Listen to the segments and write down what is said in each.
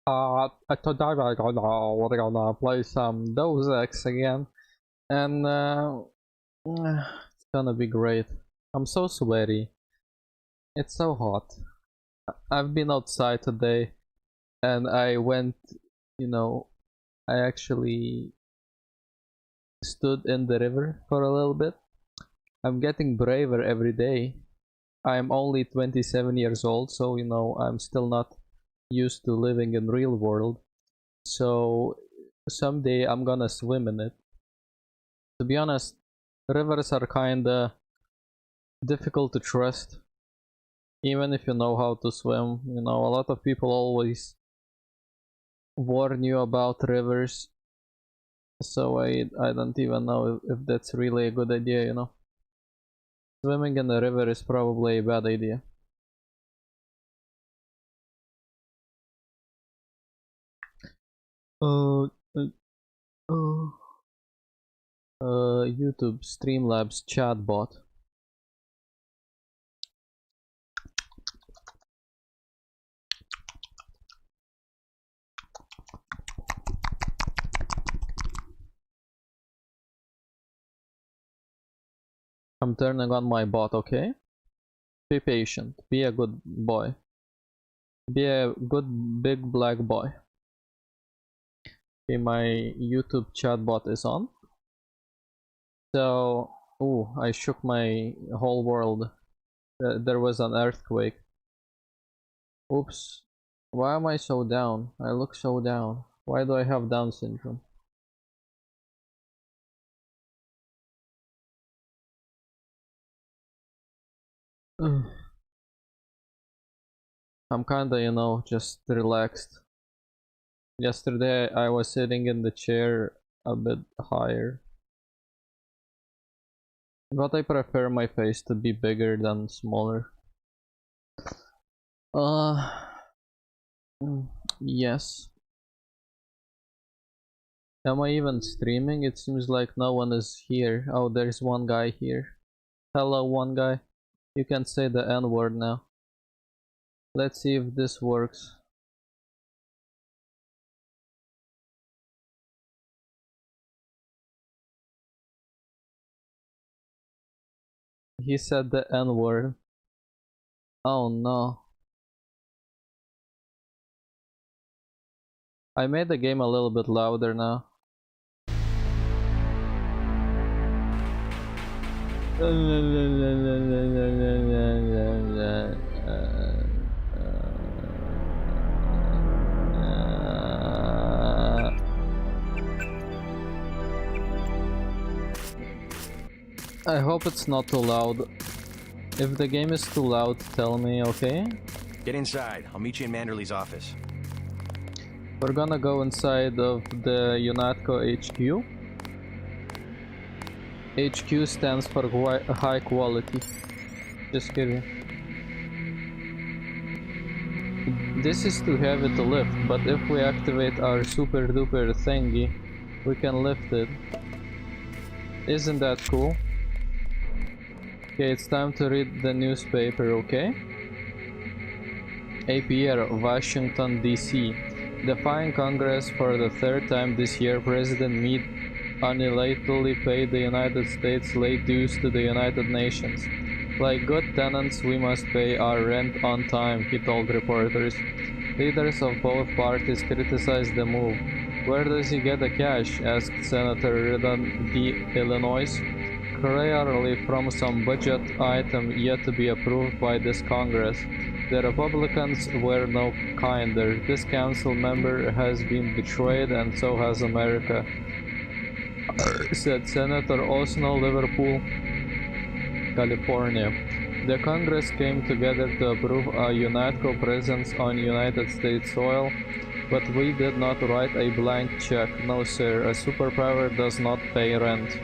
Today we're gonna play some Deus Ex again, and it's gonna be great. I'm so sweaty. It's so hot. I've been outside today, and I went, I actually stood in the river for a little bit. I'm getting braver every day. I'm only 27 years old, so I'm still not used to living in real world. So someday I'm gonna swim in it. To be honest, rivers are kinda difficult to trust, even if you know how to swim. A lot of people always warn you about rivers, so I don't even know if that's really a good idea. Swimming in a river is probably a bad idea. YouTube Streamlabs chatbot. I'm turning on my bot, okay? Be patient. Be a good boy. Be a good big black boy. Okay, my YouTube chatbot is on. So, I shook my whole world. There was an earthquake. Oops. Why am I so down? I look so down. Why do I have Down syndrome? I'm kinda, just relaxed. Yesterday I was sitting in the chair a bit higher. But I prefer my face to be bigger than smaller. Yes. Am I even streaming? It seems like no one is here. Oh, there's one guy here. Hello, one guy. You can say the N-word now. Let's see if this works. He said the N-word. Oh no. I made the game a little bit louder now. I hope it's not too loud. If the game is too loud, tell me, okay? Get inside. I'll meet you in Manderley's office. We're gonna go inside of the UNATCO HQ. HQ stands for high quality. Just kidding. This is too heavy to lift, but if we activate our super duper thingy, we can lift it. Isn't that cool? Okay, it's time to read the newspaper, okay? APR, Washington, D.C. Defying Congress for the third time this year, President Meade unilaterally paid the United States late dues to the United Nations. Like good tenants, we must pay our rent on time, he told reporters. Leaders of both parties criticized the move. Where does he get the cash? Asked Senator Ridon D. Illinois. Clearly from some budget item yet to be approved by this Congress. The Republicans were no kinder. This council member has been betrayed and so has America, said Senator Osno, Liverpool, California. The Congress came together to approve a UNATCO presence on United States soil, but we did not write a blank check. No sir, a superpower does not pay rent.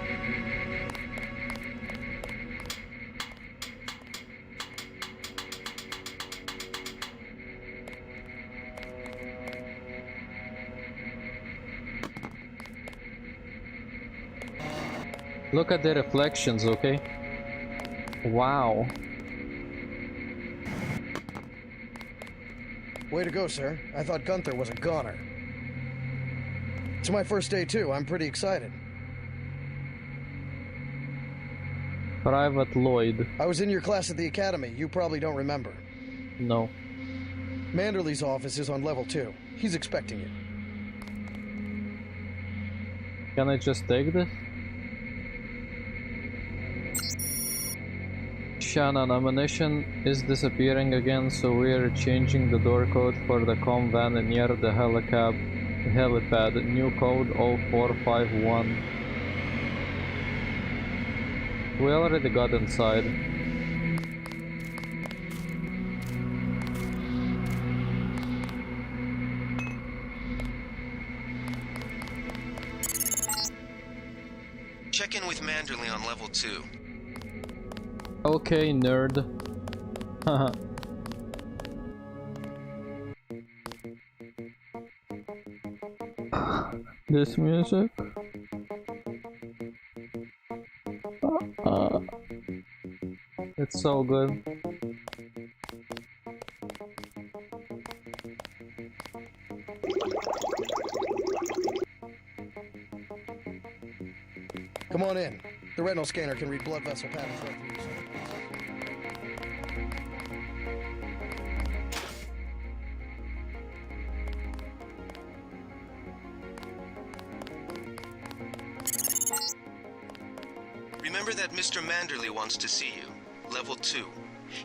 Look at the reflections, okay? Wow. Way to go, sir. I thought Gunther was a goner. It's my first day, too. I'm pretty excited. Private Lloyd. I was in your class at the academy. You probably don't remember. No. Manderley's office is on level 2. He's expecting you. Can I just take this? Shannon, ammunition is disappearing again, so we're changing the door code for the comm van near the helipad. New code 0451. We already got inside. Check in with Manderley on level 2. Okay, nerd. Haha. This music. It's so good. Come on in. The retinal scanner can read blood vessel patterns right through your cell. Remember that Mr. Manderley wants to see you. Level 2.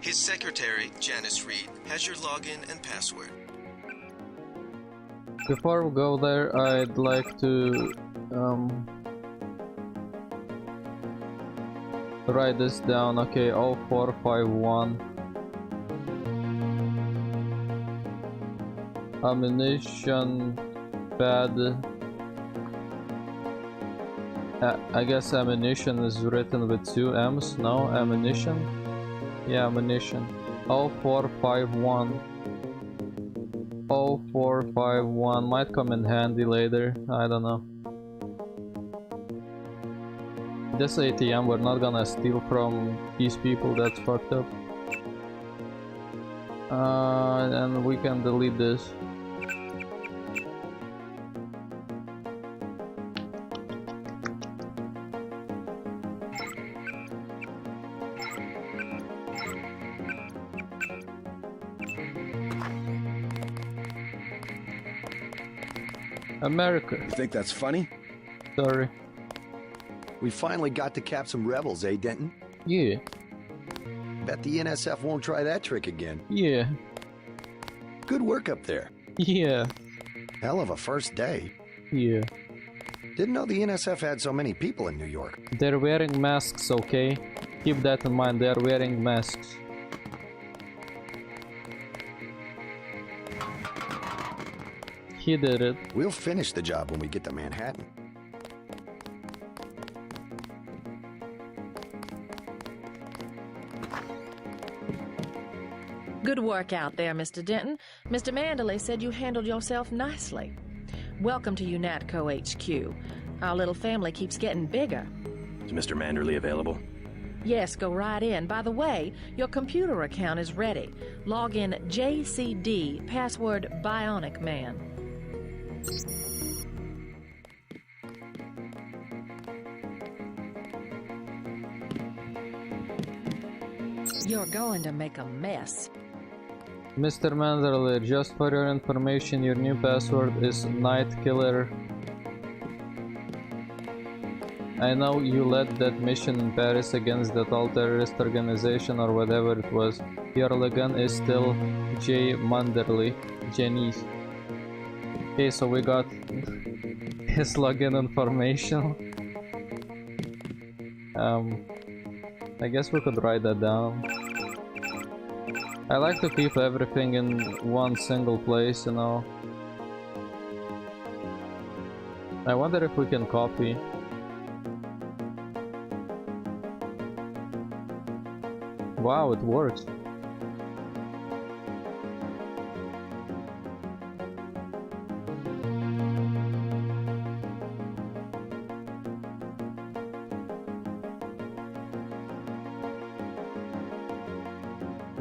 His secretary, Janice Reed, has your login and password. Before we go there, I'd like to write this down. Okay, 0451. Ammunition pad. I guess ammunition is written with 2 M's. No, ammunition? Yeah, ammunition. 0451. 0451 might come in handy later. I don't know. This ATM, we're not gonna steal from these people. That's fucked up. And we can delete this. America. You think that's funny? Sorry. We finally got to cap some rebels, eh, Denton? Yeah. Bet the NSF won't try that trick again. Yeah. Good work up there. Yeah. Hell of a first day. Yeah. Didn't know the NSF had so many people in New York. They're wearing masks, okay? Keep that in mind, they're wearing masks. He did it. We'll finish the job when we get to Manhattan. Good work out there, Mr. Denton. Mr. Manderley said you handled yourself nicely. Welcome to UNATCO HQ. Our little family keeps getting bigger. Is Mr. Manderley available? Yes, go right in. By the way, your computer account is ready. Log in JCD, password Bionic Man. You're going to make a mess. Mr. Manderley, just for your information, your new password is Night Killer. I know you led that mission in Paris against that all-terrorist organization or whatever it was. Your login is still J. Manderley. Janice. Okay, so we got his login information. I guess we could write that down. I like to keep everything in one single place, you know. I wonder if we can copy. Wow, it works.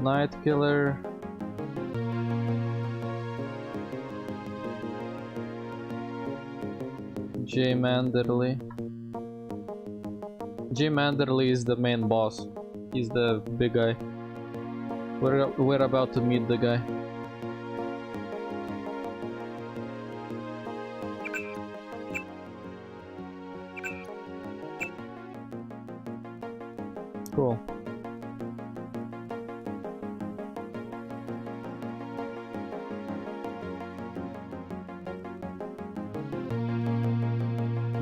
Night Killer. J. Manderley. J. Manderley is the main boss. He's the big guy. We're about to meet the guy. Cool.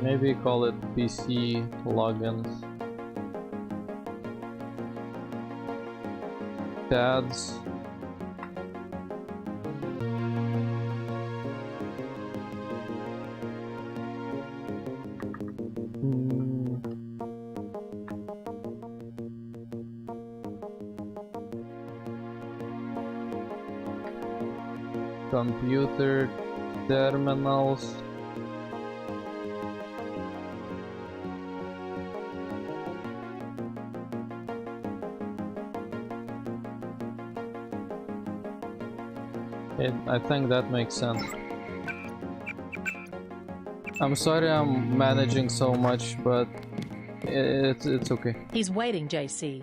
Maybe call it PC logins. Pads. Computer terminals. I think that makes sense. I'm sorry I'm managing so much, but it's okay. He's waiting, JC.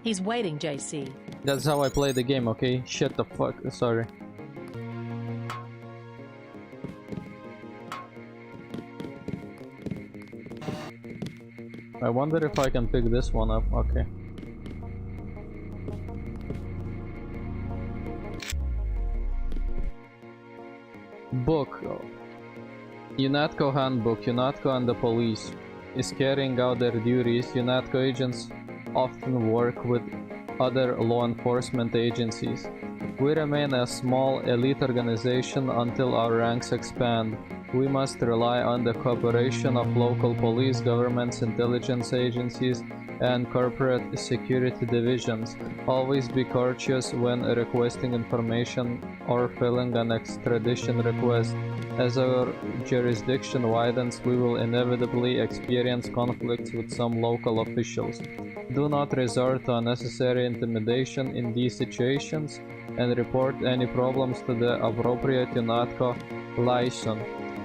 He's waiting, JC. That's how I play the game, okay? Shut the fuck, sorry. I wonder if I can pick this one up, okay. Book. UNATCO Handbook. UNATCO and the police is carrying out their duties. UNATCO agents often work with other law enforcement agencies. We remain a small elite organization until our ranks expand. We must rely on the cooperation of local police, governments, intelligence agencies, and corporate security divisions. Always be courteous when requesting information or filing an extradition request. As our jurisdiction widens, we will inevitably experience conflicts with some local officials. Do not resort to unnecessary intimidation in these situations and report any problems to the appropriate UNATCO liaison.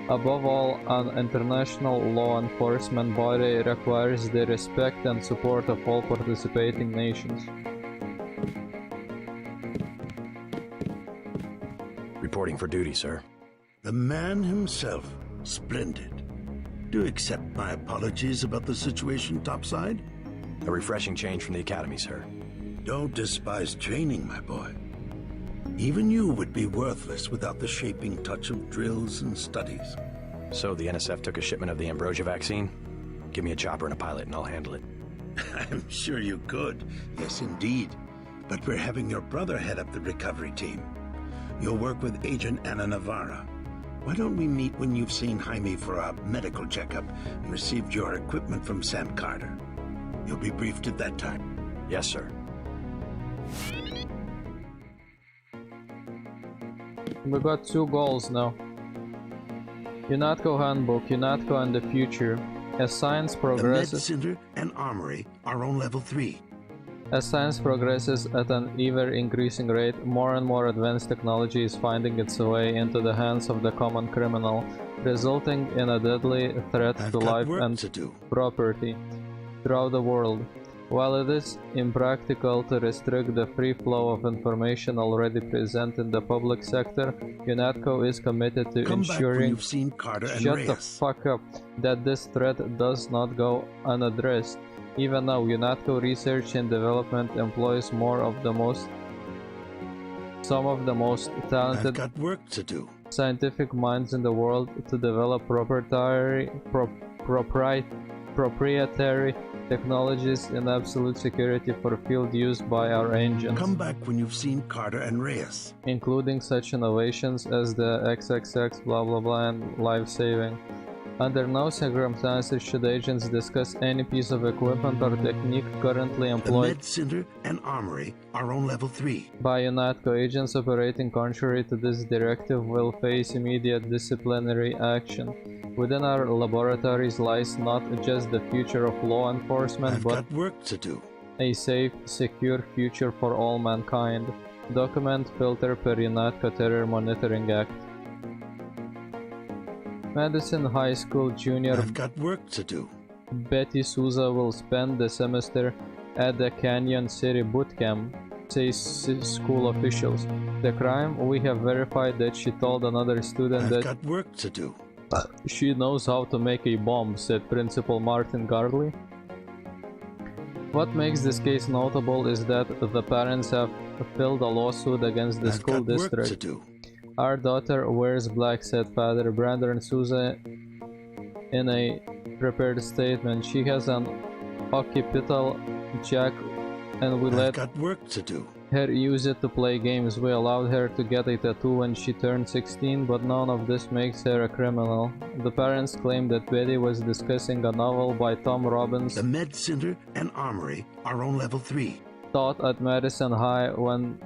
Above all, an international law enforcement body requires the respect and support of all participating nations. Reporting for duty, sir. The man himself. Splendid. Do accept my apologies about the situation topside? A refreshing change from the academy, sir. Don't despise training, my boy. Even you would be worthless without the shaping touch of drills and studies. So the NSF took a shipment of the ambrosia vaccine? Give me a chopper and a pilot and I'll handle it. I'm sure you could. Yes, indeed. But we're having your brother head up the recovery team. You'll work with Agent Ana Navarra. Why don't we meet when you've seen Jaime for a medical checkup and received your equipment from Sam Carter? You'll be briefed at that time. Yes, sir. We got 2 goals now. UNATCO Handbook, UNATCO and the Future. As science progresses... The Med Center and Armory are on level 3. As science progresses at an ever-increasing rate, more and more advanced technology is finding its way into the hands of the common criminal, resulting in a deadly threat to life and property throughout the world. While it is impractical to restrict the free flow of information already present in the public sector, UNATCO is committed to ensuring the fuck up that this threat does not go unaddressed. Even now, UNATCO Research and Development employs some of the most talented scientific minds in the world to develop proprietary technologies in absolute security for field use by our engines. Come back when you've seen Carter and Reyes. Including such innovations as the XXX blah blah blah and life-saving. Under no circumstances should agents discuss any piece of equipment or technique currently employed. The Med Center and Armory are on level 3. By UNATCO, agents operating contrary to this directive will face immediate disciplinary action. Within our laboratories lies not just the future of law enforcement, but a safe, secure future for all mankind. Document filter per UNATCO Terror Monitoring Act. Madison High School junior I've got work to do. Betty Souza will spend the semester at the Canyon City boot camp, say school officials. The crime? We have verified that she told another student I've that got work to do. she knows how to make a bomb, said Principal Martin Gardley. What makes this case notable is that the parents have filed a lawsuit against the school district. Work to do. Our daughter wears black, said Father Brandon Souza in a prepared statement. She has an occipital jack and we let got work to do. her use it to play games. We allowed her to get a tattoo when she turned 16, but none of this makes her a criminal. The parents claim that Betty was discussing a novel by Tom Robbins, The Med Center and Armory are on level 3. taught at Madison High when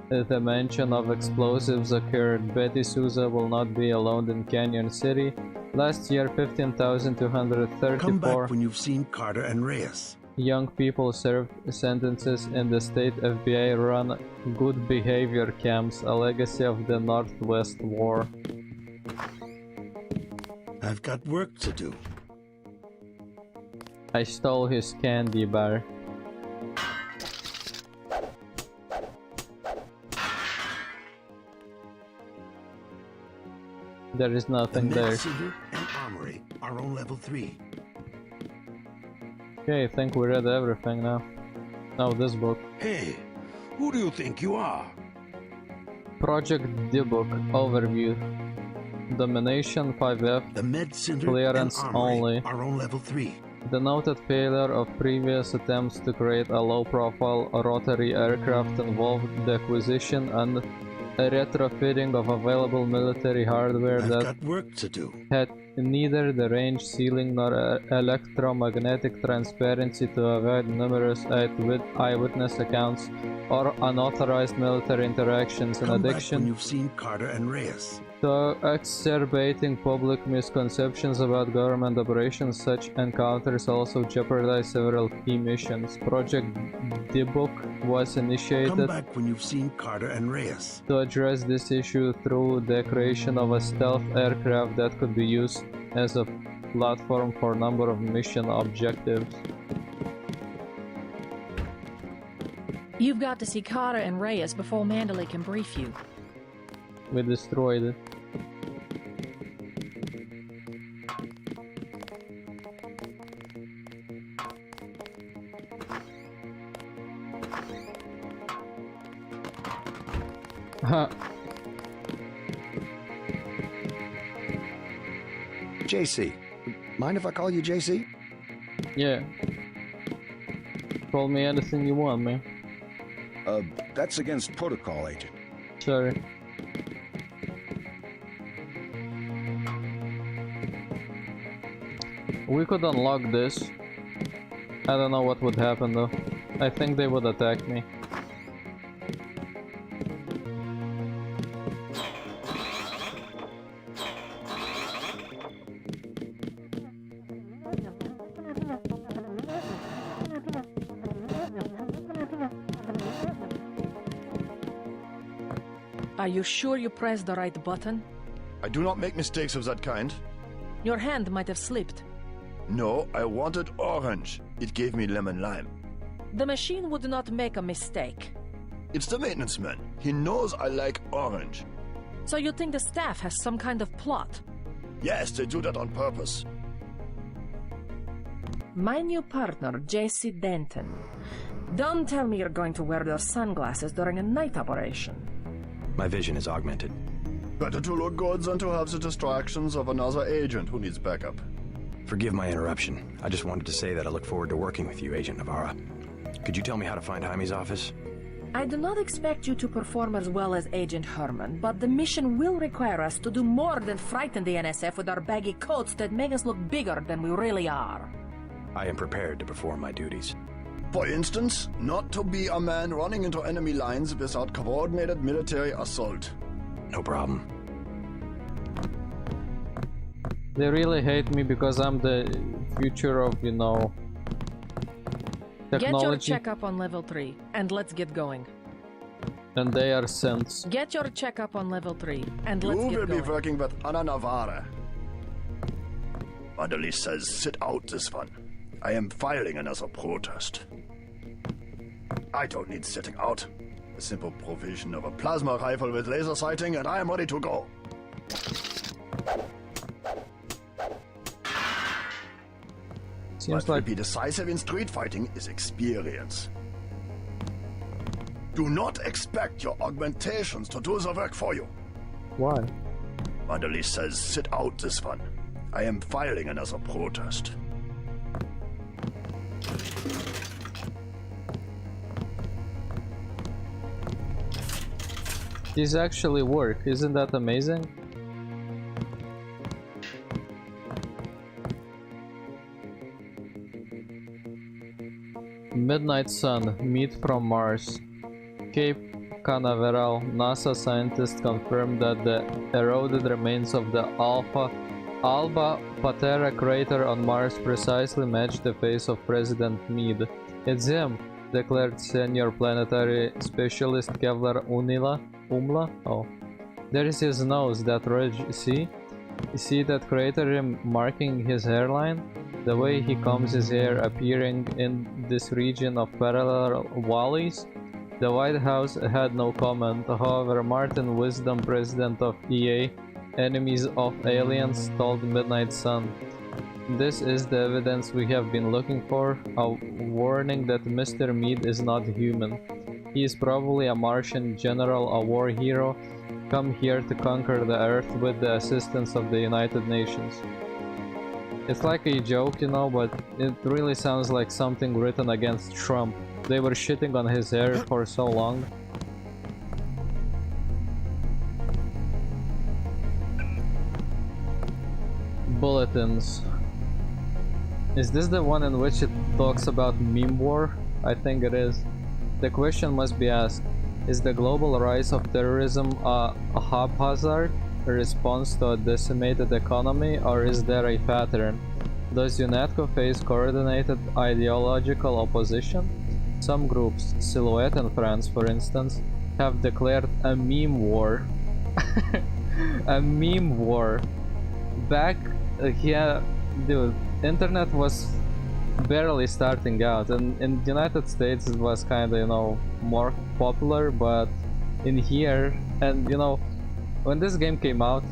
the mention of explosives occurred. Betty Souza will not be alone in Canyon City. Last year, Come 15,234 back when you've seen Carter and Reyes. young people served sentences in the state FBI-run good behavior camps, a legacy of the Northwest War. I've got work to do. I stole his candy bar. There is The nothing Med there. Center and Armory are on level 3. Okay, I think we read everything now. Now this book. Hey, who do you think you are? Project D-Book Overview. Domination 5F. The Med Center Clearance and Armory only. are on level 3. The noted failure of previous attempts to create a low-profile rotary aircraft involved the acquisition and retrofitting of available military hardware I've that got work to do. had neither the range ceiling nor electromagnetic transparency to avoid numerous eyewitness accounts or unauthorized military interactions. In Come back when addition you've seen Carter and Reyes. to exacerbating public misconceptions about government operations, such encounters also jeopardize several key missions. Project D-Book was Come initiated back when you've seen Carter and Reyes. to address this issue through the creation of a stealth aircraft that could be used as a platform for a number of mission objectives. You've got to see Carter and Reyes before Mandalay can brief you. We destroyed it. JC. Mind if I call you JC? Yeah. Call me anything you want, man. That's against protocol, Agent. Sorry. We could unlock this. I don't know what would happen though. I think they would attack me. Are you sure you pressed the right button? I do not make mistakes of that kind. Your hand might have slipped. No, I wanted orange. It gave me lemon lime. The machine would not make a mistake. It's the maintenance man. He knows I like orange. So you think the staff has some kind of plot? Yes, they do that on purpose. My new partner, J.C. Denton. Don't tell me you're going to wear those sunglasses during a night operation. My vision is augmented. Better to look good than to have the distractions of another agent who needs backup. Forgive my interruption. I just wanted to say that I look forward to working with you, Agent Navarra. Could you tell me how to find Jaime's office? I do not expect you to perform as well as Agent Herman, but the mission will require us to do more than frighten the NSF with our baggy coats that make us look bigger than we really are. I am prepared to perform my duties. For instance, not to be a man running into enemy lines without coordinated military assault. No problem. They really hate me because I'm the future of, you know, technology. Get your checkup on level 3, and let's get going. And they are synths. Get your checkup on level 3, and let's You get will be going. working with Ana Navarra. Manderly says sit out this one. I am filing another protest. I don't need sitting out. A simple provision of a plasma rifle with laser sighting and I am ready to go. Seems What like will be decisive in street fighting is experience. Do not expect your augmentations to do the work for you. why? Manderly says sit out this one. I am filing another protest. These actually work, isn't that amazing? Midnight Sun, meat from Mars. Cape Canaveral, NASA scientists confirmed that the eroded remains of the Alba Patera crater on Mars precisely match the face of President Meade. It's him, declared senior planetary specialist Kevlar Umla? Oh. There's his nose, that ridge, see? You see that crater rim marking his hairline? The way he combs his hair appearing in this region of parallel valleys? The White House had no comment. However, Martin Wisdom, president of EA, Enemies of Aliens, told Midnight Sun, "This is the evidence we have been looking for, a warning that Mr. Meade is not human. He is probably a Martian general, a war hero, come here to conquer the Earth with the assistance of the United Nations." It's like a joke, you know, but it really sounds like something written against Trump. They were shitting on his hair for so long. Bulletins. Is this the one in which it talks about meme war? I think it is. The question must be asked, is the global rise of terrorism a haphazard, a response to a decimated economy, or is there a pattern? Does UNESCO face coordinated ideological opposition? Some groups, Silhouette in France for instance, have declared a meme war. A meme war. Back, yeah, dude, internet was barely starting out, and in the United States it was kinda, you know, more popular, but in here, and you know, when this game came out,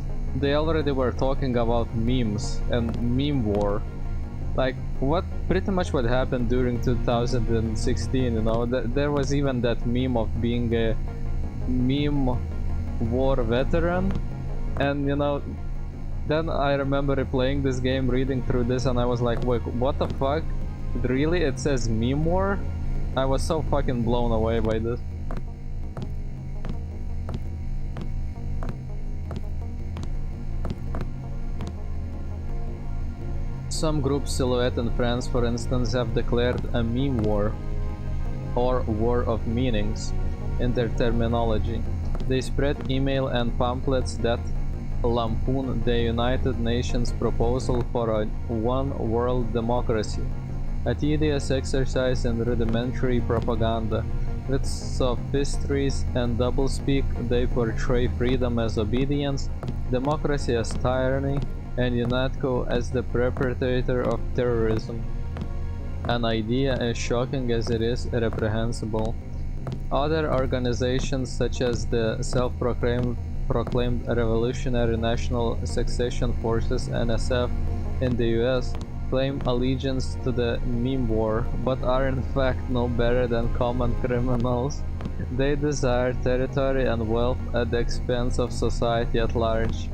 they already were talking about memes and meme war. Like, pretty much what happened during 2016, you know, there was even that meme of being a meme war veteran, and you know, then I remember replaying this game, reading through this, and I was like, wait, what the fuck? Really? It says meme war? I was so fucking blown away by this. Some groups, Silhouette in France for instance, have declared a meme war, or war of meanings, in their terminology. They spread email and pamphlets that lampoon the United Nations proposal for a one-world democracy, a tedious exercise in rudimentary propaganda. With sophistries and doublespeak, they portray freedom as obedience, democracy as tyranny, and UNESCO as the perpetrator of terrorism. An idea as shocking as it is reprehensible. Other organizations such as the self-proclaimed Revolutionary National Succession Forces (NSF) in the US claim allegiance to the meme war, but are in fact no better than common criminals. They desire territory and wealth at the expense of society at large.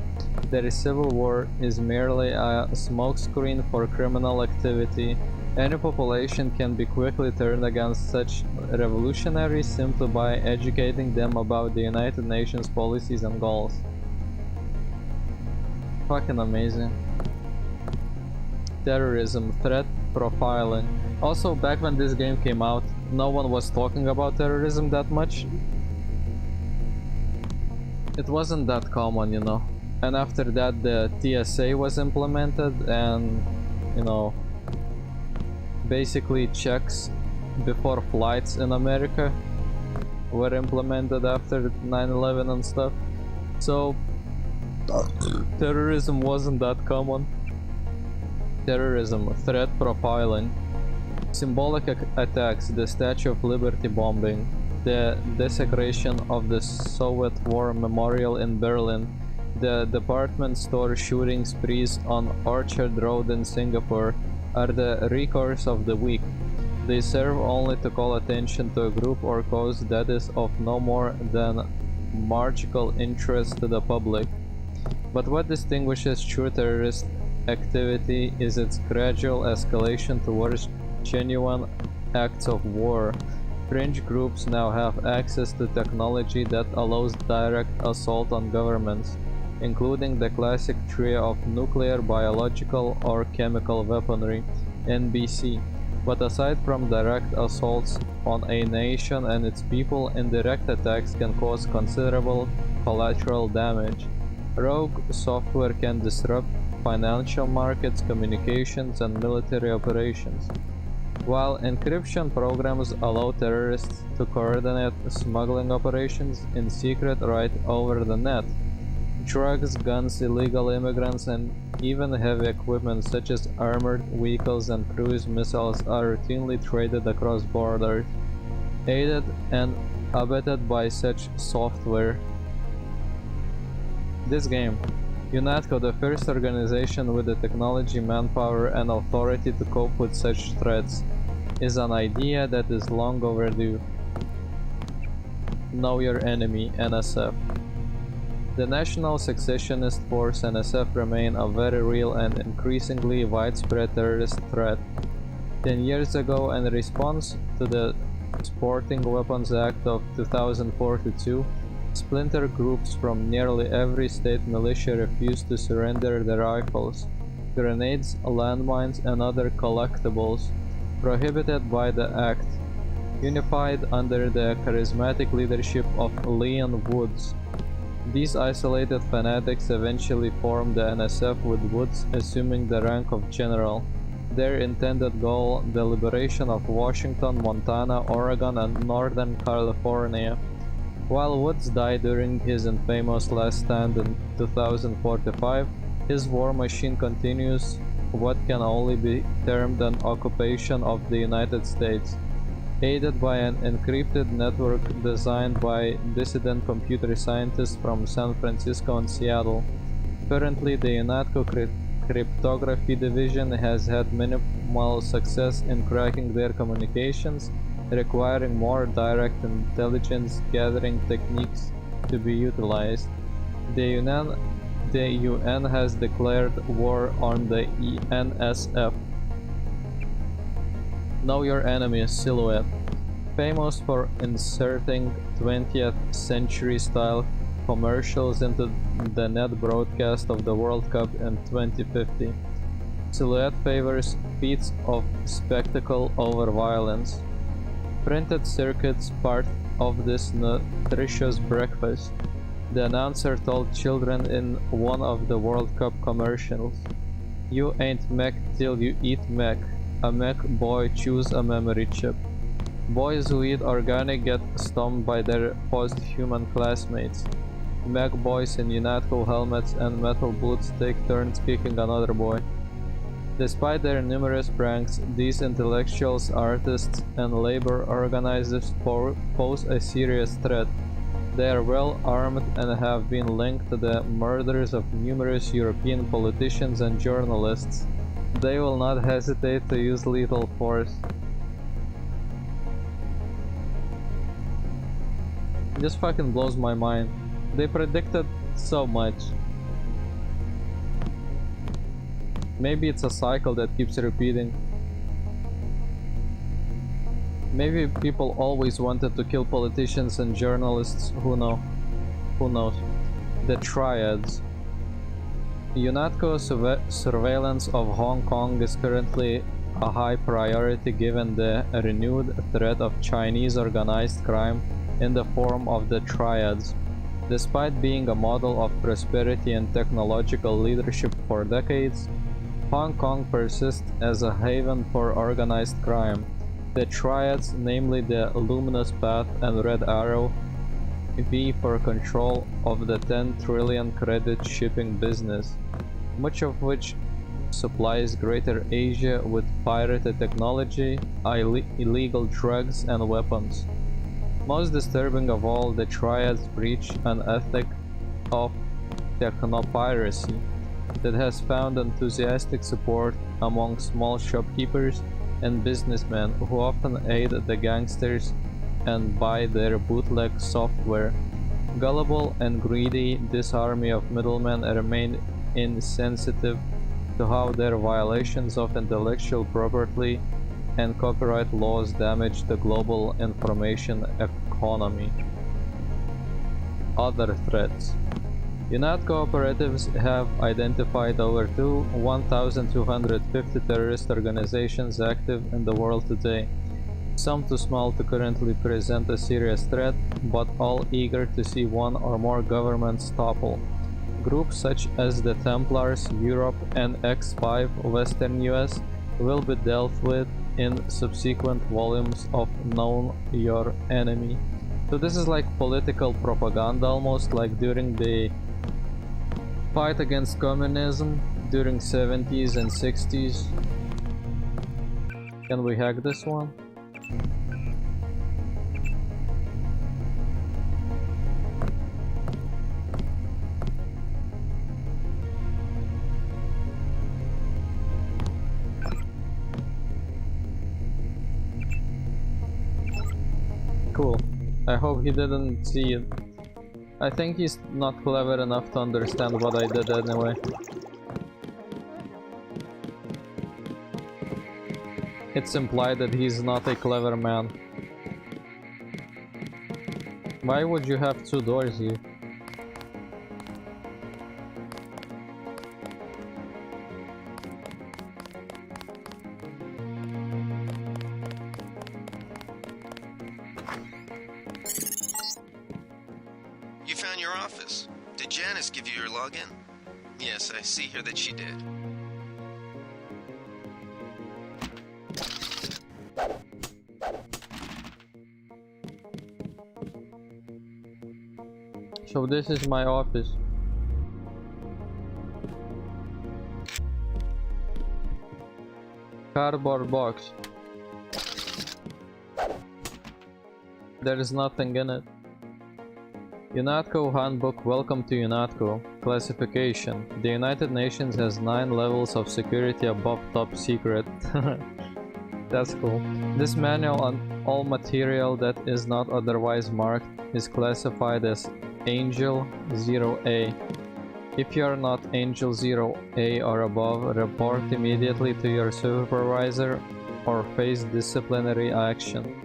Their civil war is merely a smokescreen for criminal activity. Any population can be quickly turned against such revolutionaries simply by educating them about the United Nations policies and goals. Fucking amazing. Terrorism, threat, profiling. Also, back when this game came out, no one was talking about terrorism that much. It wasn't that common, you know. And after that, the TSA was implemented, and, you know, basically checks before flights in America were implemented after 9/11 and stuff. So, terrorism wasn't that common. terrorism, threat profiling, symbolic attacks, the Statue of Liberty bombing, the desecration of the Soviet War Memorial in Berlin, the department store shooting sprees on Orchard Road in Singapore are the recourse of the weak. They serve only to call attention to a group or cause that is of no more than marginal interest to the public. But what distinguishes true terrorist activity is its gradual escalation towards genuine acts of war. Fringe groups now have access to technology that allows direct assault on governments, including the classic trio of nuclear, biological, or chemical weaponry, NBC. But aside from direct assaults on a nation and its people, indirect attacks can cause considerable collateral damage. Rogue software can disrupt financial markets, communications, and military operations, while encryption programs allow terrorists to coordinate smuggling operations in secret right over the net. Drugs, guns, illegal immigrants, and even heavy equipment such as armored vehicles and cruise missiles are routinely traded across borders, aided and abetted by such software. This game, UNATCO, the first organization with the technology, manpower, and authority to cope with such threats, is an idea that is long overdue. Know your enemy, NSF. The National Secessionist Force NSF remain a very real and increasingly widespread terrorist threat. 10 years ago, in response to the Sporting Weapons Act of 2042, splinter groups from nearly every state militia refused to surrender their rifles, grenades, landmines, and other collectibles prohibited by the act, unified under the charismatic leadership of Leon Woods. These isolated fanatics eventually formed the NSF, with Woods assuming the rank of general. Their intended goal, the liberation of Washington, Montana, Oregon, and Northern California. While Woods died during his infamous last stand in 2045, his war machine continues what can only be termed an occupation of the United States, aided by an encrypted network designed by dissident computer scientists from San Francisco and Seattle. Currently, the UNATCO cryptography division has had minimal success in cracking their communications, requiring more direct intelligence gathering techniques to be utilized. The UN has declared war on the NSF. Know Your Enemy Silhouette. Famous for inserting 20th century style commercials into the net broadcast of the World Cup in 2050, Silhouette favors feats of spectacle over violence. Printed circuits part of this nutritious breakfast, the announcer told children in one of the World Cup commercials. You ain't Mac till you eat Mac. A Mac boy choose a memory chip. Boys who eat organic get stomped by their post-human classmates. Mac boys in UNATCO helmets and metal boots take turns kicking another boy. Despite their numerous pranks, these intellectuals, artists, and labor organizers pose a serious threat. They are well armed and have been linked to the murders of numerous European politicians and journalists. They will not hesitate to use lethal force. This fucking blows my mind. They predicted so much. Maybe it's a cycle that keeps repeating. Maybe people always wanted to kill politicians and journalists, who knows. The Triads. UNATCO surveillance of Hong Kong is currently a high priority given the renewed threat of Chinese organized crime in the form of the Triads. Despite being a model of prosperity and technological leadership for decades, Hong Kong persists as a haven for organized crime. The Triads, namely the Luminous Path and Red Arrow, vie for control of the 10 trillion credit shipping business, much of which supplies Greater Asia with pirated technology, illegal drugs, and weapons. Most disturbing of all, the Triads breach an ethic of technopiracy that has found enthusiastic support among small shopkeepers and businessmen who often aid the gangsters and buy their bootleg software. Gullible and greedy, this army of middlemen remain insensitive to how their violations of intellectual property and copyright laws damage the global information economy. Other threats. UNATCO operatives have identified over 1,250 terrorist organizations active in the world today, some too small to currently present a serious threat, but all eager to see one or more governments topple. Groups such as the Templars, Europe, and X5 Western US will be dealt with in subsequent volumes of Know Your Enemy. So this is like political propaganda, almost like during the fight against communism during 70s and 60s. Can we hack this one? Cool. I hope he didn't see it. I think he's not clever enough to understand what I did anyway. It's implied that he's not a clever man. Why would you have two doors here? You found your office. Did Janice give you your login? Yes, I see here that she did. So this is my office. Cardboard box. There is nothing in it. UNATCO Handbook. Welcome to UNATCO. Classification. The United Nations has 9 levels of security above top secret. That's cool. This manual on all material that is not otherwise marked is classified as Angel 0A. If you are not Angel 0A or above, report immediately to your supervisor or face disciplinary action.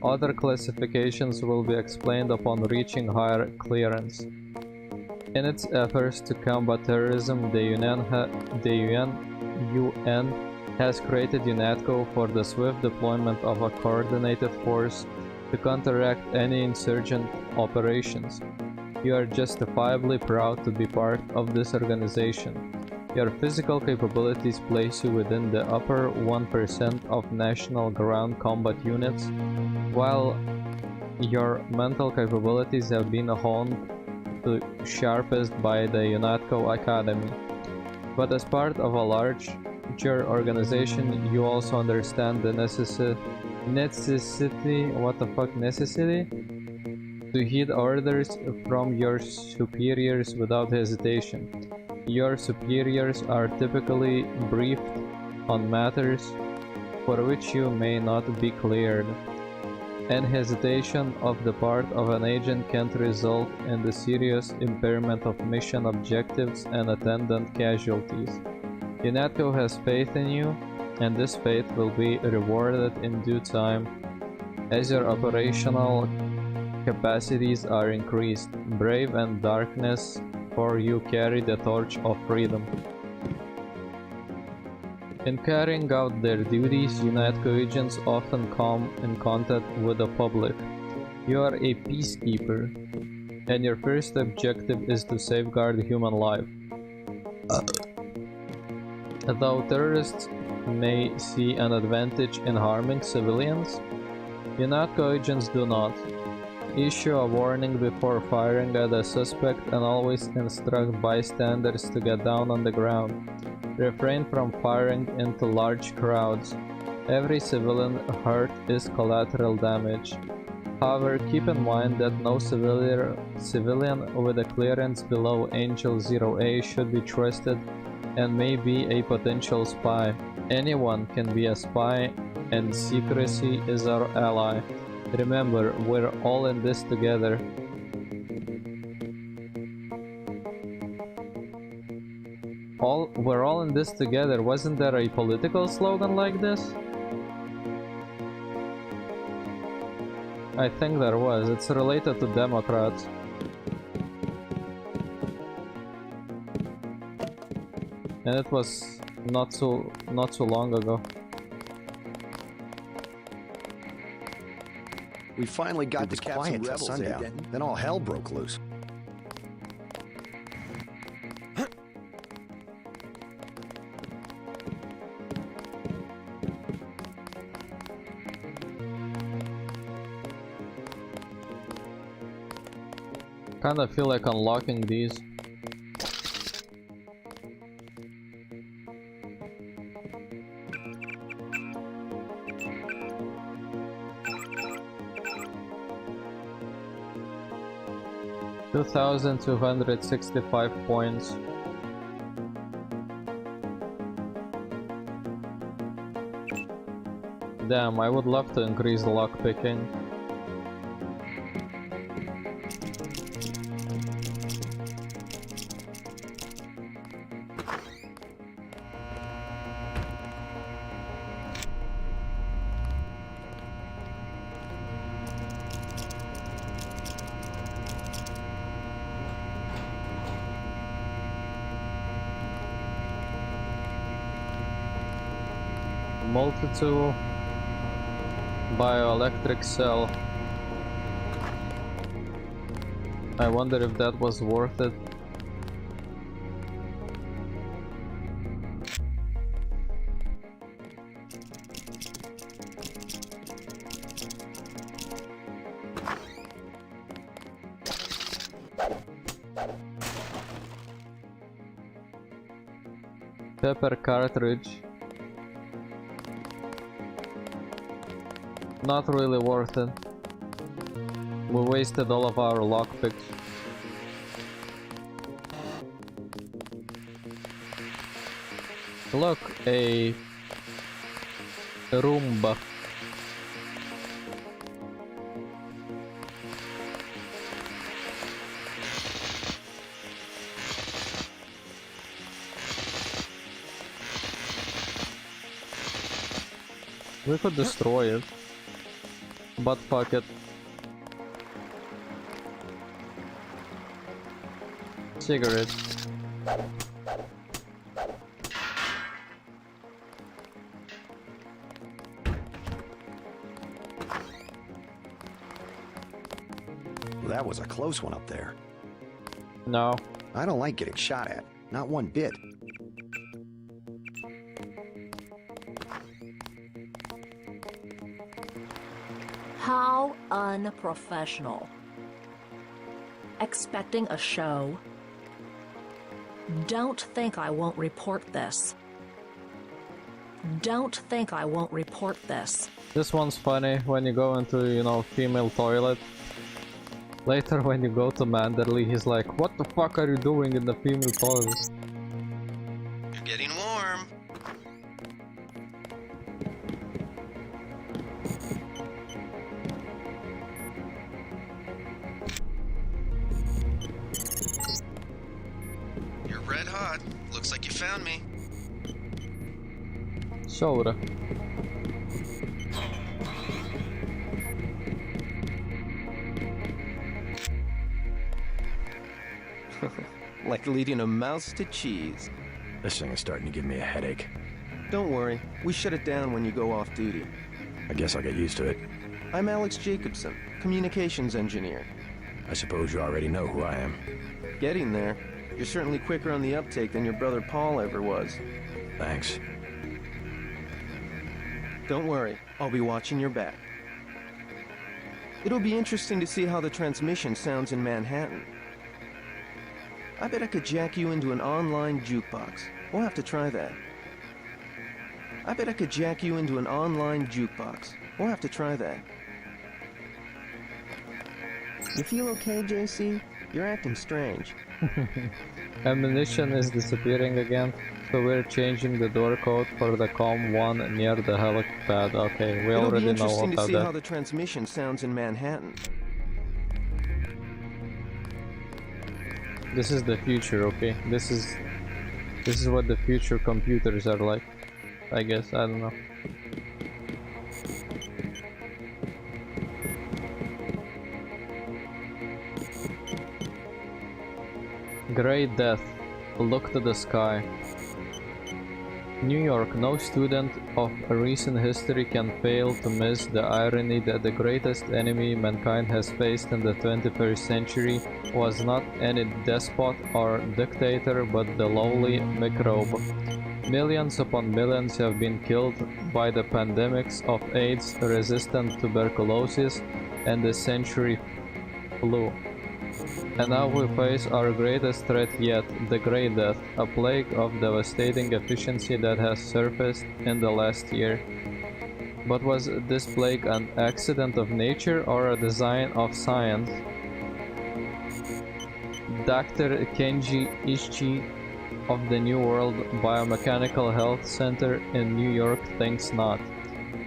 Other classifications will be explained upon reaching higher clearance. In its efforts to combat terrorism, the UN has created UNATCO for the swift deployment of a coordinated force to counteract any insurgent operations. You are justifiably proud to be part of this organization. Your physical capabilities place you within the upper 1% of national ground combat units, while your mental capabilities have been honed to sharpest by the UNATCO Academy. But as part of a larger organization, you also understand the necessity to heed orders from your superiors without hesitation. Your superiors are typically briefed on matters for which you may not be cleared, and hesitation of the part of an agent can result in the serious impairment of mission objectives and attendant casualties. UNATCO has faith in you, and this faith will be rewarded in due time as your operational capacities are increased. Brave and darkness, for you carry the torch of freedom. In carrying out their duties, UNATCO agents often come in contact with the public. You are a peacekeeper, and your first objective is to safeguard human life. Though terrorists may see an advantage in harming civilians, UNATCO agents do not. Issue a warning before firing at a suspect and always instruct bystanders to get down on the ground. Refrain from firing into large crowds. Every civilian hurt is collateral damage. However, keep in mind that no civilian with a clearance below Angel 0A should be trusted and may be a potential spy. Anyone can be a spy, and secrecy is our ally. Remember, we're all in this together. We're all in this together. Wasn't there a political slogan like this? I think there was. It's related to Democrats. And it was not so long ago. We finally got to cap some rebels, sundown. Then all hell broke loose. Kinda feel like unlocking these. $2,265 points. Damn, I would love to increase the lockpicking. Multi-tool, bioelectric cell. I wonder if that was worth it. Pepper cartridge. Not really worth it. We wasted all of our lockpicks. Look, a Roomba. We could destroy it. But fuck it. Cigarette. That was a close one up there. No. I don't like getting shot at. Not one bit. How unprofessional. Expecting a show? Don't think I won't report this. Don't think I won't report this. This one's funny when you go into, you know, female toilet. Later when you go to Manderley, he's like, what the fuck are you doing in the female toilet? You're getting warm. You're red hot. Looks like you found me. Sorta. Like leading a mouse to cheese. This thing is starting to give me a headache. Don't worry, we shut it down when you go off duty. I guess I'll get used to it. I'm Alex Jacobson, communications engineer. I suppose you already know who I am. Getting there. You're certainly quicker on the uptake than your brother Paul ever was. Thanks. Don't worry, I'll be watching your back. It'll be interesting to see how the transmission sounds in Manhattan. I bet I could jack you into an online jukebox. We'll have to try that. I bet I could jack you into an online jukebox. We'll have to try that. You feel okay, JC? You're acting strange. Ammunition is disappearing again, so we're changing the door code for the COM 1 near the helipad. Okay, we already know It'll be interesting to about see that. how the transmission sounds in Manhattan. This is the future, okay? This is what the future computers are like. I guess, I don't know. Great Death. Look to the sky. New York, no student of recent history can fail to miss the irony that the greatest enemy mankind has faced in the 21st century was not any despot or dictator but the lowly microbe. Millions upon millions have been killed by the pandemics of AIDS, resistant tuberculosis, and the century flu. And now we face our greatest threat yet, the Great Death, a plague of devastating efficiency that has surfaced in the last year. But was this plague an accident of nature or a design of science? Dr. Kenji Ishii of the New World Biomechanical Health Center in New York thinks not.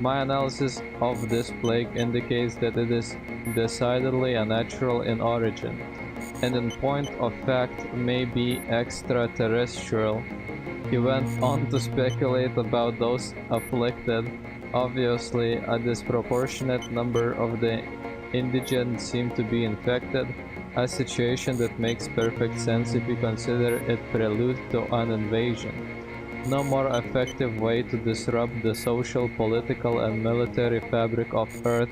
My analysis of this plague indicates that it is decidedly unnatural in origin, and in point of fact may be extraterrestrial. He went on to speculate about those afflicted. Obviously, a disproportionate number of the indigent seem to be infected, a situation that makes perfect sense if you consider it prelude to an invasion. No more effective way to disrupt the social, political, and military fabric of Earth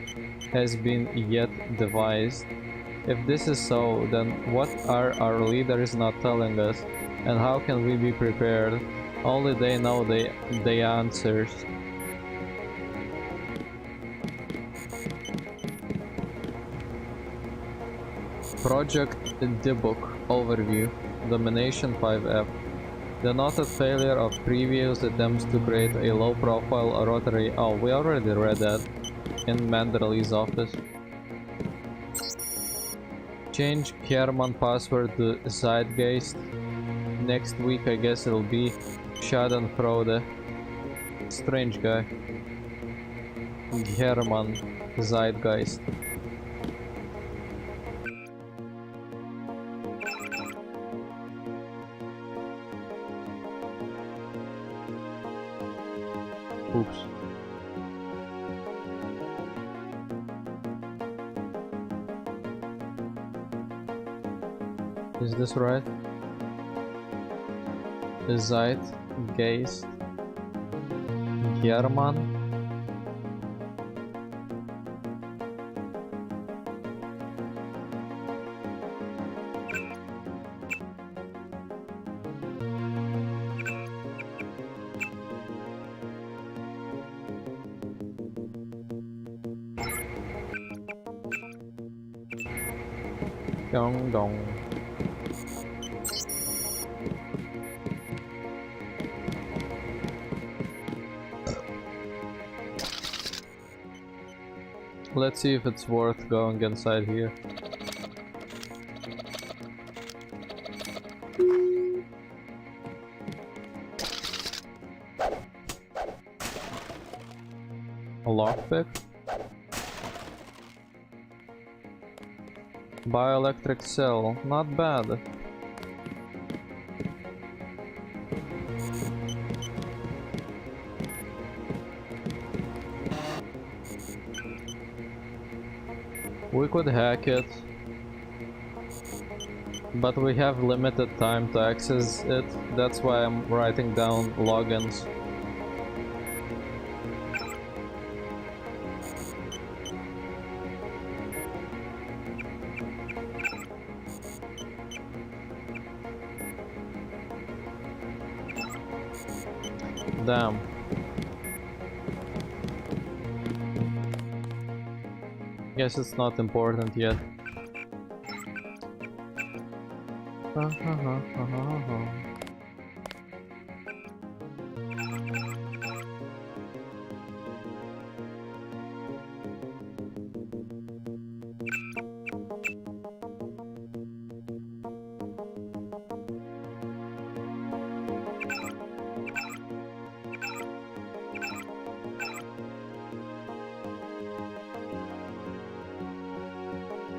has been yet devised. If this is so, then what are our leaders not telling us, and how can we be prepared? Only they know the answers. Project Dibuk Overview. Domination 5F. The noted failure of previous attempts to create a low-profile rotary... Oh, we already read that in Manderley's office. Change Kerman password to Zeitgeist. Next week I guess it'll be Schadenfreude. Strange guy. Herman Zeitgeist. Oops. Is this right? Zeitgeist. German. Dong dong. Let's see if it's worth going inside here. A lockpick? Bioelectric cell, not bad. We could hack it, but we have limited time to access it. That's why I'm writing down logins. Damn. Guess it's not important yet.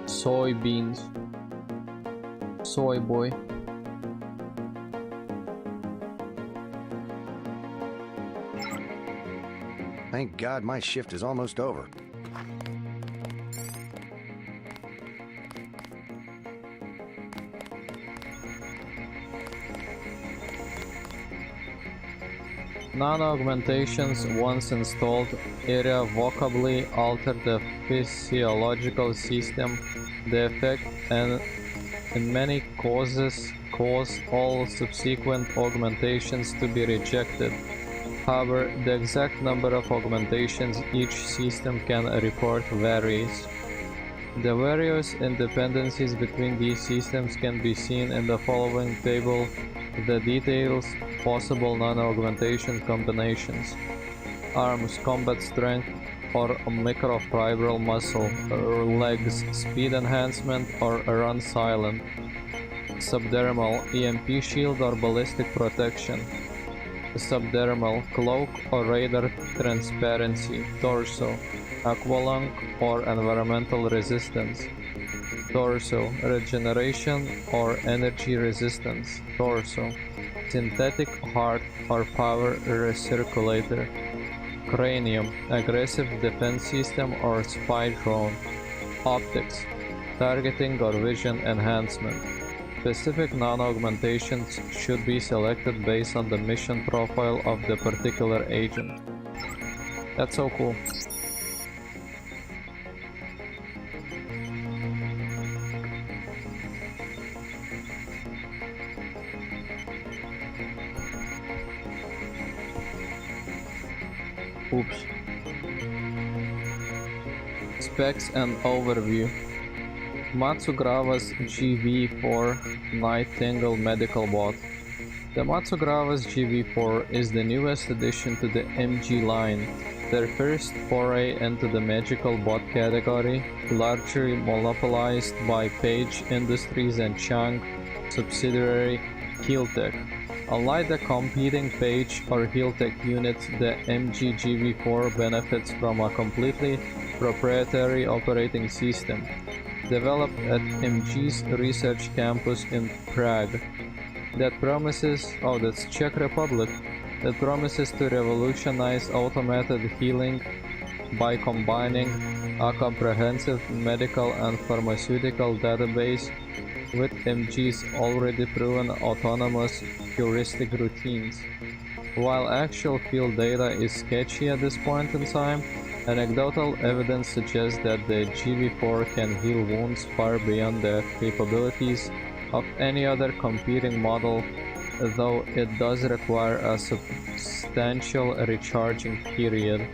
Soybeans. Soy boy. Thank God my shift is almost over. Nano-augmentations, once installed, irrevocably alter the physiological system. The effect and in many causes cause all subsequent augmentations to be rejected. However, the exact number of augmentations each system can report varies. The various dependencies between these systems can be seen in the following table. The details possible nano-augmentation combinations: arms, combat strength or microfibril muscle, legs, speed enhancement or run silent, subdermal, EMP shield or ballistic protection, subdermal, cloak or radar transparency, torso, aqualung or environmental resistance, torso, regeneration or energy resistance, torso, synthetic heart or power recirculator, cranium, aggressive defense system or spy drone, optics, targeting or vision enhancement. Specific nano-augmentations should be selected based on the mission profile of the particular agent. That's so cool. Oops. Specs and overview. Matsugrava's GV4 Nightingale Medical Bot. The Matsugrava's GV4 is the newest addition to the MG line, their first foray into the magical bot category, largely monopolized by Page Industries and Chang subsidiary Healtech. Unlike the competing Page or Healtech units, the MG GV4 benefits from a completely proprietary operating system, developed at MG's research campus in Prague, that promises, that's Czech Republic, that promises to revolutionize automated healing by combining a comprehensive medical and pharmaceutical database with MG's already proven autonomous heuristic routines. While actual field data is sketchy at this point in time, anecdotal evidence suggests that the GV4 can heal wounds far beyond the capabilities of any other competing model, though it does require a substantial recharging period.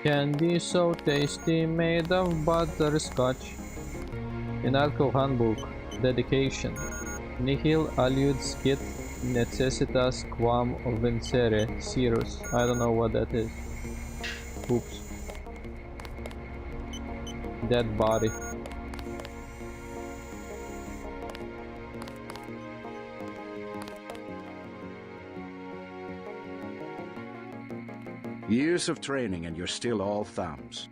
Candy so tasty, made of butterscotch. Inalco Handbook. Dedication. Nihil aliud skit necessitas quam vincere. Cirrus. I don't know what that is. Oops. Dead body. Years of training and you're still all thumbs.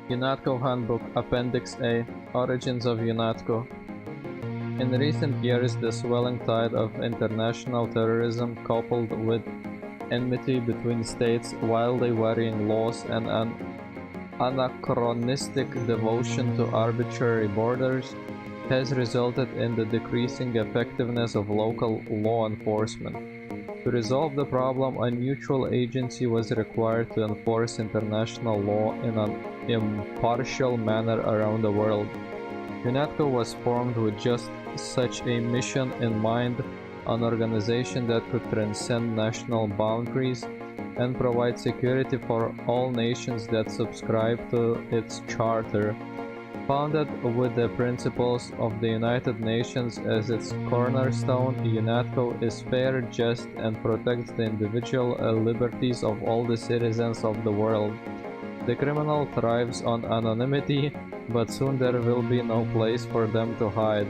UNATCO Handbook, Appendix A, Origins of UNATCO. In recent years, the swelling tide of international terrorism, coupled with enmity between states, wildly varying laws, and an anachronistic devotion to arbitrary borders, has resulted in the decreasing effectiveness of local law enforcement. To resolve the problem, a neutral agency was required to enforce international law in an impartial manner around the world. UNATCO was formed with just such a mission in mind, an organization that could transcend national boundaries and provide security for all nations that subscribe to its charter. Founded with the principles of the United Nations as its cornerstone, UNATCO is fair, just, and protects the individual liberties of all the citizens of the world. The criminal thrives on anonymity, but soon there will be no place for them to hide.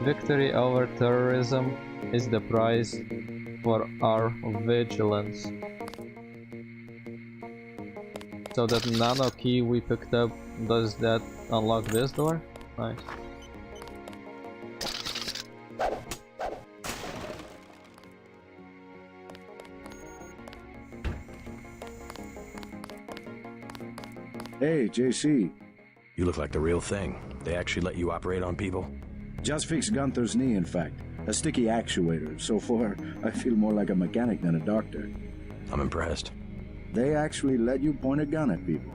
Victory over terrorism is the prize for our vigilance. So that nano key we picked up, does that unlock this door? Nice. Hey, JC. You look like the real thing. They actually let you operate on people? Just fixed Gunther's knee, in fact. A sticky actuator. So far, I feel more like a mechanic than a doctor. I'm impressed. They actually let you point a gun at people.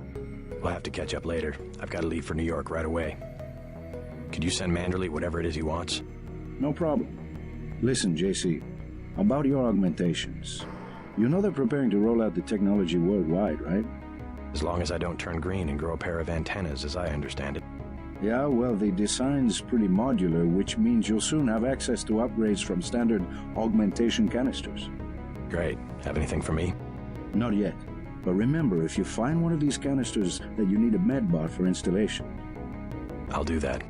We'll have to catch up later. I've got to leave for New York right away. Could you send Manderley whatever it is he wants? No problem. Listen, JC, about your augmentations. You know they're preparing to roll out the technology worldwide, right? As long as I don't turn green and grow a pair of antennas, as I understand it. Yeah, well, the design's pretty modular, which means you'll soon have access to upgrades from standard augmentation canisters. Great. Have anything for me? Not yet. But remember, if you find one of these canisters that you need a medbot for installation. I'll do that.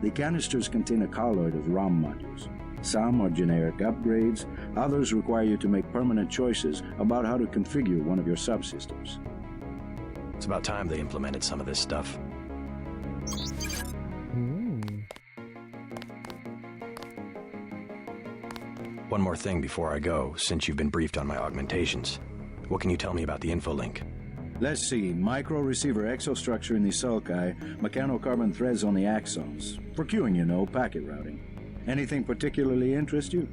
The canisters contain a colloid of ROM modules. Some are generic upgrades, others require you to make permanent choices about how to configure one of your subsystems. It's about time they implemented some of this stuff. One more thing before I go, since you've been briefed on my augmentations. What can you tell me about the info link? Let's see, micro-receiver exostructure in the sulci, mechanocarbon threads on the axons. For queuing, you know, packet routing. Anything particularly interest you?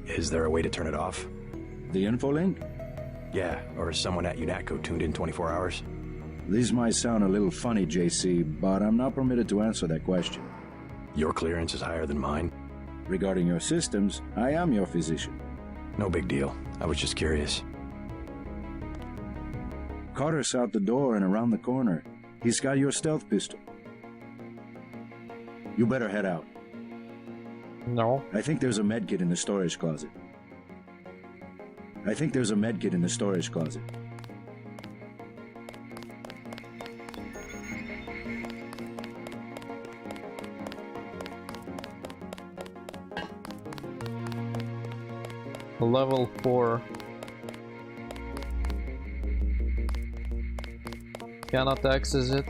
Is there a way to turn it off? The info link? Yeah, or is someone at UNATCO tuned in 24 hours? This might sound a little funny, JC, but I'm not permitted to answer that question. Your clearance is higher than mine? Regarding your systems, I am your physician. No big deal. I was just curious. Carter's out the door and around the corner. He's got your stealth pistol. You better head out. No. I think there's a medkit in the storage closet. Level 4. Cannot access it.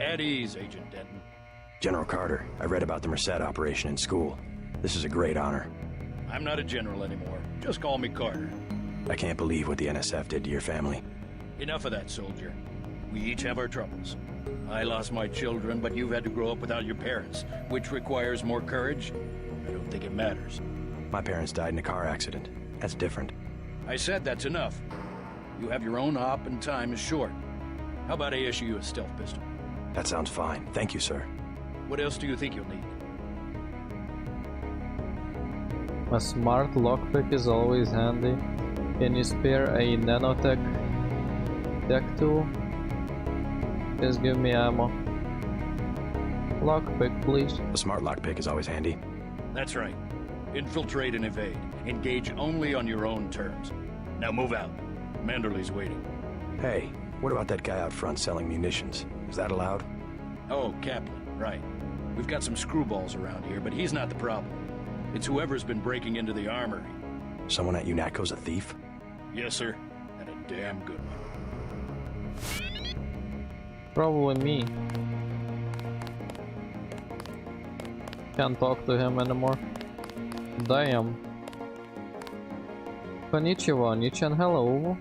At ease, Agent Denton. General Carter, I read about the Merced operation in school. This is a great honor. I'm not a general anymore. Just call me Carter. I can't believe what the NSF did to your family. Enough of that, soldier. We each have our troubles. I lost my children, but you've had to grow up without your parents, which requires more courage. I don't think it matters. My parents died in a car accident. That's different. I said that's enough. You have your own op and time is short. How about I issue you a stealth pistol? That sounds fine. Thank you, sir. What else do you think you'll need? A smart lockpick is always handy. Can you spare a nanotech tech tool? Just give me ammo. Lockpick, please. A smart lockpick is always handy. That's right. Infiltrate and evade. Engage only on your own terms. Now move out. Manderley's waiting. Hey, what about that guy out front selling munitions? Is that allowed? Oh, Kaplan, right. We've got some screwballs around here, but he's not the problem. It's whoever's been breaking into the armory. Someone at UNATCO's a thief? Yes, sir. And a damn good one. Probably me. Can't talk to him anymore. Damn. Konnichiwa, Nichan, hello.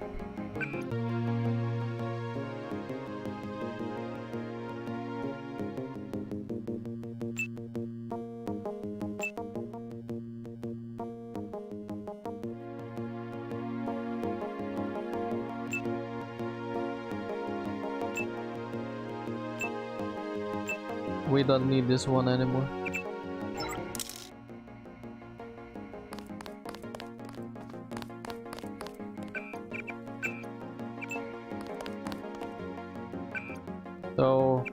We don't need this one anymore. So,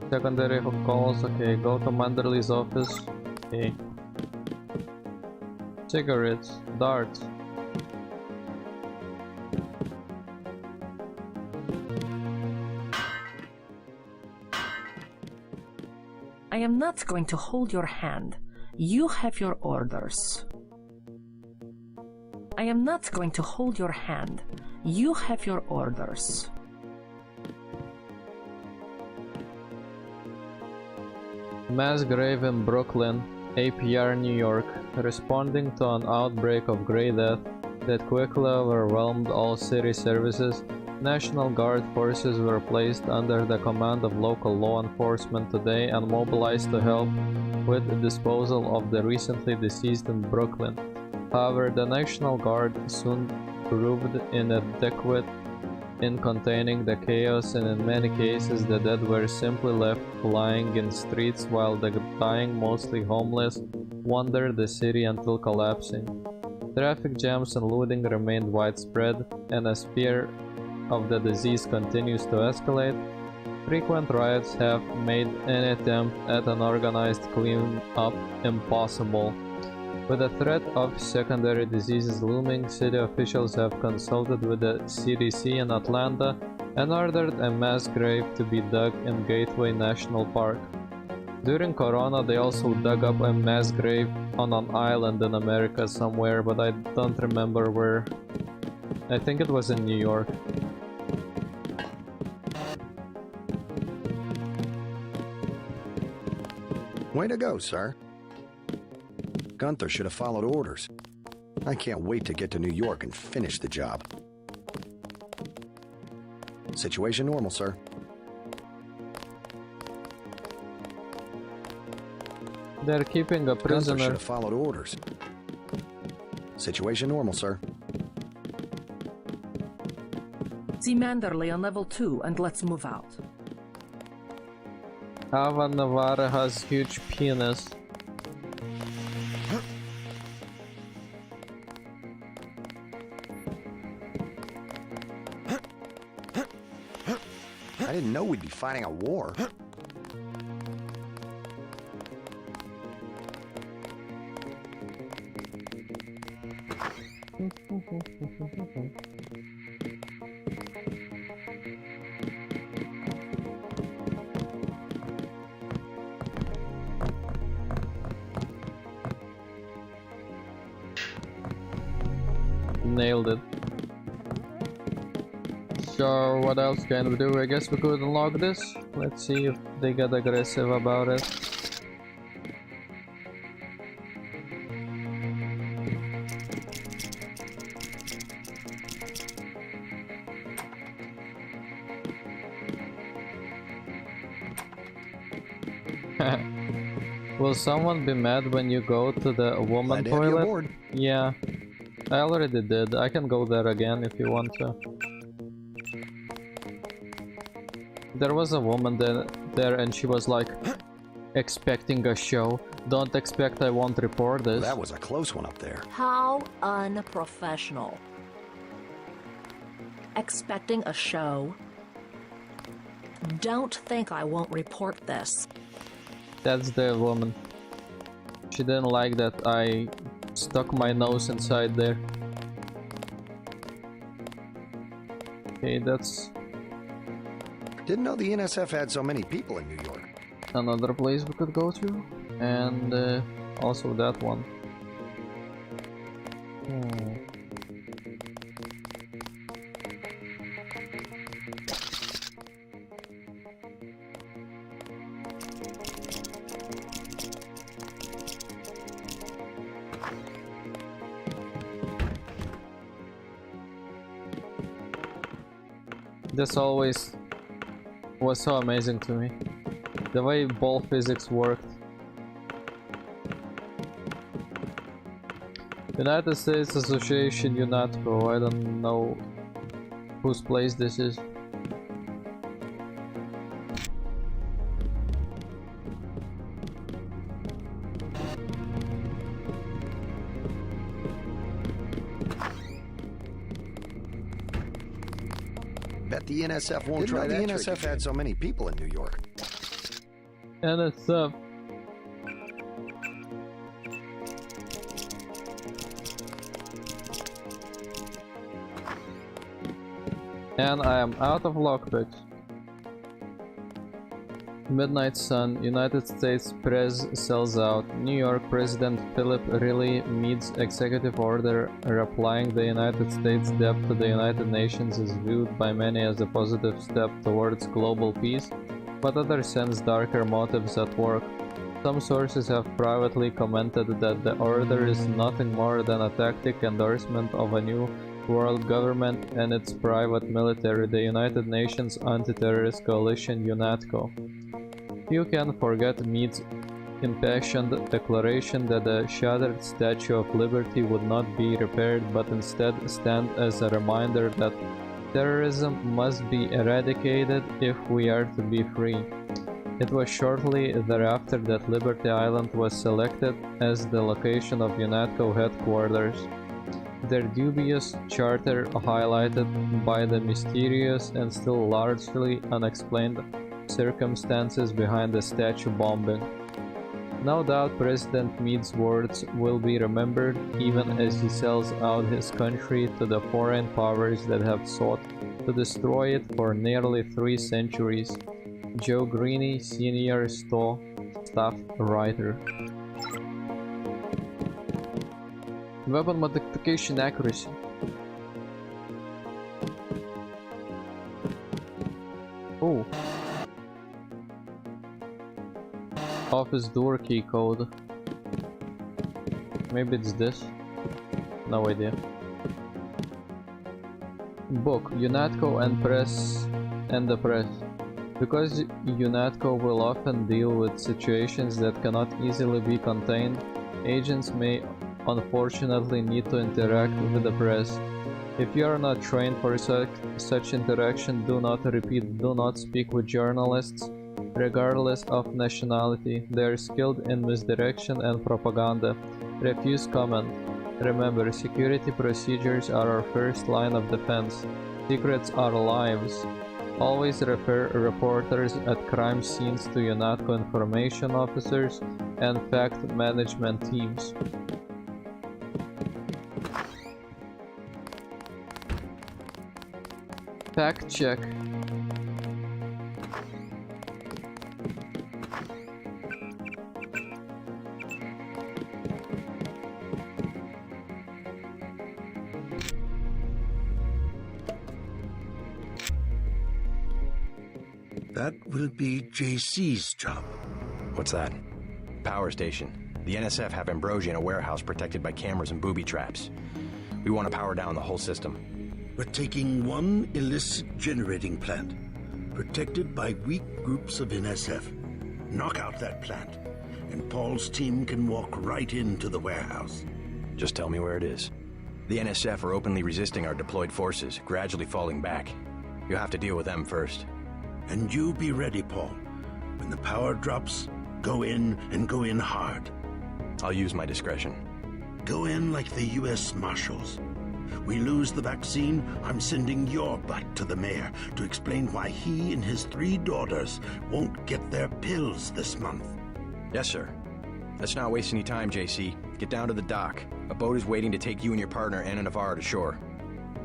secondary calls, okay, go to Manderley's office, okay. Cigarettes, darts. I am not going to hold your hand. You have your orders. I am not going to hold your hand. You have your orders. Mass grave in Brooklyn, APR, New York, responding to an outbreak of Grey Death that quickly overwhelmed all city services. National Guard forces were placed under the command of local law enforcement today and mobilized to help with the disposal of the recently deceased in Brooklyn. However, the National Guard soon proved inadequate in containing the chaos, and in many cases the dead were simply left lying in streets while the dying, mostly homeless, wandered the city until collapsing. Traffic jams and looting remained widespread, and as fear of the disease continues to escalate, frequent riots have made any attempt at an organized clean-up impossible. With the threat of secondary diseases looming, city officials have consulted with the CDC in Atlanta and ordered a mass grave to be dug in Gateway National Park. During Corona, they also dug up a mass grave on an island in America somewhere, but I don't remember where. I think it was in New York. Way to go, sir. Gunther should have followed orders. I can't wait to get to New York and finish the job. Situation normal, sir. They're keeping a Gunther prisoner. should have followed orders. Situation normal, sir. See Manderley on level 2 and let's move out. Ava Navarra has huge penis. I didn't know we'd be fighting a war. Nailed it. So what else can we do? I guess we could unlock this. Let's see if they get aggressive about it. Will someone be mad when you go to the woman toilet? Yeah, I already did. I can go there again if you want to. There was a woman there and she was like, expecting a show. Don't expect I won't report this. That was a close one up there. How unprofessional. Expecting a show? Don't think I won't report this. That's the woman. She didn't like that I stuck my nose inside there. Okay, that's... Didn't know the NSF had so many people in New York. Another place we could go to. And also that one. This always was so amazing to me. The way ball physics worked. United States Association UNATCO. I don't know whose place this is. Bet the NSF won't Didn't try know that. the NSF had so many people in New York. NSF. And I am out of lockpicks. Midnight Sun, United States Press sells out. New York President Philip Riley meets executive order replying the United States debt to the United Nations is viewed by many as a positive step towards global peace, but others sense darker motives at work. Some sources have privately commented that the order is nothing more than a tactic endorsement of a new world government and its private military, the United Nations Anti-Terrorist Coalition UNATCO. Few can forget Meade's impassioned declaration that the shattered Statue of Liberty would not be repaired but instead stand as a reminder that terrorism must be eradicated if we are to be free. It was shortly thereafter that Liberty Island was selected as the location of UNATCO headquarters. Their dubious charter highlighted by the mysterious and still largely unexplained circumstances behind the statue bombing. No doubt President Meade's words will be remembered even as he sells out his country to the foreign powers that have sought to destroy it for nearly 3 centuries. Joe Greene, Senior Staff Writer. Weapon modification accuracy. Oh. Office door key code. Maybe it's this. No idea. Book UNATCO and Press and the Press. Because UNATCO will often deal with situations that cannot easily be contained, agents may unfortunately need to interact with the press. If you are not trained for such interaction, do not speak with journalists, regardless of nationality. They are skilled in misdirection and propaganda. Refuse comment. Remember, security procedures are our first line of defense. Secrets are lives. Always refer reporters at crime scenes to UNATCO information officers and fact management teams. Fact check. That will be JC's job. What's that? Power station. The NSF have ambrosia in a warehouse protected by cameras and booby traps. We want to power down the whole system. We're taking one illicit generating plant, protected by weak groups of NSF. Knock out that plant, and Paul's team can walk right into the warehouse. Just tell me where it is. The NSF are openly resisting our deployed forces, gradually falling back. You'll have to deal with them first. And you be ready, Paul. When the power drops, go in and go in hard. I'll use my discretion. Go in like the U.S. Marshals. We lose the vaccine, I'm sending your butt to the mayor to explain why he and his 3 daughters won't get their pills this month. Yes, sir. Let's not waste any time, JC. Get down to the dock. A boat is waiting to take you and your partner, Anna Navarro, to shore.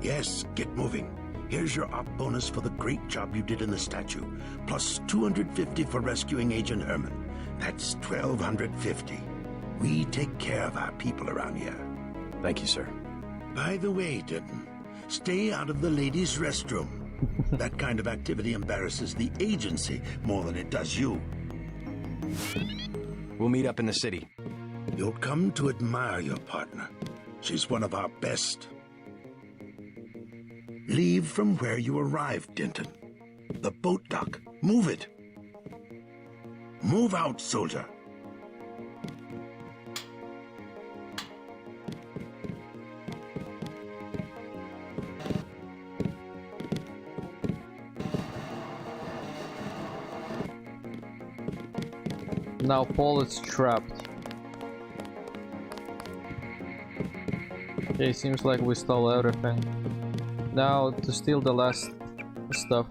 Yes, get moving. Here's your op bonus for the great job you did in the statue, plus 250 for rescuing Agent Herman. That's 1,250. We take care of our people around here. Thank you, sir. By the way, Denton, stay out of the ladies' restroom. That kind of activity embarrasses the agency more than it does you. We'll meet up in the city. You'll come to admire your partner. She's one of our best. Leave from where you arrived, Denton. The boat dock. Move it. Move out, soldier. Now Paul is trapped. Okay, seems like we stole everything. Now to steal the last stuff.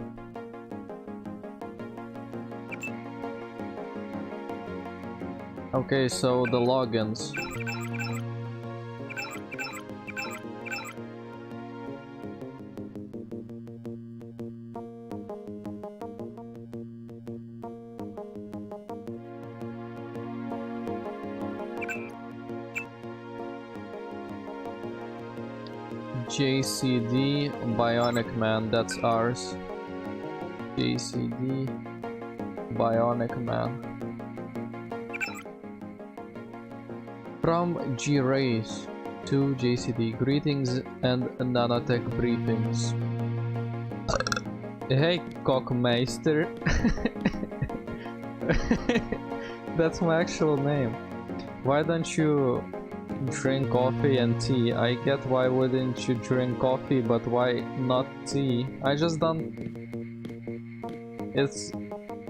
Okay, so the logins. JCD Bionic Man, that's ours. JCD Bionic Man. From G-Race to JCD, greetings and nanotech briefings. Hey, Cockmeister. That's my actual name. Why don't you drink coffee and tea? I get why wouldn't you drink coffee, but why not tea? I just don't... It's...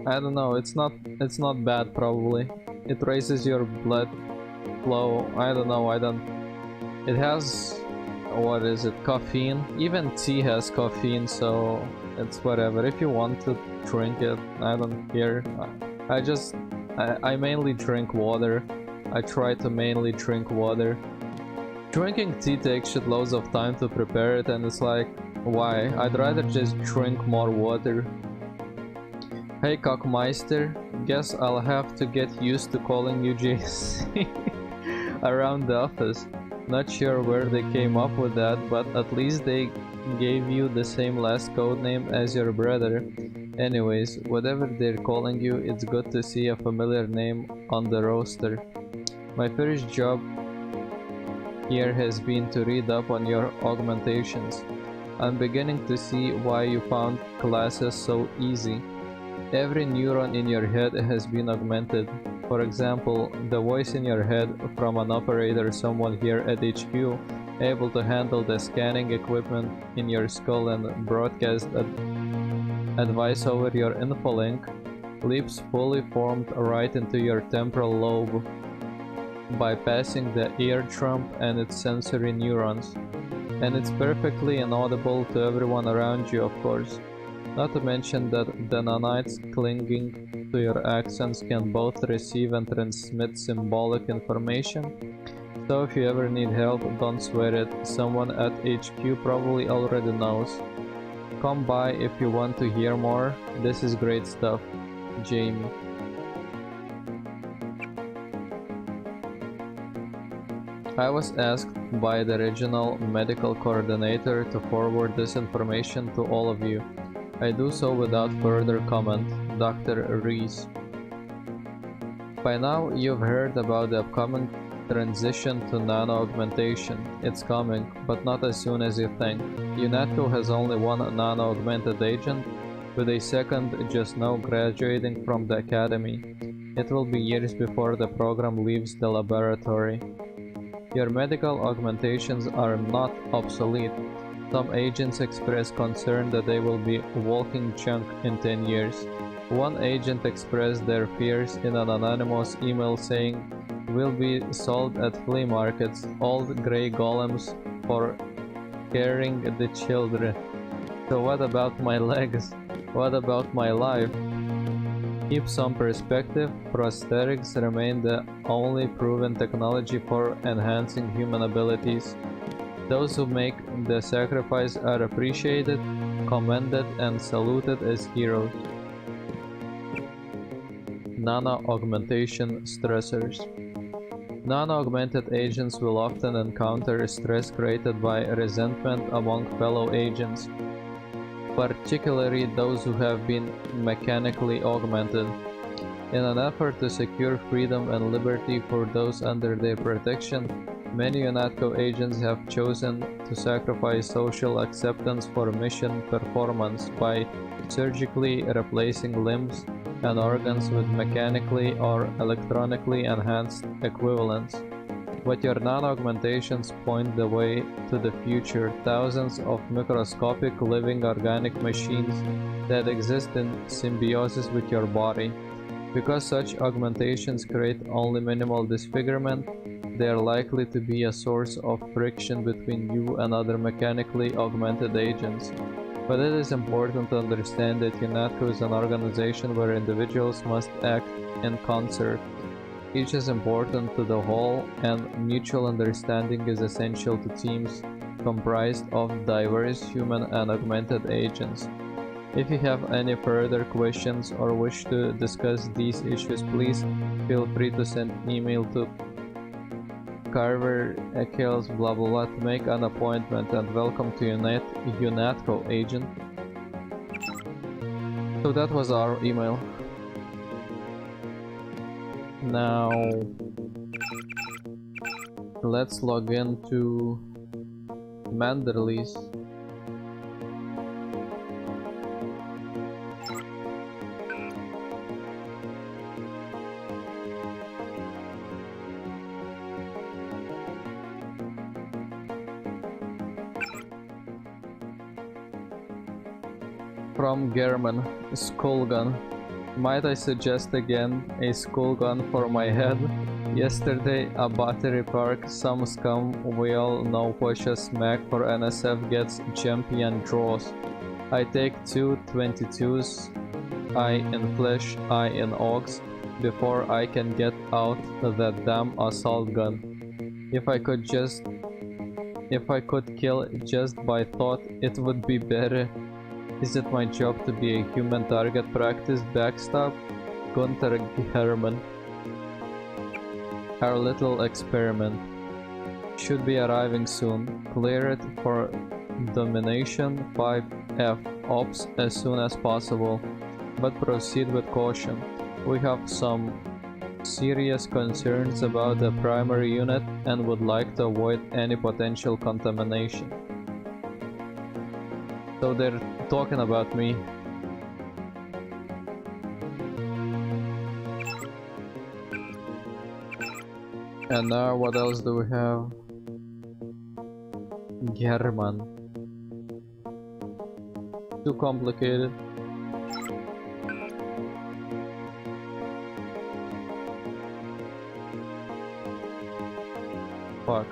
I don't know, it's not bad probably. It raises your blood flow. I don't know, it has, what is it, caffeine? Even tea has caffeine, so it's whatever. If you want to drink it, I don't care. I mainly drink water. I try to mainly drink water. Drinking tea takes shitloads of time to prepare it, and it's like, why? I'd rather just drink more water. Hey Cockmeister, guess I'll have to get used to calling you JC around the office. Not sure where they came up with that, but at least they gave you the same last codename as your brother. Anyways, whatever they're calling you, it's good to see a familiar name on the roster. My first job here has been to read up on your augmentations. I'm beginning to see why you found classes so easy. Every neuron in your head has been augmented. For example, the voice in your head from an operator, someone here at HQ, able to handle the scanning equipment in your skull and broadcast advice over your infolink, leaps fully formed right into your temporal lobe, bypassing the eardrum and its sensory neurons. And it's perfectly inaudible to everyone around you, of course. Not to mention that the nanites clinging to your accents can both receive and transmit symbolic information. So if you ever need help, don't sweat it. Someone at HQ probably already knows. Come by if you want to hear more. This is great stuff. Jamie. I was asked by the regional medical coordinator to forward this information to all of you. I do so without further comment. Dr. Reese. By now you've heard about the upcoming transition to nano-augmentation. It's coming, but not as soon as you think. UNATCO has only one nano-augmented agent, with a second just now graduating from the academy. It will be years before the program leaves the laboratory. Your medical augmentations are not obsolete. Some agents express concern that they will be walking junk in 10 years. One agent expressed their fears in an anonymous email saying, "Will be sold at flea markets, old grey golems for carrying the children." So what about my legs? What about my life? Keep some perspective, prosthetics remain the only proven technology for enhancing human abilities. Those who make the sacrifice are appreciated, commended, and saluted as heroes. Nano-augmentation stressors. Nano-augmented agents will often encounter stress created by resentment among fellow agents, particularly those who have been mechanically augmented. In an effort to secure freedom and liberty for those under their protection, Many UNATCO agents have chosen to sacrifice social acceptance for mission performance by surgically replacing limbs and organs with mechanically or electronically enhanced equivalents. But your non-augmentations point the way to the future, thousands of microscopic living organic machines that exist in symbiosis with your body. Because such augmentations create only minimal disfigurement, they are likely to be a source of friction between you and other mechanically augmented agents. But it is important to understand that UNATCO is an organization where individuals must act in concert. Each is important to the whole, and mutual understanding is essential to teams comprised of diverse human and augmented agents. If you have any further questions or wish to discuss these issues, please feel free to send email to Carver Eccles blah blah blah to make an appointment, and welcome to UNATCO agent. So that was our email. Now let's log into Manderley's. From German, Skullgun. Might I suggest again a skull gun for my head? Yesterday, a battery park, some scum we all know push a smack for NSF gets champion draws. I take two 22s, eye in flesh, eye in ox, before I can get out that damn assault gun. If I could kill just by thought, it would be better. Is it my job to be a human target practice backstab? Gunther Herman. Our little experiment should be arriving soon. Clear it for domination 5F ops as soon as possible, but proceed with caution. We have some serious concerns about the primary unit and would like to avoid any potential contamination. So they're talking about me. And now what else do we have? German. Too complicated. Fuck.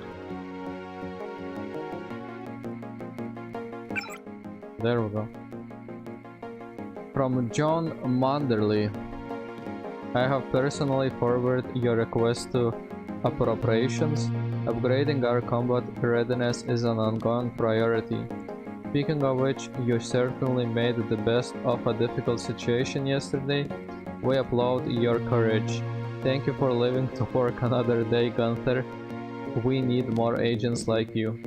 There we go. From John Manderley. I have personally forwarded your request to appropriations. Upgrading our combat readiness is an ongoing priority. Speaking of which, you certainly made the best of a difficult situation yesterday. We applaud your courage. Thank you for living to work another day, Gunther. We need more agents like you.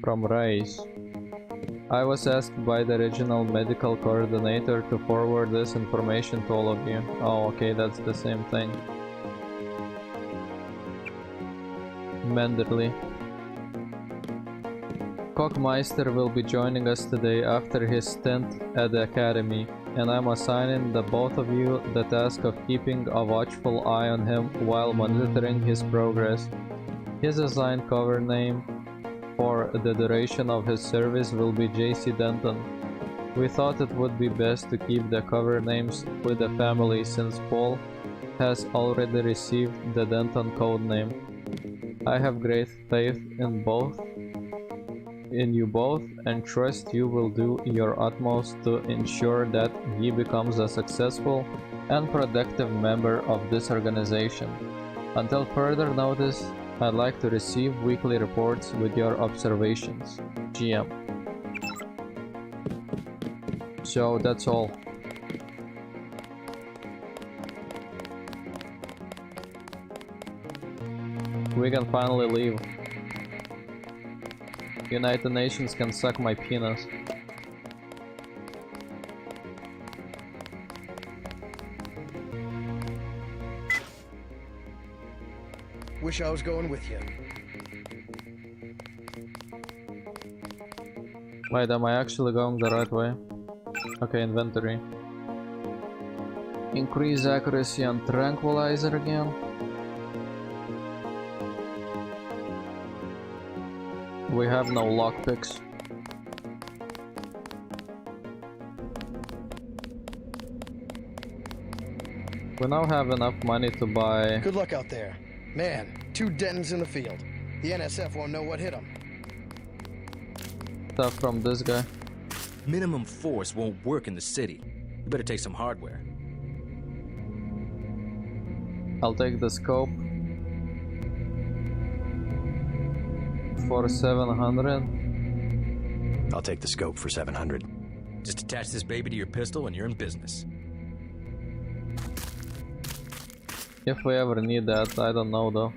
From Rice. I was asked by the regional medical coordinator to forward this information to all of you. Oh, okay, that's the same thing. Manderley. Cockmeister will be joining us today after his stint at the academy, and I'm assigning the both of you the task of keeping a watchful eye on him while monitoring his progress. His assigned cover name for the duration of his service will be JC Denton. We thought it would be best to keep the cover names with the family since Paul has already received the Denton code name. I have great faith in you both and trust you will do your utmost to ensure that he becomes a successful and productive member of this organization. Until further notice, I'd like to receive weekly reports with your observations. GM. So that's all. We can finally leave. United Nations can suck my penis. Wish I was going with you. Wait, am I actually going the right way? Okay, inventory. Increase accuracy on tranquilizer again. We have no lockpicks. We now have enough money to buy... Good luck out there. Man, 2 Dentons in the field. The NSF won't know what hit them. Stuff from this guy. Minimum force won't work in the city. You better take some hardware. I'll take the scope. For 700. I'll take the scope for 700. Just attach this baby to your pistol and you're in business. If we ever need that, I don't know though.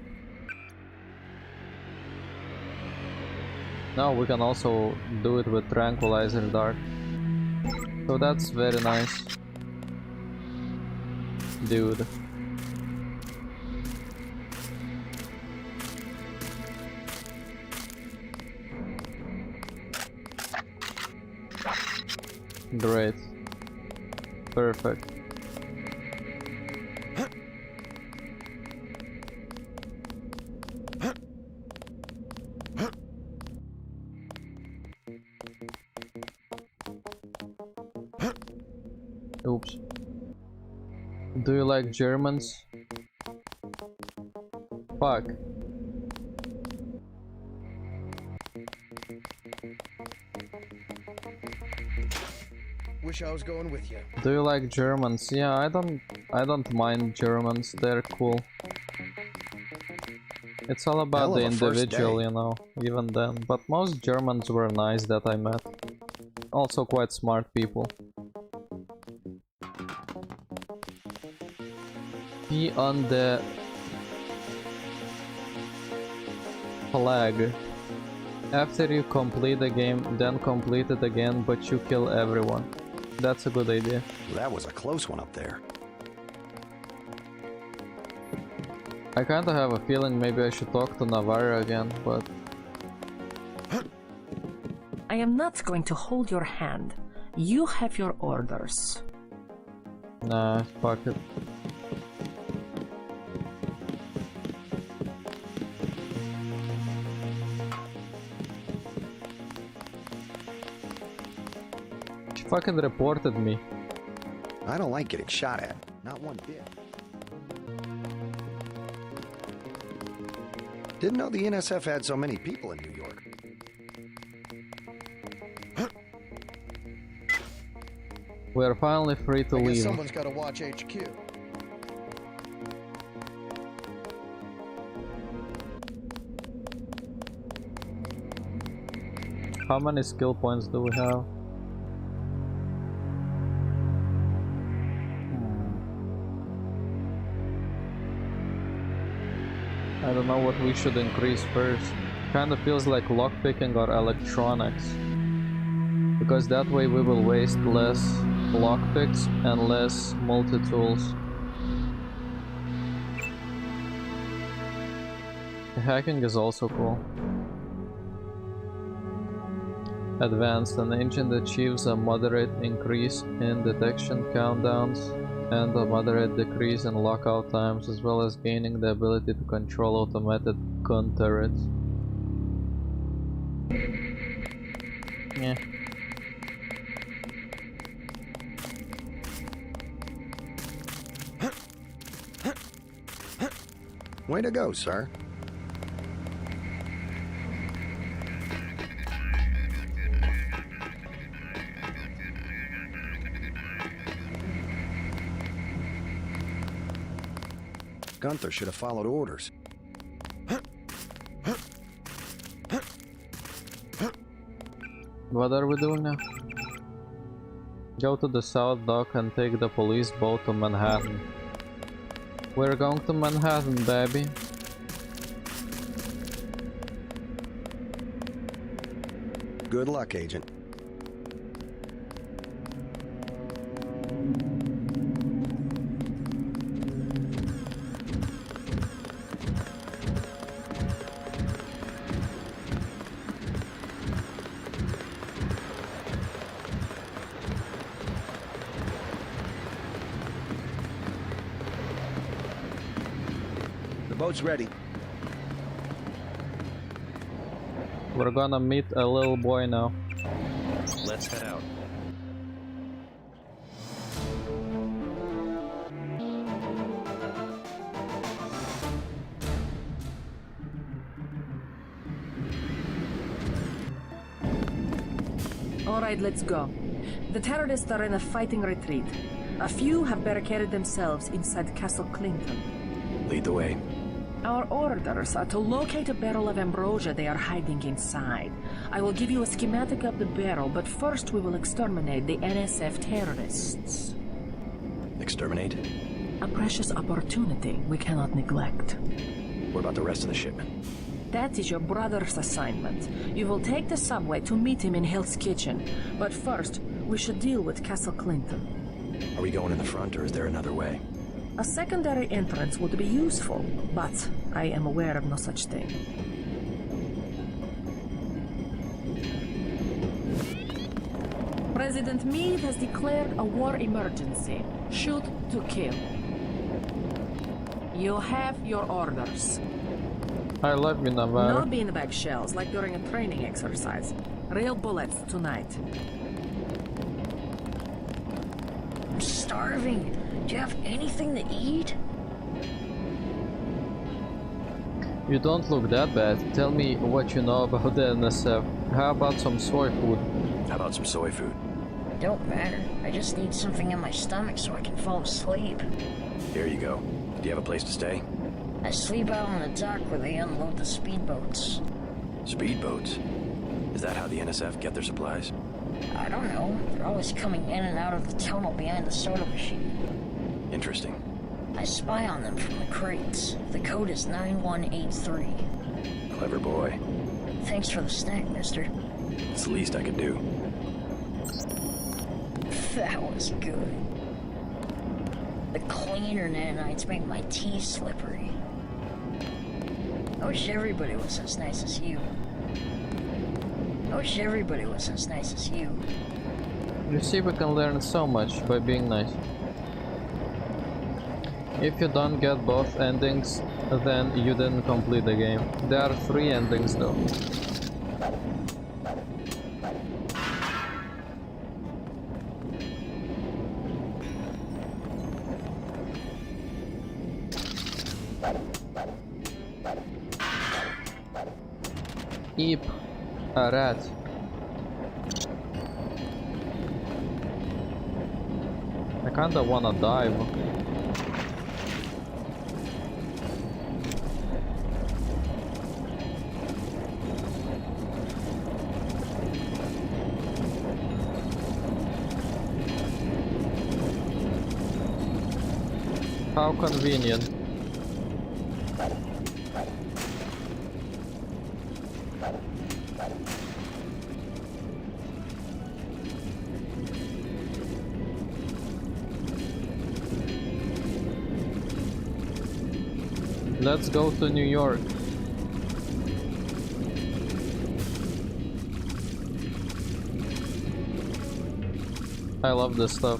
Now we can also do it with tranquilizer dart. So that's very nice. Dude. Great. Perfect. Oops. Do you like Germans? Fuck. Wish I was going with you. Do you like Germans? Yeah, I don't mind Germans. They're cool. It's all about the individual, you know, even then. But most Germans were nice that I met. Also quite smart people. Be on the flag. After you complete the game, then complete it again, but you kill everyone. That's a good idea. That was a close one up there. I kinda have a feeling maybe I should talk to Navarra again, but... I am not going to hold your hand. You have your orders. Nah, fuck it. She fucking reported me. I don't like getting shot at. Not one bit. Didn't know the NSF had so many people in New York. We are finally free to I guess leave. someone's got to watch HQ. How many skill points do we have? I don't know what we should increase first. Kinda feels like lockpicking or electronics. Because that way we will waste less lockpicks and less multi-tools. Hacking is also cool. Advanced, an agent achieves a moderate increase in detection countdowns and a moderate decrease in lockout times, as well as gaining the ability to control automated gun turrets. Yeah. Way to go, sir. Gunther should have followed orders. What are we doing now? Go to the South Dock and take the police boat to Manhattan. We're going to Manhattan, baby. Good luck, Agent. Boat's ready. We're gonna meet a little boy now. Let's head out. Alright, let's go. The terrorists are in a fighting retreat. A few have barricaded themselves inside Castle Clinton. Lead the way. Our orders are to locate a barrel of ambrosia they are hiding inside. I will give you a schematic of the barrel, but first we will exterminate the NSF terrorists. Exterminate? A precious opportunity we cannot neglect. What about the rest of the shipment? That is your brother's assignment. You will take the subway to meet him in Hell's Kitchen. But first, we should deal with Castle Clinton. Are we going in the front, or is there another way? A secondary entrance would be useful, but I am aware of no such thing. President Meade has declared a war emergency. Shoot to kill. You have your orders. I love you, Navarro. No beanbag shells like during a training exercise. Real bullets tonight. I'm starving. Do you have anything to eat? You don't look that bad. Tell me what you know about the NSF. How about some soy food? How about some soy food? Don't matter. I just need something in my stomach so I can fall asleep. Here you go. Do you have a place to stay? I sleep out on the dock where they unload the speedboats. Speedboats? Is that how the NSF get their supplies? I don't know. They're always coming in and out of the tunnel behind the soda machine. Interesting. I spy on them from the crates. The code is 9183. Clever boy. Thanks for the snack, mister. It's the least I could do. That was good. The cleaner nanites make my teeth slippery. I wish everybody was as nice as you. I wish everybody was as nice as you. You see, we can learn so much by being nice. If you don't get both endings, then you didn't complete the game. There are 3 endings though. Eep, a rat. I kinda wanna dive. How convenient. Let's go to New York. I love this stuff.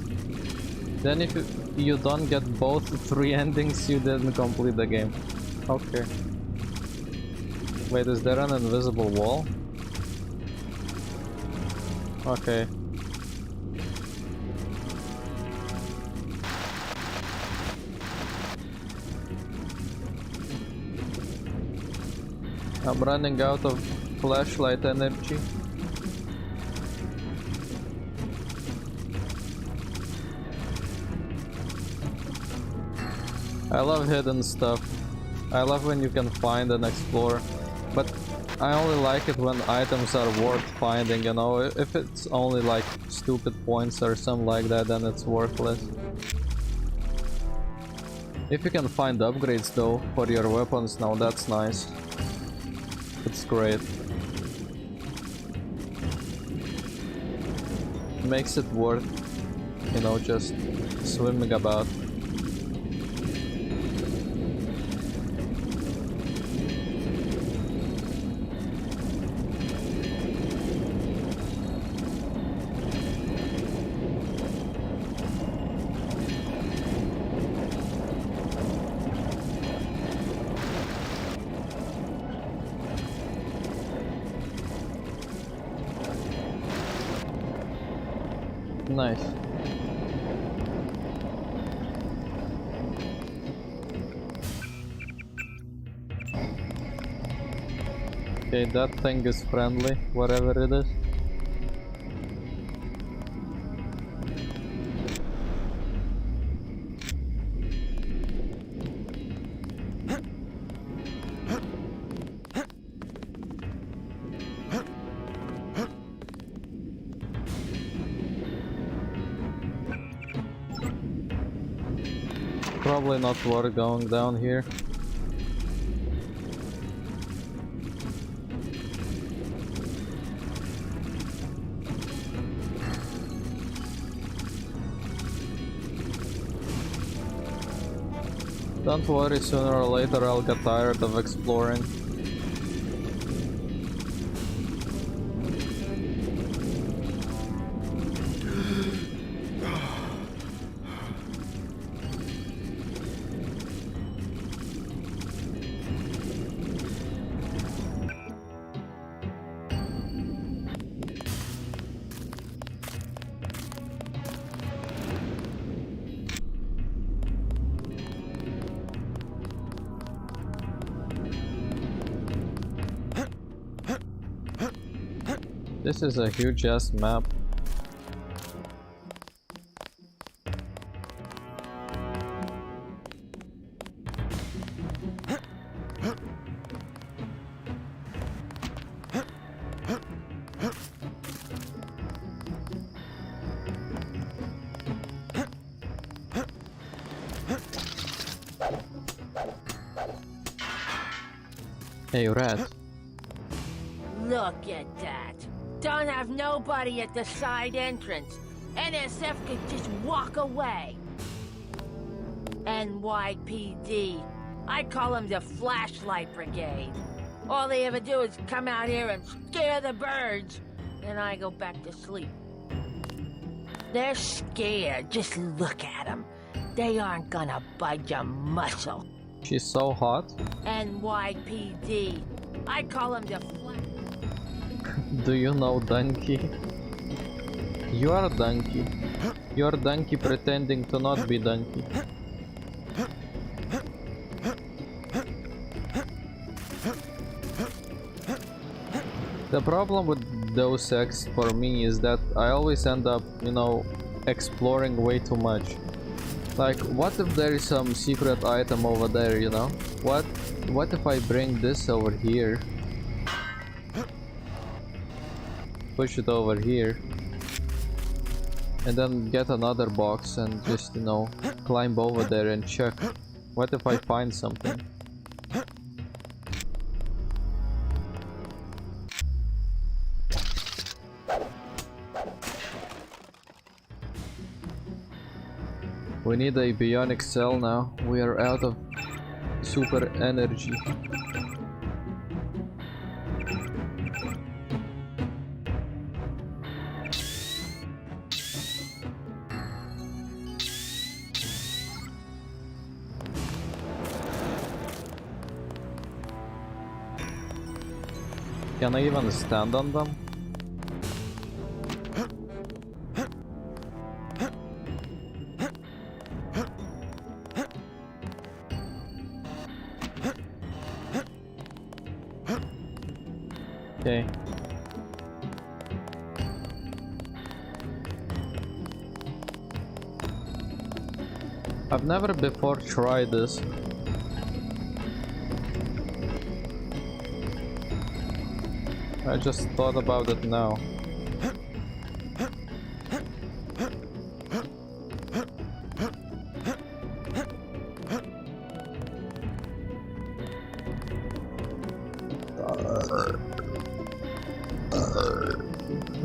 Then if you don't get both 3 endings, you didn't complete the game. Okay. Wait, is there an invisible wall? Okay. I'm running out of flashlight energy. I love hidden stuff. I love when you can find and explore, but I only like it when items are worth finding, you know. If it's only like stupid points or something like that, then it's worthless. If you can find upgrades though for your weapons, now that's nice. It's great. Makes it worth, you know, just swimming about. Nice. Okay, that thing is friendly, whatever it is. Probably not worth going down here. Don't worry, sooner or later I'll get tired of exploring. This is a huge ass map. Hey, rat. Look at that. Don't have nobody at the side entrance. NSF could just walk away. NYPD. I call them the Flashlight Brigade. All they ever do is come out here and scare the birds. Then I go back to sleep. They're scared. Just look at them. They aren't gonna budge a muscle. She's so hot. NYPD. I call them the Do you know Donkey? You are Donkey. You're Donkey pretending to not be Donkey. The problem with Deus Ex for me is that I always end up, you know, exploring way too much. Like, what if there is some secret item over there, you know? What if I bring this over here? Push it over here. And then get another box and just, you know, climb over there and check. What if I find something? We need a bionic cell now. We are out of super energy. Can I even stand on them? Okay. I've never before tried this. I just thought about it now.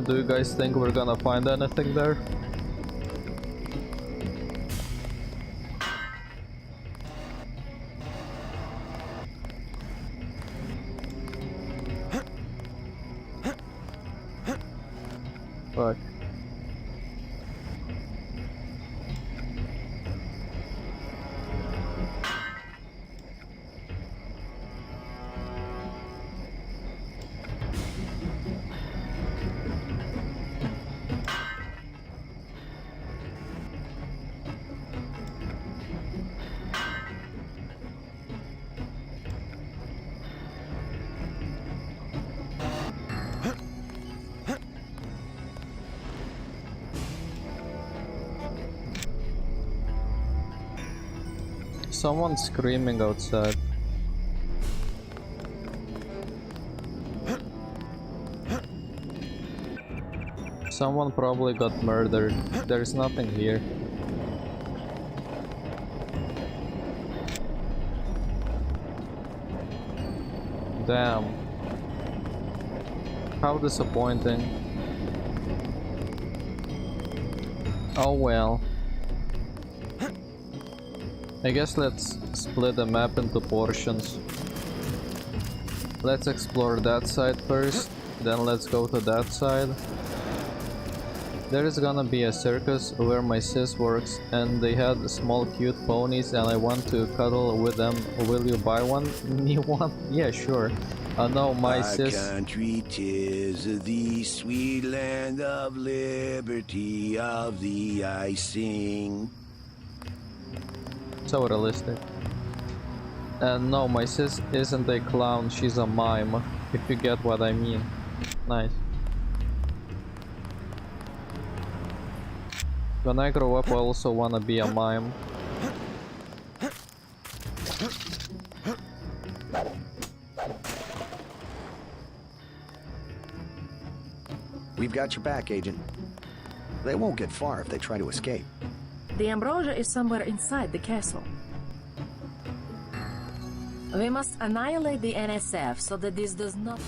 Do you guys think we're gonna find anything there? Fuck. Someone's screaming outside. Someone probably got murdered. There's nothing here. Damn. How disappointing. Oh well. I guess let's split the map into portions. Let's explore that side first, then let's go to that side. There is gonna be a circus where my sis works, and they had small cute ponies and I want to cuddle with them. Will you buy one? Me one? Yeah, sure. No, my sis... country 'tis the sweet land of liberty, of thee I sing. So realistic. And no, my sis isn't a clown, she's a mime, if you get what I mean. Nice. When I grow up, I also wanna be a mime. We've got your back, Agent. They won't get far if they try to escape. The ambrosia is somewhere inside the castle. We must annihilate the NSF so that this does not...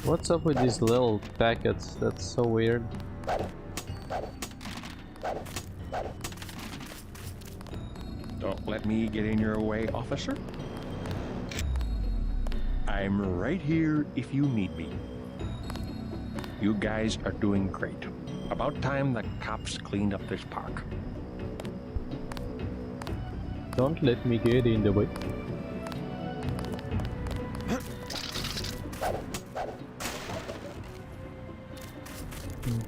What's up with these little packets? That's so weird. Don't let me get in your way, officer. I'm right here if you need me. You guys are doing great. About time the cops cleaned up this park. Don't let me get in the way.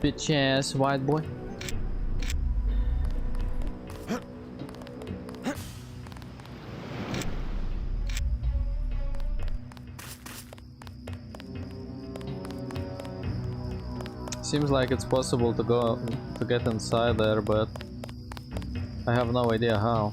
Bitch ass white boy. Seems like it's possible to get inside there, but I have no idea how.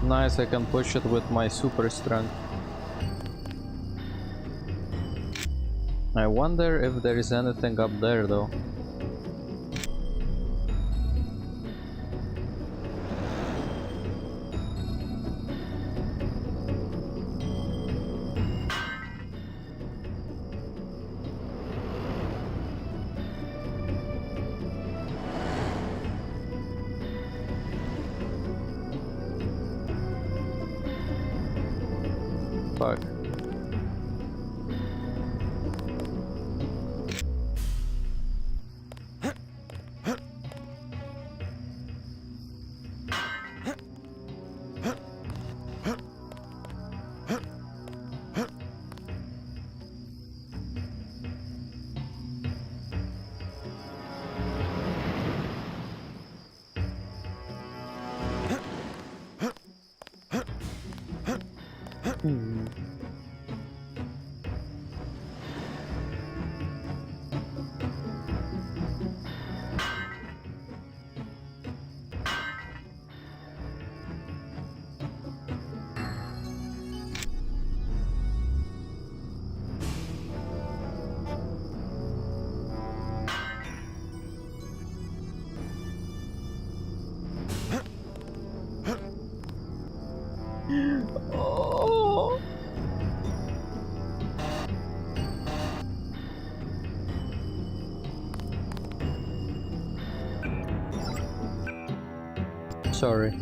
Nice, I can push it with my super strength. I wonder if there is anything up there though. Fuck. Oh. Sorry.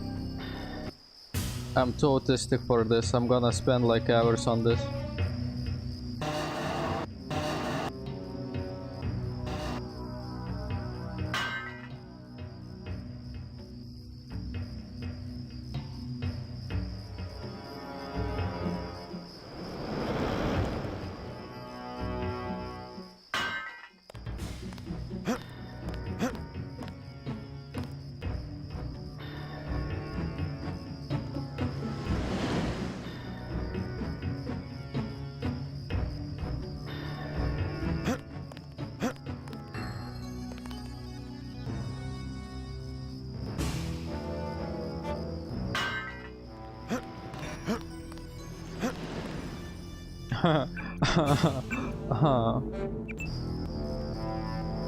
I'm too autistic for this. I'm gonna spend like hours on this.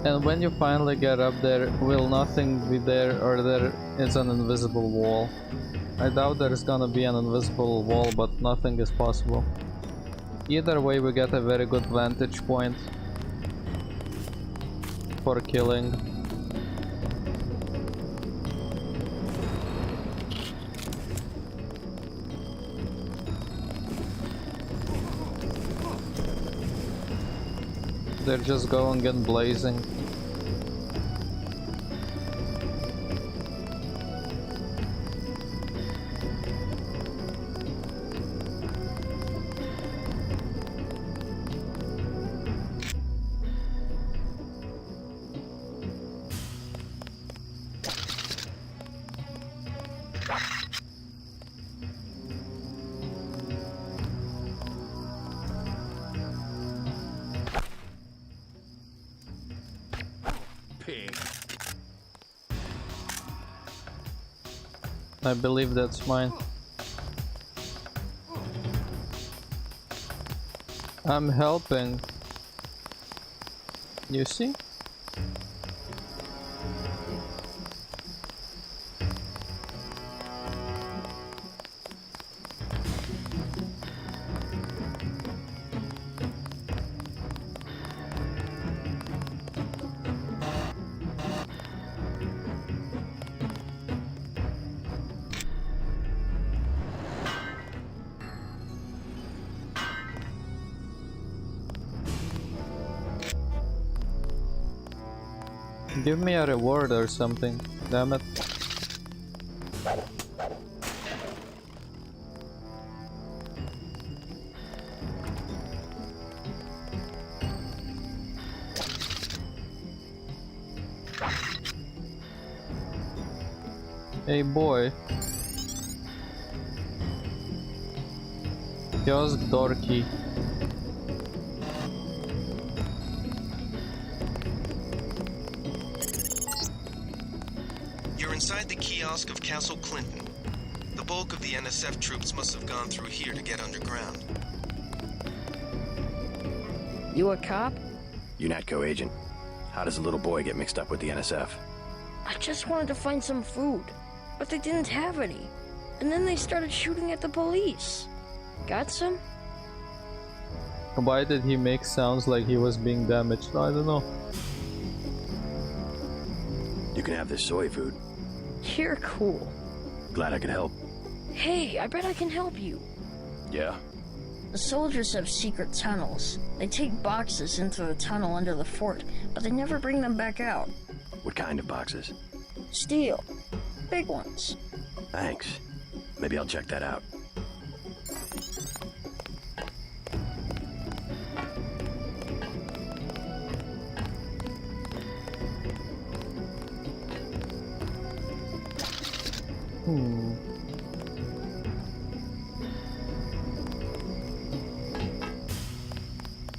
And when you finally get up there, will nothing be there, or there is an invisible wall? I doubt there's gonna be an invisible wall, but nothing is possible. Either way, we get a very good vantage point for killing. They're just going and blazing. I believe that's mine. I'm helping. You see? Give me a reward or something, damn it. Hey boy. Kiosk door key. Inside the kiosk of Castle Clinton. The bulk of the NSF troops must have gone through here to get underground. You a cop? UNATCO agent. How does a little boy get mixed up with the NSF? I just wanted to find some food, but they didn't have any. And then they started shooting at the police. Got some? Why did he make sounds like he was being damaged? I don't know. You can have this soy food. You're cool. Glad I could help. Hey, I bet I can help you. Yeah? The soldiers have secret tunnels. They take boxes into the tunnel under the fort, but they never bring them back out. What kind of boxes? Steel. Big ones. Thanks. Maybe I'll check that out.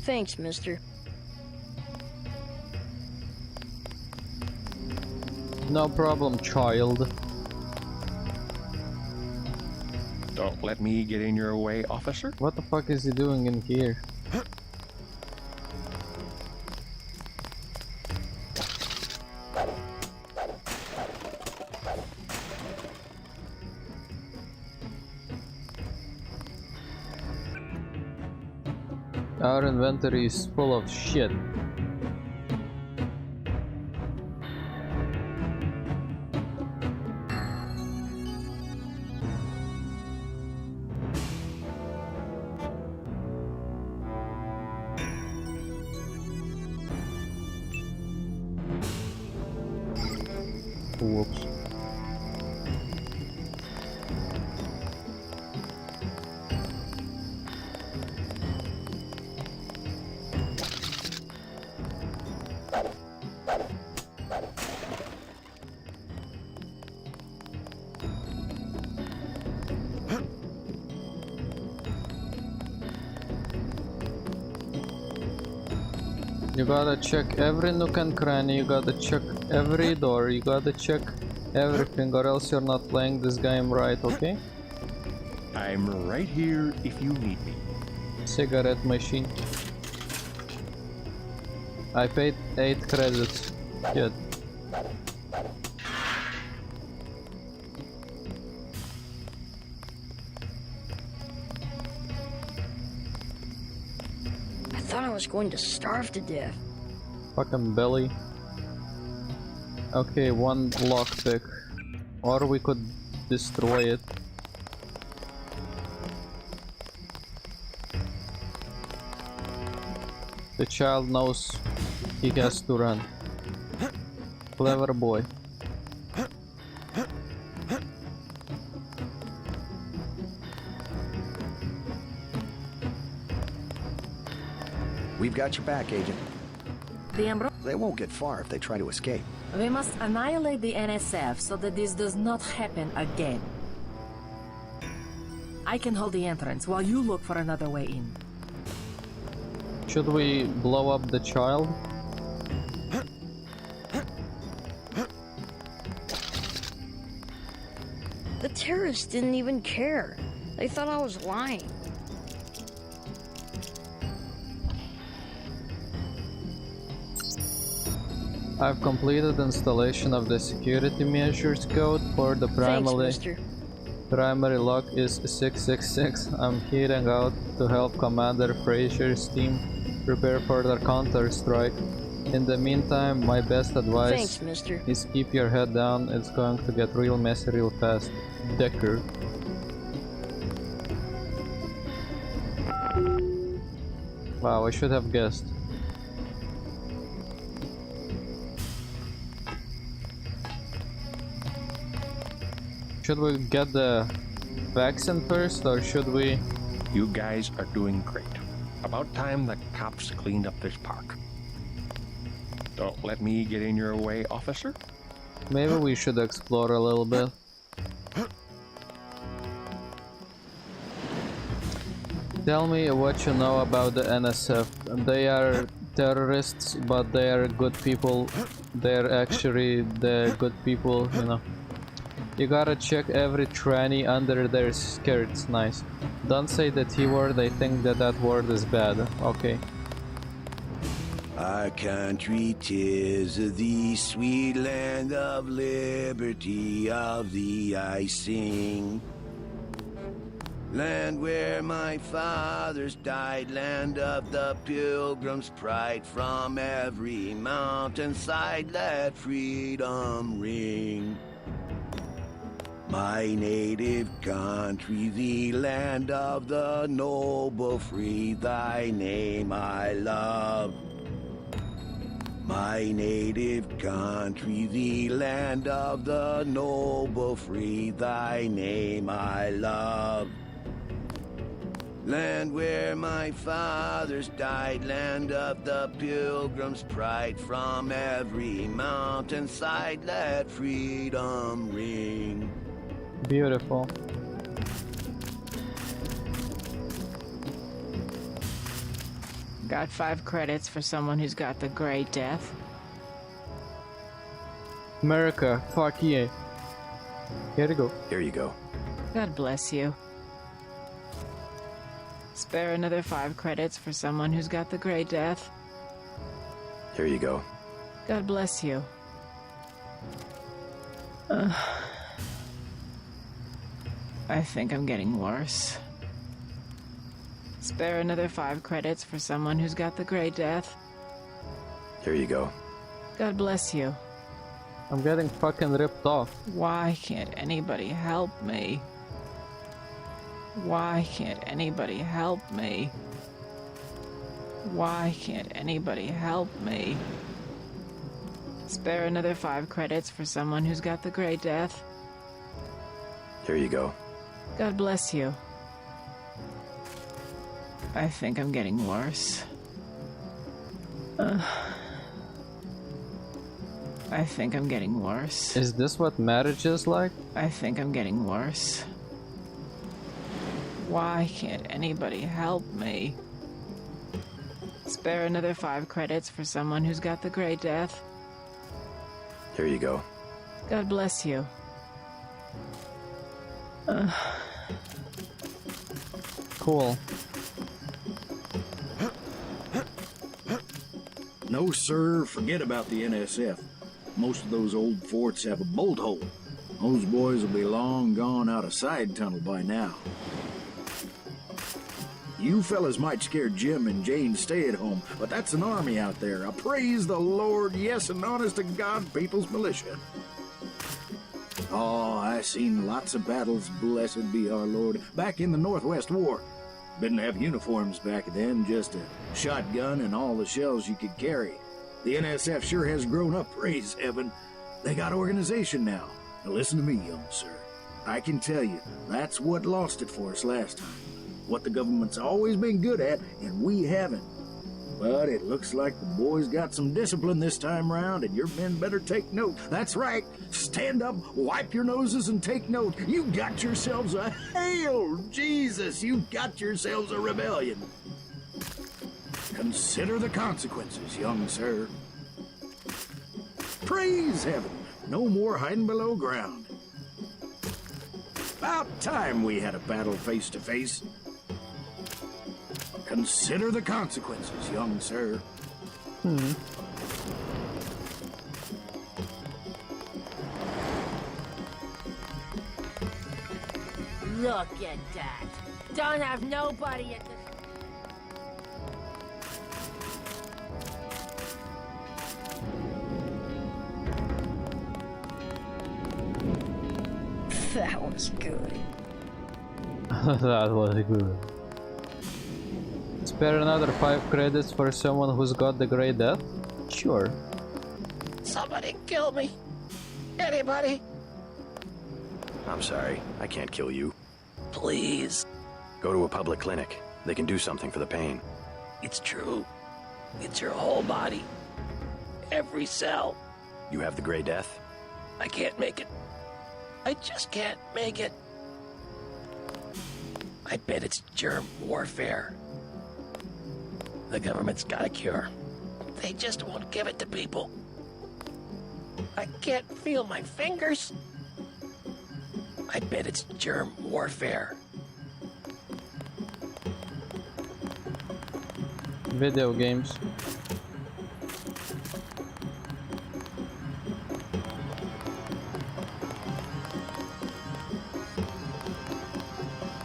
Thanks, mister. No problem, child. Don't let me get in your way, officer. What the fuck is he doing in here? Our inventory is full of shit. Whoops. You gotta check every nook and cranny, you gotta check every door, you gotta check everything, or else you're not playing this game right, okay? I'm right here if you need me. Cigarette machine. I paid 8 credits. Good. I thought I was going to starve to death. Fucking belly. Okay, one lockpick. Or we could destroy it. The child knows he has to run. Clever boy. We've got your back, Agent. The They won't get far if they try to escape. We must annihilate the NSF so that this does not happen again. I can hold the entrance while you look for another way in. Should we blow up the child? The terrorists didn't even care. They thought I was lying. I've completed installation of the security measures code for the primary lock is 666. I'm heading out to help Commander Fraser's team prepare for their counter-strike. In the meantime, my best advice is keep your head down. It's going to get real messy real fast. Decker. Wow, I should have guessed. Should we get the vaccine first, or should we? You guys are doing great. About time the cops cleaned up this park. Don't let me get in your way, officer. Maybe we should explore a little bit. Tell me what you know about the NSF. They are terrorists, but they are good people. They're actually the good people, you know. You gotta check every tranny under their skirts. Nice. Don't say the T-word, I think that word is bad. Okay. Our country 'tis the sweet land of liberty, of the I sing. Land where my fathers died, land of the pilgrim's pride. From every mountainside let freedom ring. My native country, the land of the noble free, thy name I love. My native country, the land of the noble free, thy name I love. Land where my fathers died, land of the pilgrim's pride. From every mountainside let freedom ring. Beautiful. Got 5 credits for someone who's got the Great Death. America, fuck yeah. Here you go. Here you go. God bless you. Spare another 5 credits for someone who's got the Great Death. Here you go. God bless you. I think I'm getting worse. Spare another 5 credits for someone who's got the Grey Death. Here you go. God bless you. I'm getting fucking ripped off. Why can't anybody help me? Why can't anybody help me? Why can't anybody help me? Spare another 5 credits for someone who's got the Grey Death. Here you go. God bless you. I think I'm getting worse. I think I'm getting worse. Is this what marriage is like? I think I'm getting worse. Why can't anybody help me? Spare another 5 credits for someone who's got the Grey Death. Here you go. God bless you. Cool. No, sir, forget about the NSF. Most of those old forts have a bolt hole. Those boys will be long gone out a side tunnel by now. You fellas might scare Jim and Jane stay at home, but that's an army out there. I praise the Lord, yes, and honest to God, people's militia. Oh, I seen lots of battles, blessed be our Lord, back in the Northwest War. Didn't have uniforms back then, just a shotgun and all the shells you could carry. The NSF sure has grown up, praise heaven. They got organization now. Now listen to me, young sir. I can tell you, that's what lost it for us last time. What the government's always been good at, and we haven't. But it looks like the boys got some discipline this time round, and your men better take note. That's right. Stand up, wipe your noses, and take note. You got yourselves a hail, Jesus! You got yourselves a rebellion. Consider the consequences, young sir. Praise heaven. No more hiding below ground. About time we had a battle face to face. Consider the consequences, young sir. Look at that. Don't have nobody at the... That was good. That was good. Spare another 5 credits for someone who's got the Grey Death? Sure. Somebody kill me. Anybody? I'm sorry, I can't kill you. Please. Go to a public clinic. They can do something for the pain. It's true. It's your whole body. Every cell. You have the Grey Death? I can't make it. I just can't make it. I bet it's germ warfare. The government's got a cure. They just won't give it to people. I can't feel my fingers. I bet it's germ warfare. Video games.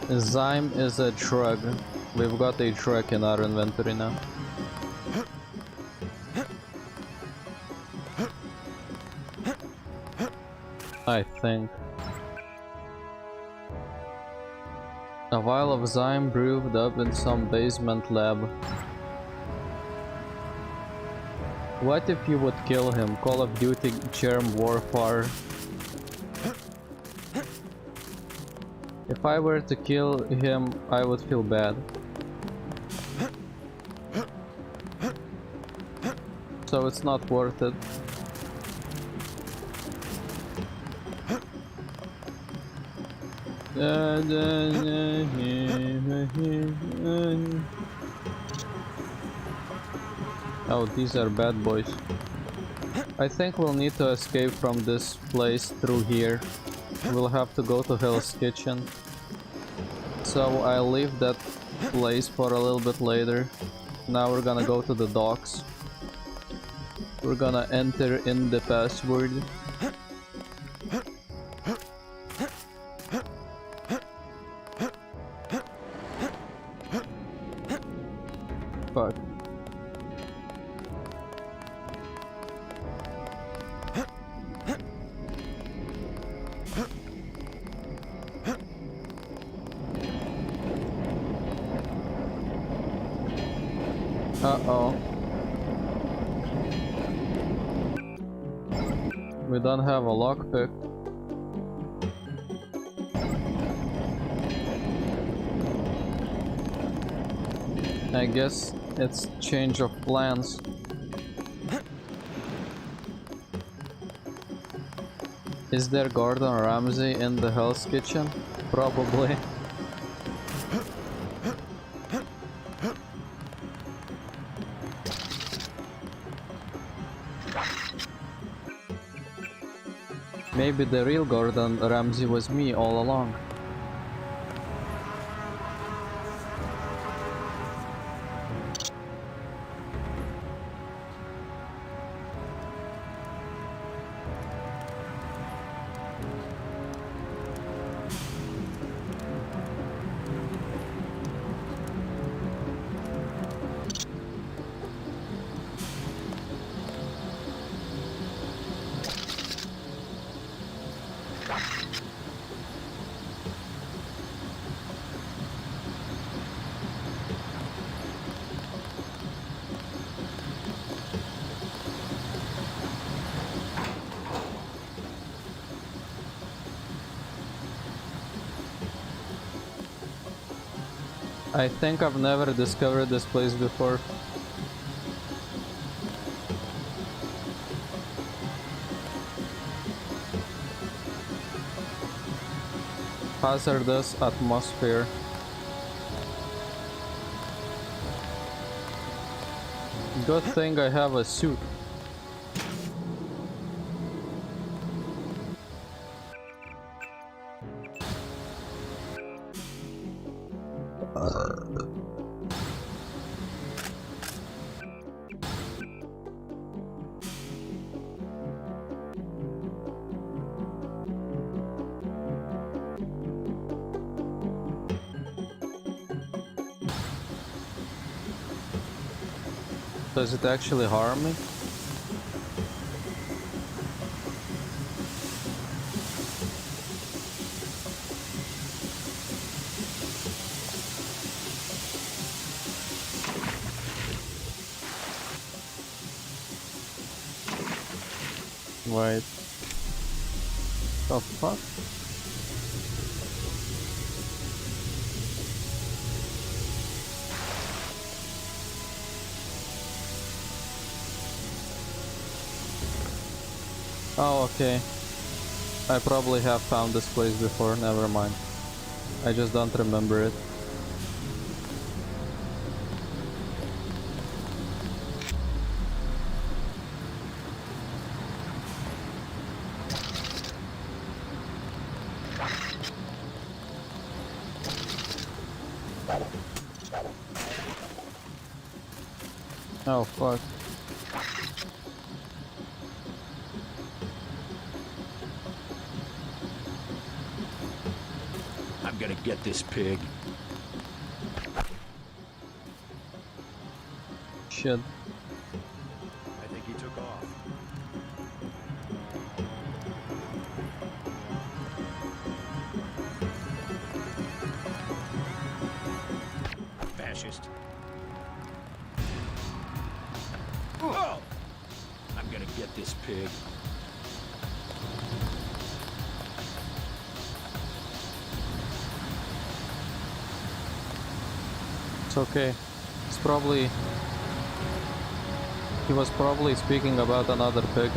Zyme is a drug. We've got a drug in our inventory now. I think. A vial of Zyme brewed up in some basement lab. What if you would kill him? Call of Duty germ warfare. If I were to kill him, I would feel bad. So it's not worth it. Oh, these are bad boys. I think we'll need to escape from this place through here. We'll have to go to Hell's Kitchen. So I'll leave that place for a little bit later. Now we're gonna go to the docks. We're gonna enter in the password. fuck. Uh-oh. We don't have a lockpick. I guess it's change of plans. Is there Gordon Ramsay in the Hell's Kitchen? Probably. Maybe the real Gordon Ramsay was me all along. I think I've never discovered this place before. Hazardous atmosphere. Good thing I have a suit. Does it actually harm me? Wait. The fuck? Oh, okay. I probably have found this place before, never mind. I just don't remember it. Oh, fuck. I'm gonna get this pig. Shit. I think he took off. Fascist. Oh! I'm gonna get this pig. It's okay. It's probably... He was probably speaking about another pig.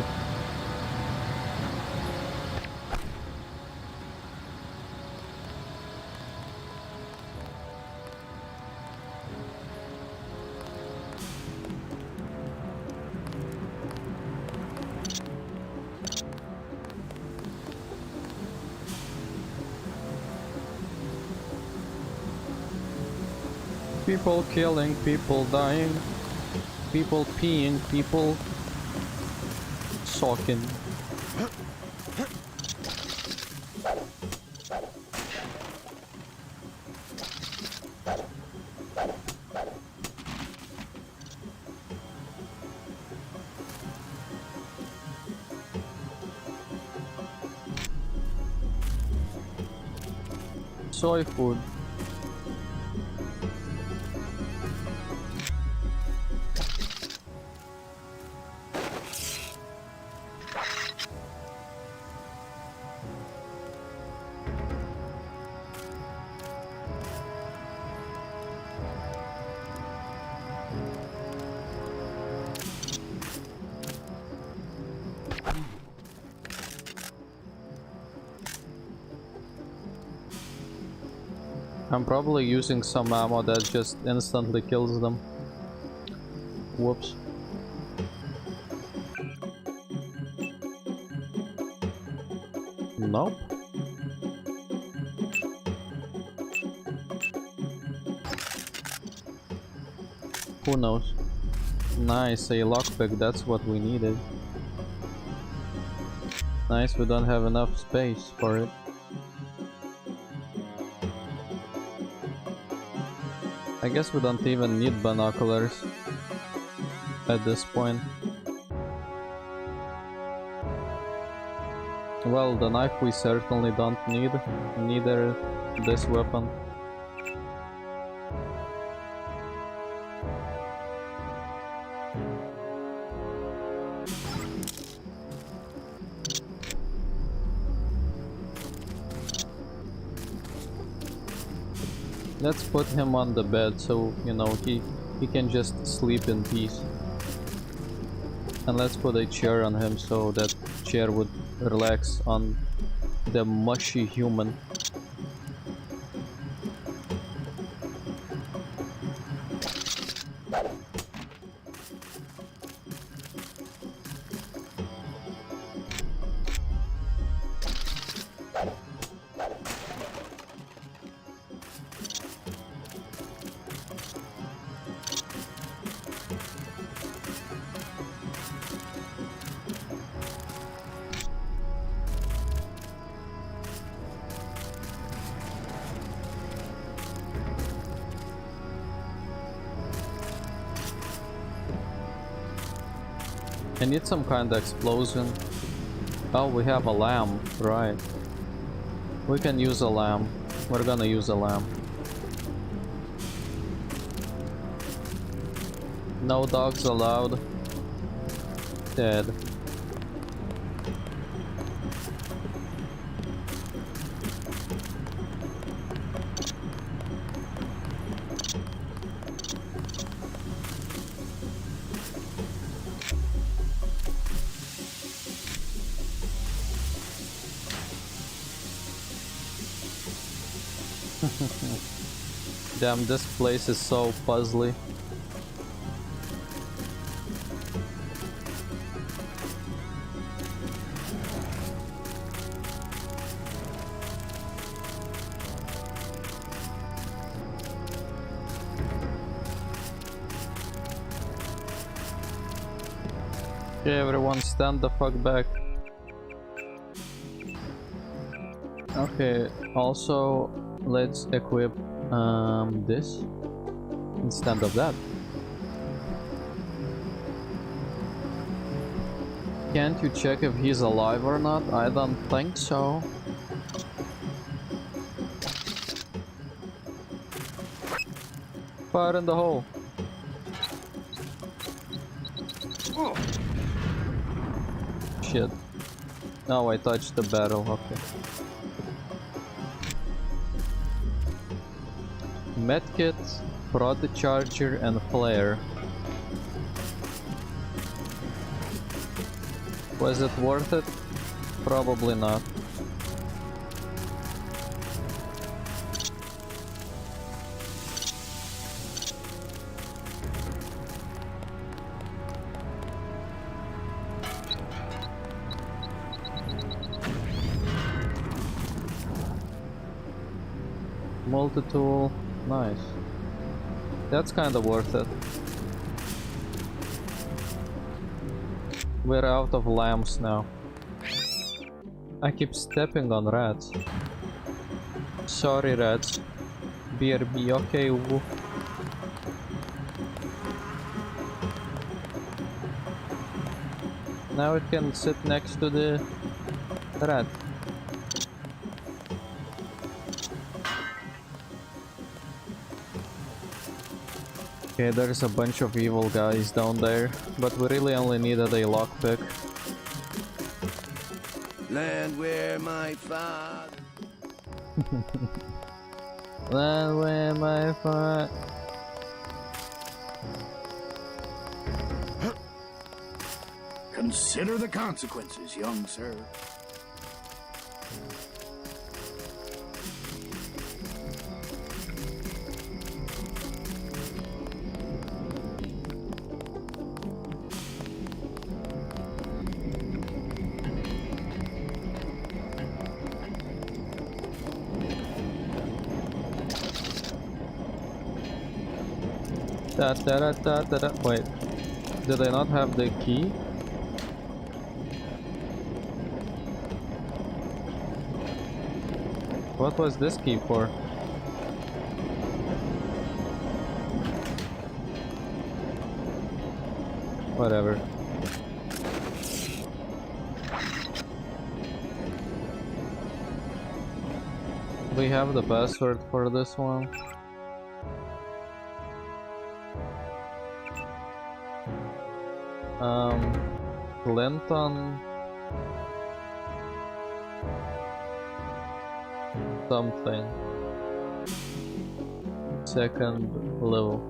People killing, people dying, people peeing, people sucking. soy food. I'm probably using some ammo that just instantly kills them. Whoops. Nope. Who knows? Nice, a lockpick, that's what we needed. Nice, we don't have enough space for it. I guess we don't even need binoculars at this point. Well, the knife we certainly don't need, neither this weapon. Let's put him on the bed so, you know, he can just sleep in peace. And let's put a chair on him so that chair would relax on the mushy human. I need some kind of explosion. Oh, we have a lamp, right. We can use a lamp. We're gonna use a lamp. No dogs allowed. Dead. Damn, this place is so puzzly. Okay, everyone stand the fuck back. Okay, also let's equip this instead of that. Can't you check if he's alive or not? I don't think so. Fire in the hole. Oh. Shit. No, I touched the barrel, okay. Medkit, prod charger, and flare. Was it worth it? Probably not. Multi-tool. Nice. That's kind of worth it. We're out of lamps now. I keep stepping on rats. Sorry, rats. BRB, okay, woo. Now it can sit next to the rat. Okay, there's a bunch of evil guys down there, but we really only needed a lockpick. Land where my father. Land where my father. Consider the consequences, young sir. Wait, did I not have the key? What was this key for? Whatever. We have the password for this one. Clinton something. Second level.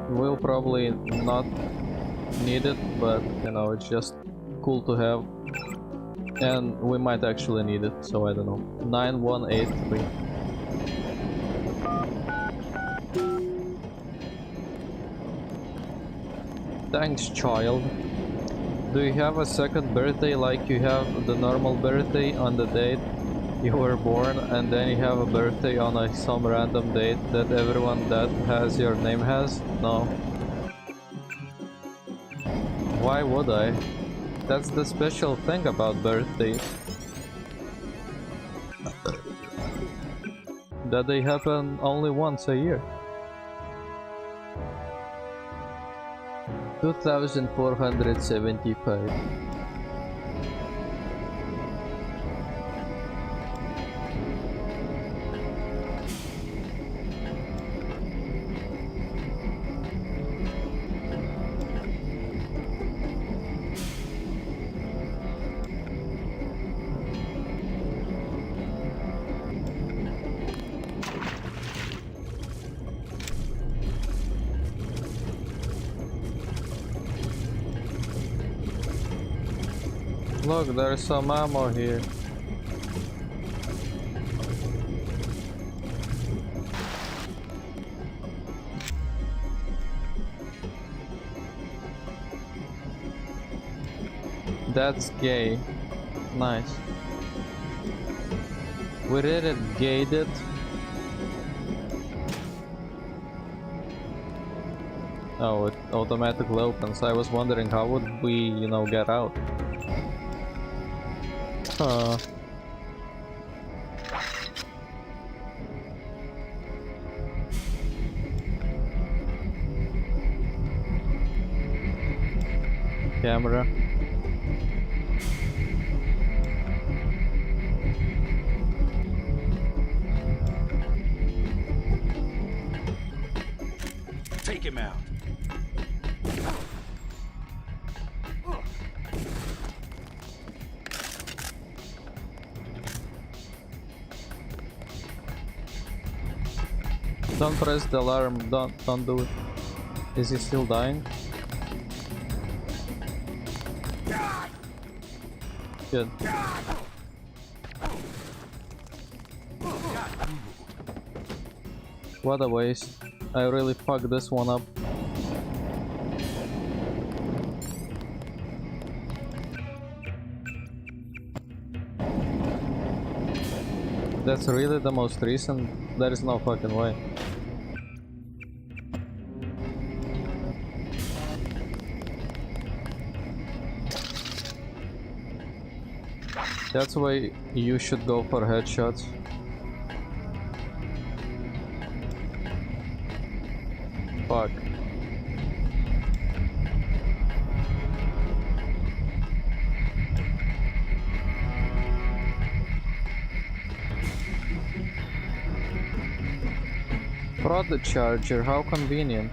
We'll probably not need it, but you know, it's just cool to have. And we might actually need it, so I don't know. 9183. Thanks, child. Do you have a second birthday like you have the normal birthday on the date you were born, and then you have a birthday on some random date that everyone that has your name has? No. Why would I? That's the special thing about birthdays. That they happen only once a year. 2475. Look, there's some ammo here. That's gay. Nice. We did it, gayed it. Oh, it automatically opens. I was wondering how would we, you know, get out. Camera. Take him out. Don't press the alarm, don't do it. Is he still dying? Good. What a waste. I really fucked this one up. That's really the most recent? There is no fucking way. That's why you should go for headshots. Fuck. Brought the charger, how convenient.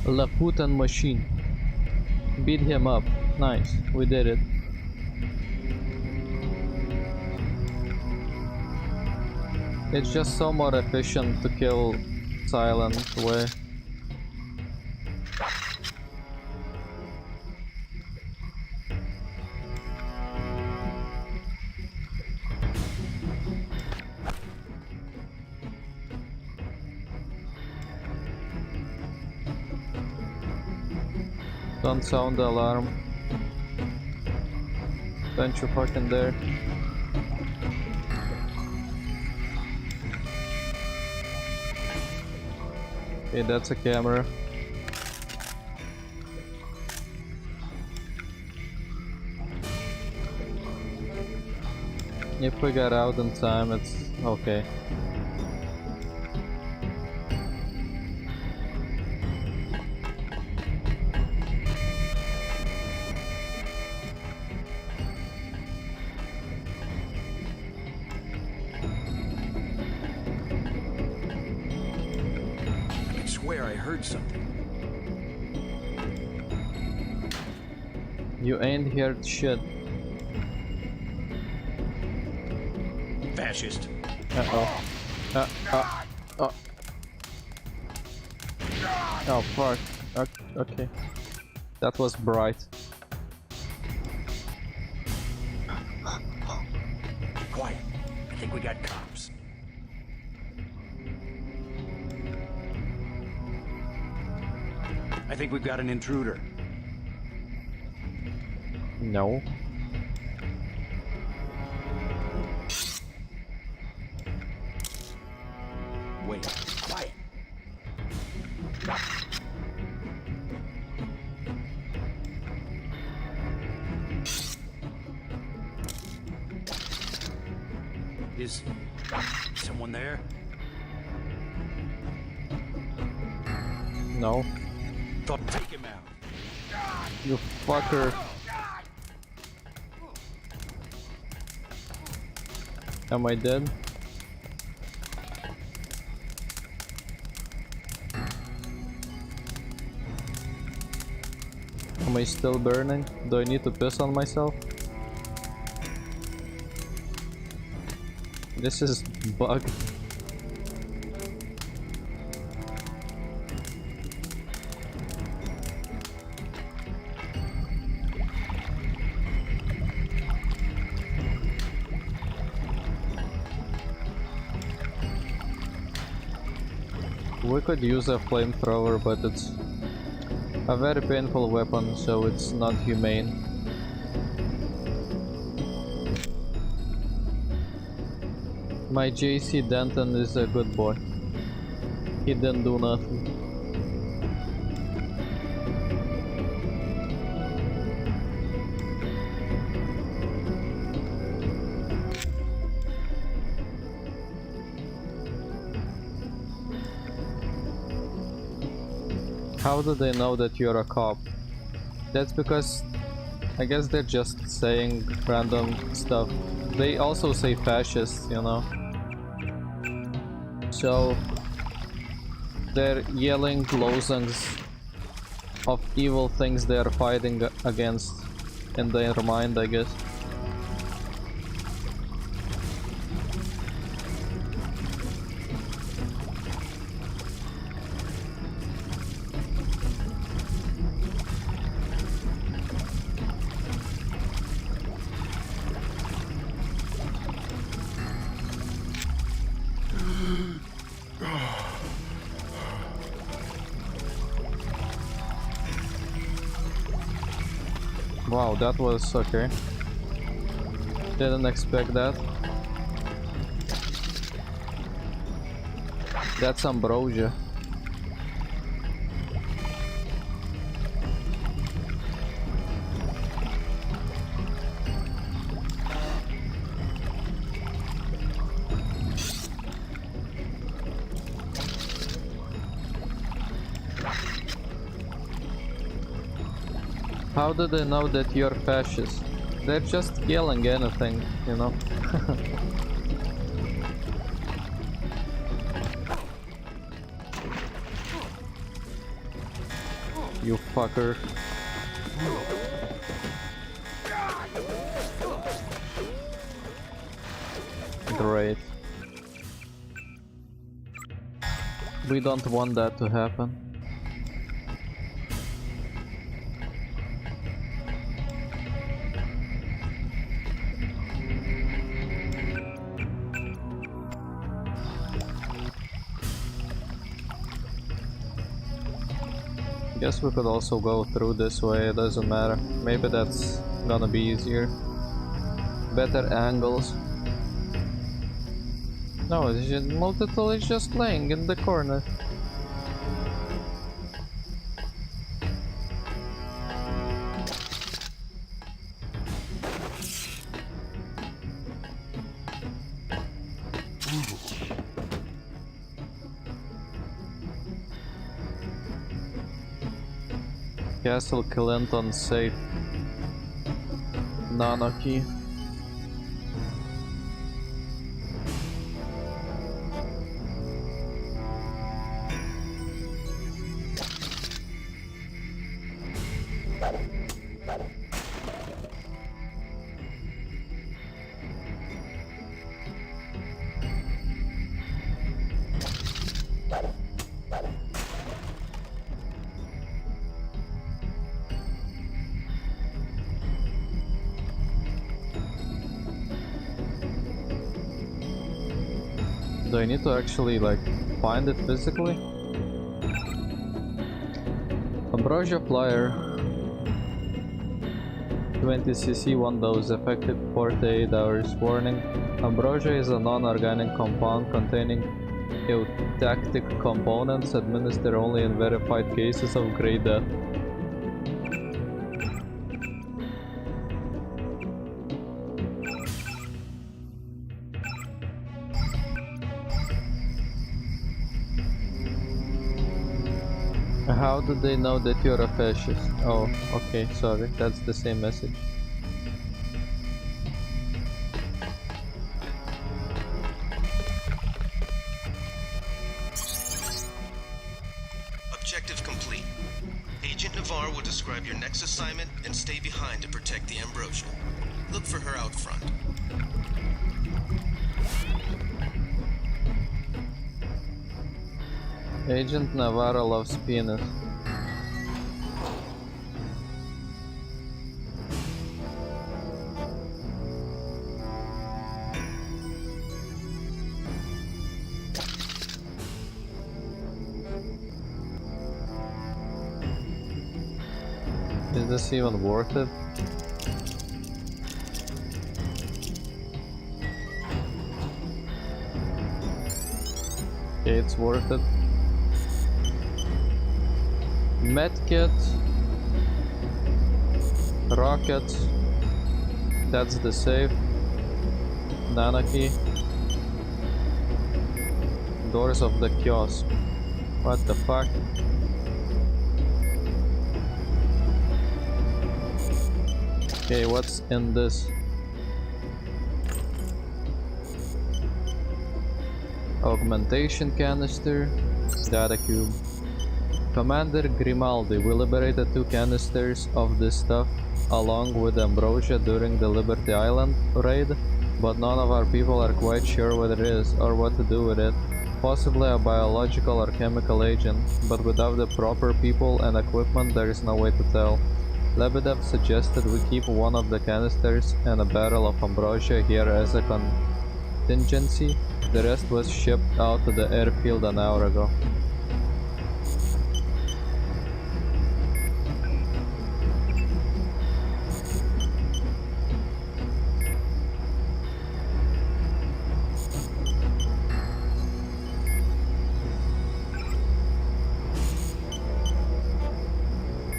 Laputan machine. Beat him up. Nice, we did it. It's just so more efficient to kill silent way. Don't sound the alarm. Don't you fucking dare. Okay, that's a camera. If we get out in time, it's okay. Something. You ain't heard shit. Fascist. Uh-oh. Oh. Oh fuck. Okay. That was bright. Quiet. I think we got cops. I think we've got an intruder. No. Wait, quiet. Is someone there? No. Take him out. You fucker. Am I dead? Am I still burning? Do I need to piss on myself? This is bugged. We could use a flamethrower, but it's a very painful weapon, so it's not humane. My JC Denton is a good boy. He didn't do nothing. How do they know that you're a cop? That's because I guess they're just saying random stuff. They also say fascists, you know? So they're yelling lozengs of evil things they're fighting against in their mind, I guess. Wow, that was okay. Didn't expect that. That's ambrosia. How do they know that you're fascist? They're just yelling anything, you know? You fucker. Great. We don't want that to happen. Guess we could also go through this way, it doesn't matter. Maybe that's gonna be easier. Better angles. No, it's just, Multitool is just laying in the corner. Castle Clinton safe. Nano key. Do I need to actually like find it physically? Ambrosia Flyer 20cc 1 dose, effective 48 hours. Warning: ambrosia is a non-organic compound containing eutectic components administered only in verified cases of grey death. How do they know that you're a fascist? Oh, okay, sorry, that's the same message. Objective complete. Agent Navarre will describe your next assignment and stay behind to protect the ambrosia. Look for her out front. Agent Navarro loves penis. Is this even worth it? Okay, it's worth it. Medkit. Rocket. That's the safe. Nano key. Doors of the kiosk. What the fuck? Okay, what's in this? Augmentation canister. Data cube. Commander Grimaldi, we liberated 2 canisters of this stuff along with Ambrosia during the Liberty Island raid, but none of our people are quite sure what it is or what to do with it. Possibly a biological or chemical agent, but without the proper people and equipment there is no way to tell. Lebedev suggested we keep one of the canisters and a barrel of Ambrosia here as a contingency. The rest was shipped out to the airfield an hour ago.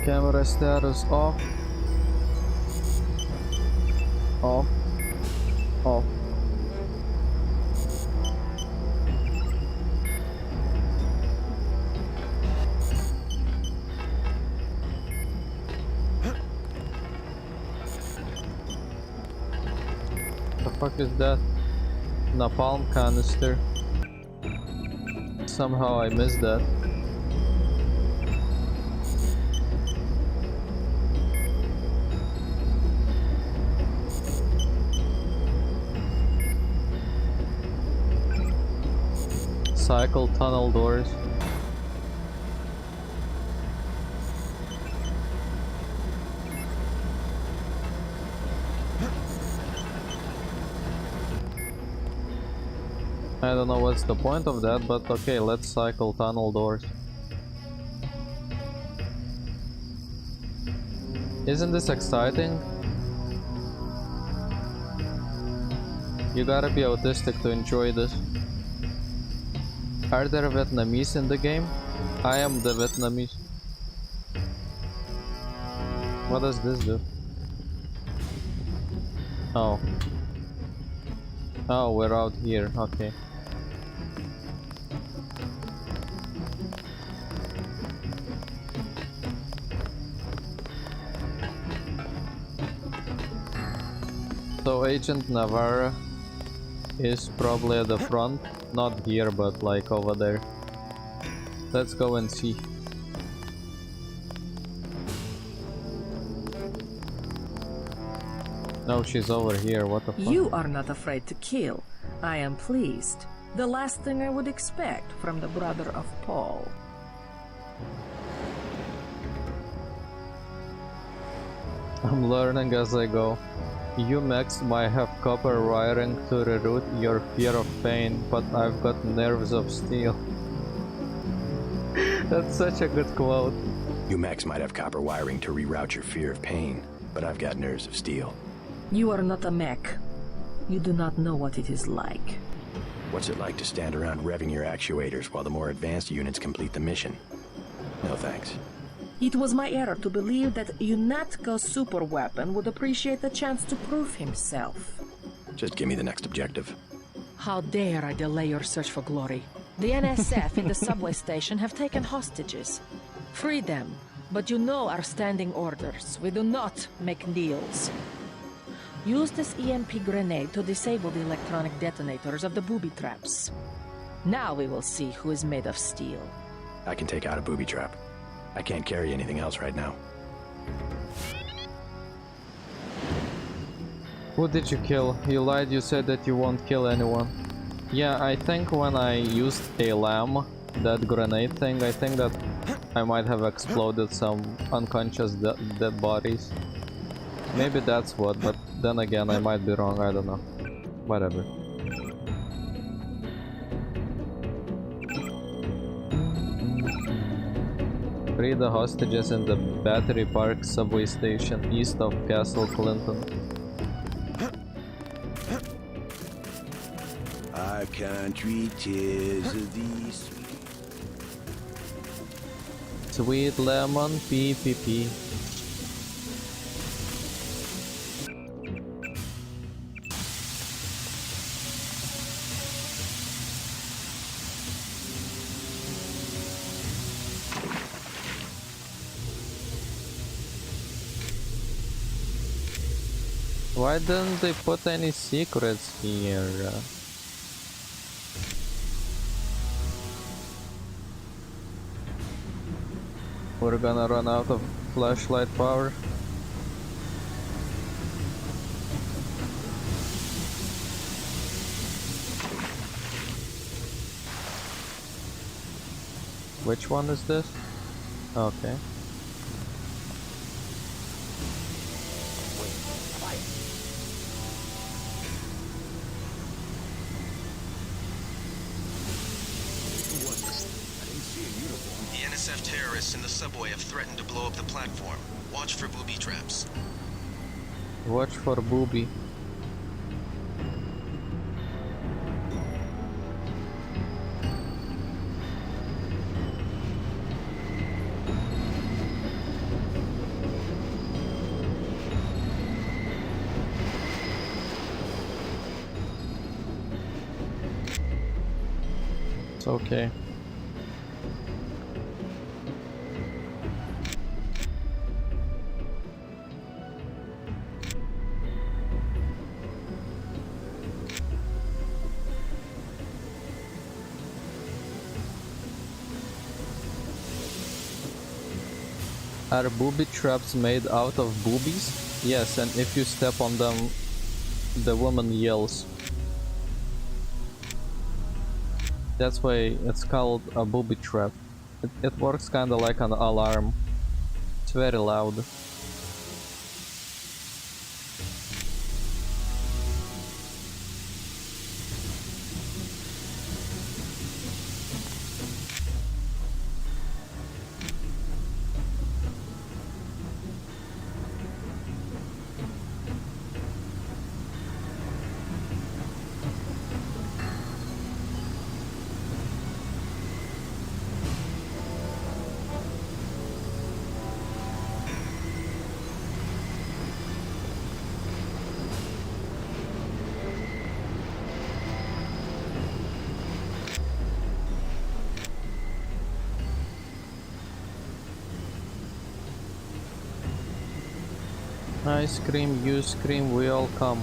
Camera status off. Off. Off. The fuck is that? Napalm canister. Somehow I missed that. Cycle tunnel doors. I don't know what's the point of that, but okay, let's cycle tunnel doors. Isn't this exciting? You gotta be autistic to enjoy this. Are there Vietnamese in the game? I am the Vietnamese. What does this do? Oh. Oh, we're out here, okay. So Agent Navarra is probably at the front, not here but like over there. Let's go and see. No, she's over here, what the fuck? You are not afraid to kill. I am pleased. The last thing I would expect from the brother of Paul. I'm learning as I go. You Max might have copper wiring to reroute your fear of pain, but I've got nerves of steel. That's such a good quote. You Max might have copper wiring to reroute your fear of pain, but I've got nerves of steel. You are not a mech. You do not know what it is like. What's it like to stand around revving your actuators while the more advanced units complete the mission? No thanks. It was my error to believe that UNATCO's super weapon would appreciate the chance to prove himself. Just give me the next objective. How dare I delay your search for glory? The NSF in the subway station have taken hostages. Free them, but you know our standing orders. We do not make deals. Use this EMP grenade to disable the electronic detonators of the booby traps. Now we will see who is made of steel. I can take out a booby trap. I can't carry anything else right now. Who did you kill? You lied, you said that you won't kill anyone. Yeah, I think when I used a lamb, that grenade thing, I think that I might have exploded some unconscious dead bodies. Maybe that's what, but then again I might be wrong, I don't know. Whatever. Free the hostages in the Battery Park subway station east of Castle Clinton. Our country 'tis thee Sweet lemon PPP. Why didn't they put any secrets here? We're gonna run out of flashlight power. Which one is this? Okay. The NSF terrorists in the subway have threatened to blow up the platform. Watch for booby traps. Watch for booby. It's okay. Are booby traps made out of boobies? Yes, and if you step on them, the woman yells. That's why it's called a booby trap. It works kinda like an alarm. It's very loud. I scream, you scream, we all come.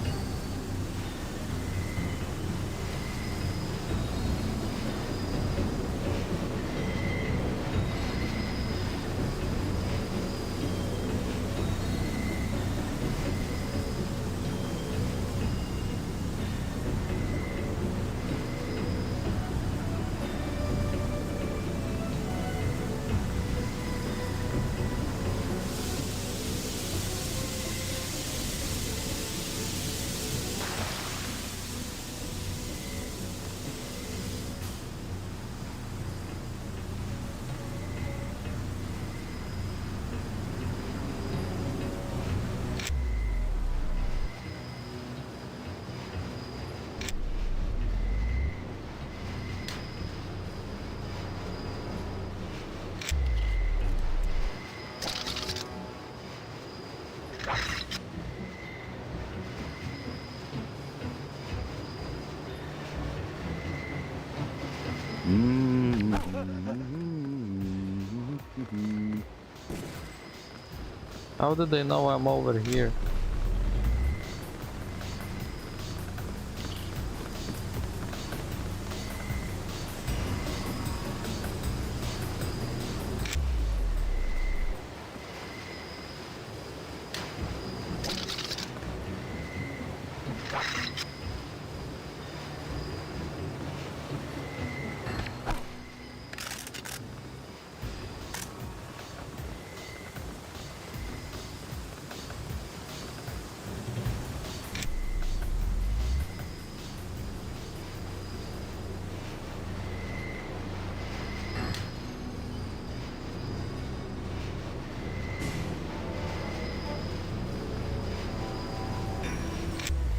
How did they know I'm over here?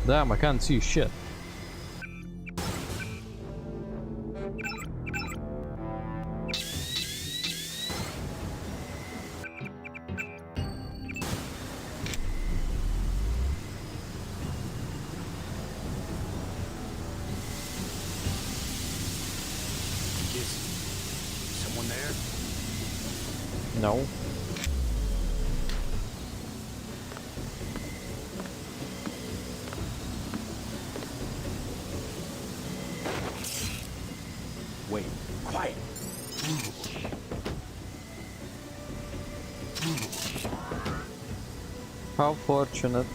Damn, I can't see shit. Someone there? No. Wait, quiet. How fortunate.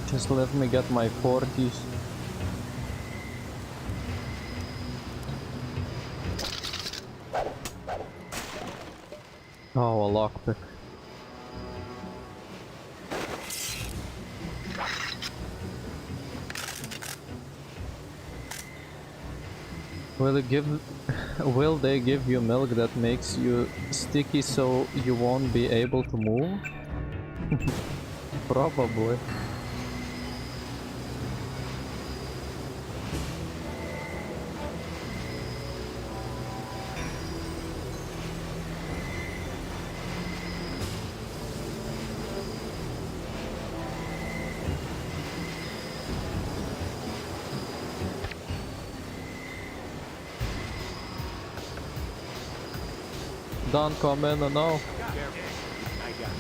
Just let me get my 40s. Oh, a lockpick. Will they give you milk that makes you sticky so you won't be able to move? Probably. Don't come in, no. I got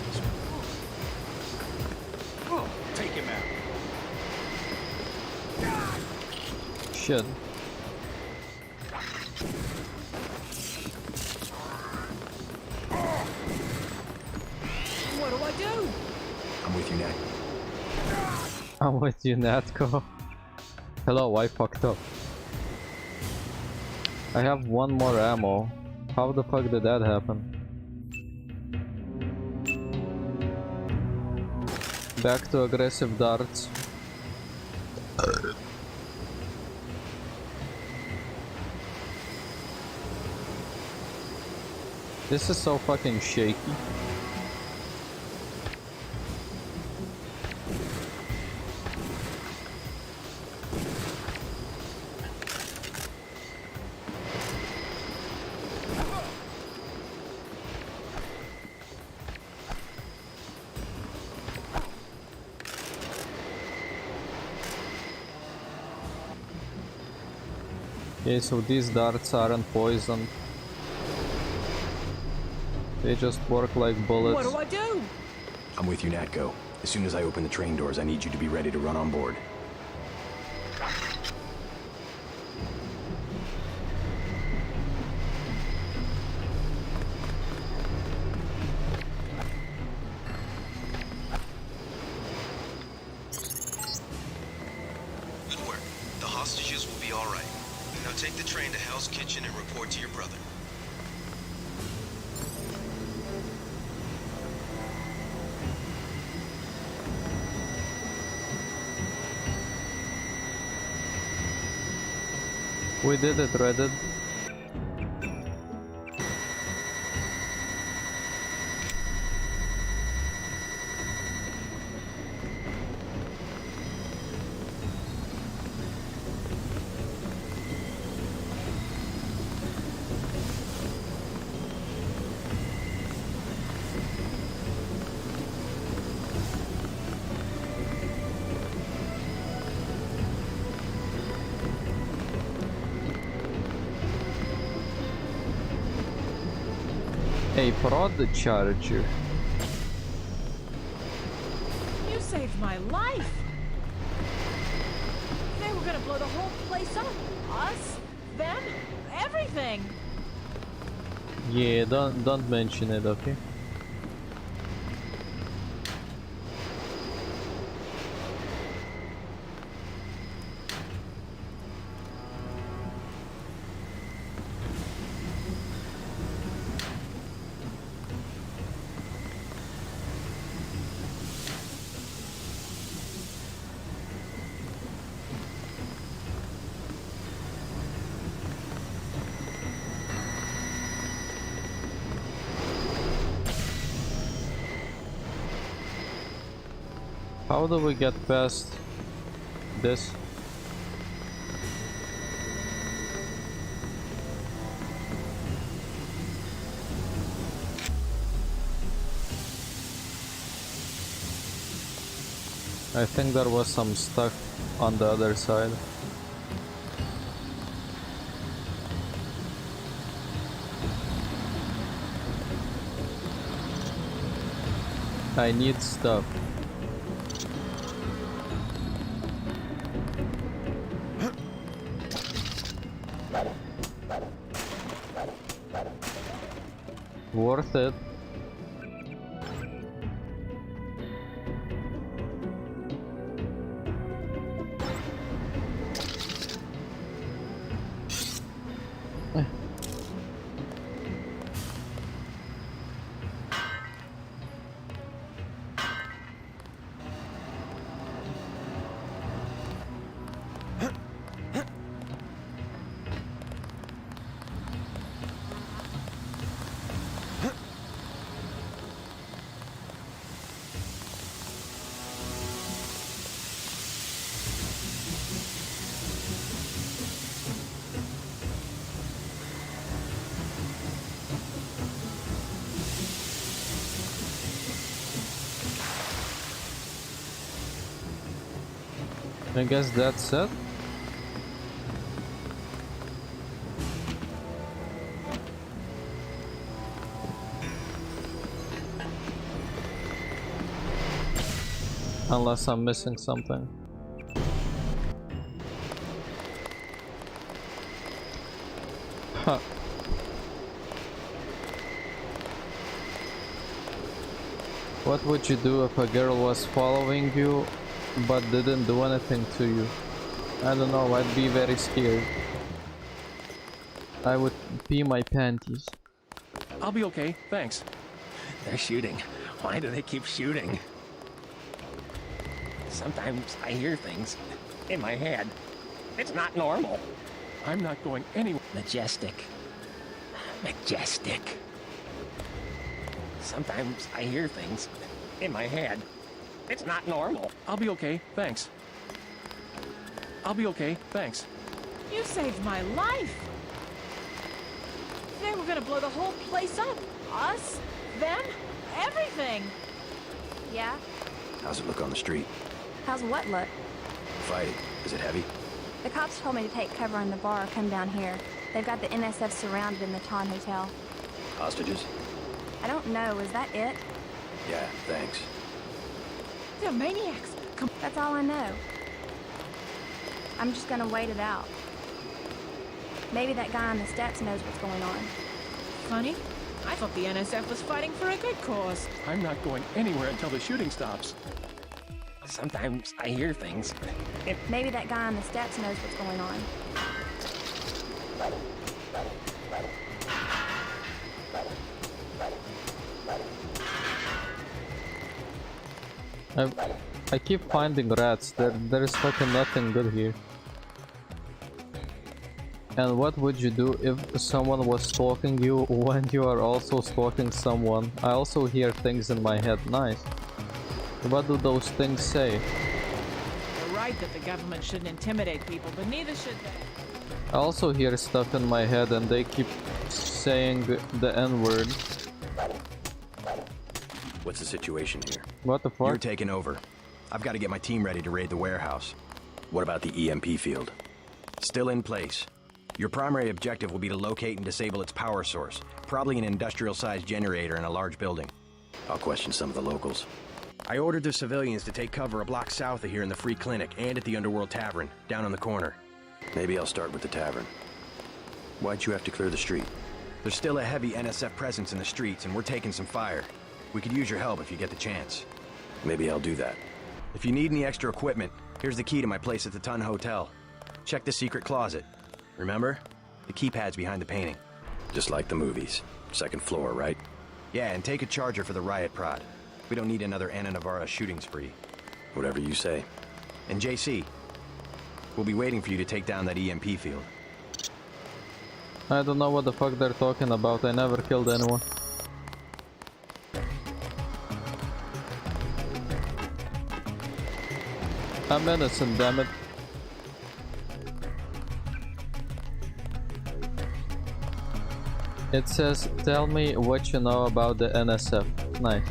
this one. Oh, take him out. Shit. What do I do? I'm with you, Nat. I'm with you, Natko. Hello, I fucked up. I have one more ammo. How the fuck did that happen? Back to aggressive darts. This is so fucking shaky. Okay, so these darts aren't poisoned. They just work like bullets. What do I do? I'm with you, Natko. As soon as I open the train doors, I need you to be ready to run on board. Good work. The hostages will be all right. Now take the train to Hell's Kitchen and report to your brother. We did it, Reddit. A prod charger. You saved my life. They were gonna blow the whole place up. Us, them, everything. Yeah, don't mention it, okay? How do we get past this? I think there was some stuff on the other side. I need stuff. Worth it. I guess that's it. Unless I'm missing something. Huh. What would you do if a girl was following you but didn't do anything to you? I don't know, I'd be very scared. I would pee my panties. I'll be okay, thanks. They're shooting. Why do they keep shooting? Sometimes I hear things in my head. It's not normal. I'm not going anywhere. Majestic. Majestic. Sometimes I hear things in my head. It's not normal. I'll be okay, thanks. I'll be okay, thanks. You saved my life! They were gonna blow the whole place up. Us, them, everything. Yeah? How's it look on the street? How's what look? Fight. Is it heavy? The cops told me to take cover in the bar or come down here. They've got the NSF surrounded in the Ton Hotel. Hostages? I don't know, is that it? Yeah, thanks. They're maniacs. That's all I know. I'm just gonna wait it out. Maybe that guy on the steps knows what's going on. Funny. I thought the NSF was fighting for a good cause. I'm not going anywhere until the shooting stops. Sometimes I hear things. Maybe that guy on the steps knows what's going on. I keep finding rats. There is fucking nothing good here. And what would you do if someone was stalking you when you are also stalking someone? I also hear things in my head. Nice. What do those things say? You're right that the government shouldn't intimidate people, but neither should they. I also hear stuff in my head and they keep saying the N-word. What's the situation here? What the fuck? You're taking over. I've got to get my team ready to raid the warehouse. What about the EMP field? Still in place. Your primary objective will be to locate and disable its power source, probably an industrial-sized generator in a large building. I'll question some of the locals. I ordered the civilians to take cover a block south of here in the Free Clinic and at the Underworld Tavern, down on the corner. Maybe I'll start with the tavern. Why'd you have to clear the street? There's still a heavy NSF presence in the streets, and we're taking some fire. We could use your help if you get the chance. Maybe I'll do that. If you need any extra equipment, here's the key to my place at the Ton Hotel. Check the secret closet. Remember? The keypad's behind the painting. Just like the movies. Second floor, right? Yeah, and take a charger for the riot prod. We don't need another Anna Navarra shooting spree. Whatever you say. And JC, we'll be waiting for you to take down that EMP field. I don't know what the fuck they're talking about. I never killed anyone. I'm innocent, damn it. It says, tell me what you know about the NSF. Nice.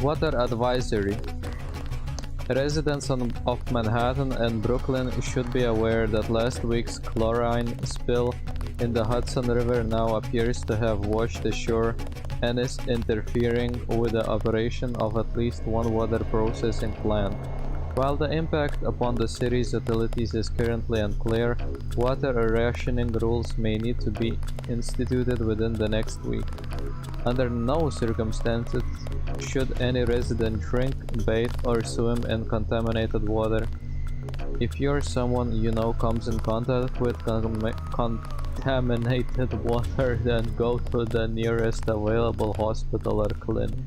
Water advisory. Residents of Manhattan and Brooklyn should be aware that last week's chlorine spill in the Hudson River now appears to have washed ashore and is interfering with the operation of at least one water processing plant. While the impact upon the city's utilities is currently unclear, water rationing rules may need to be instituted within the next week. Under no circumstances should any resident drink, bathe, or swim in contaminated water. If you're someone you know comes in contact with contaminated water, then go to the nearest available hospital or clinic.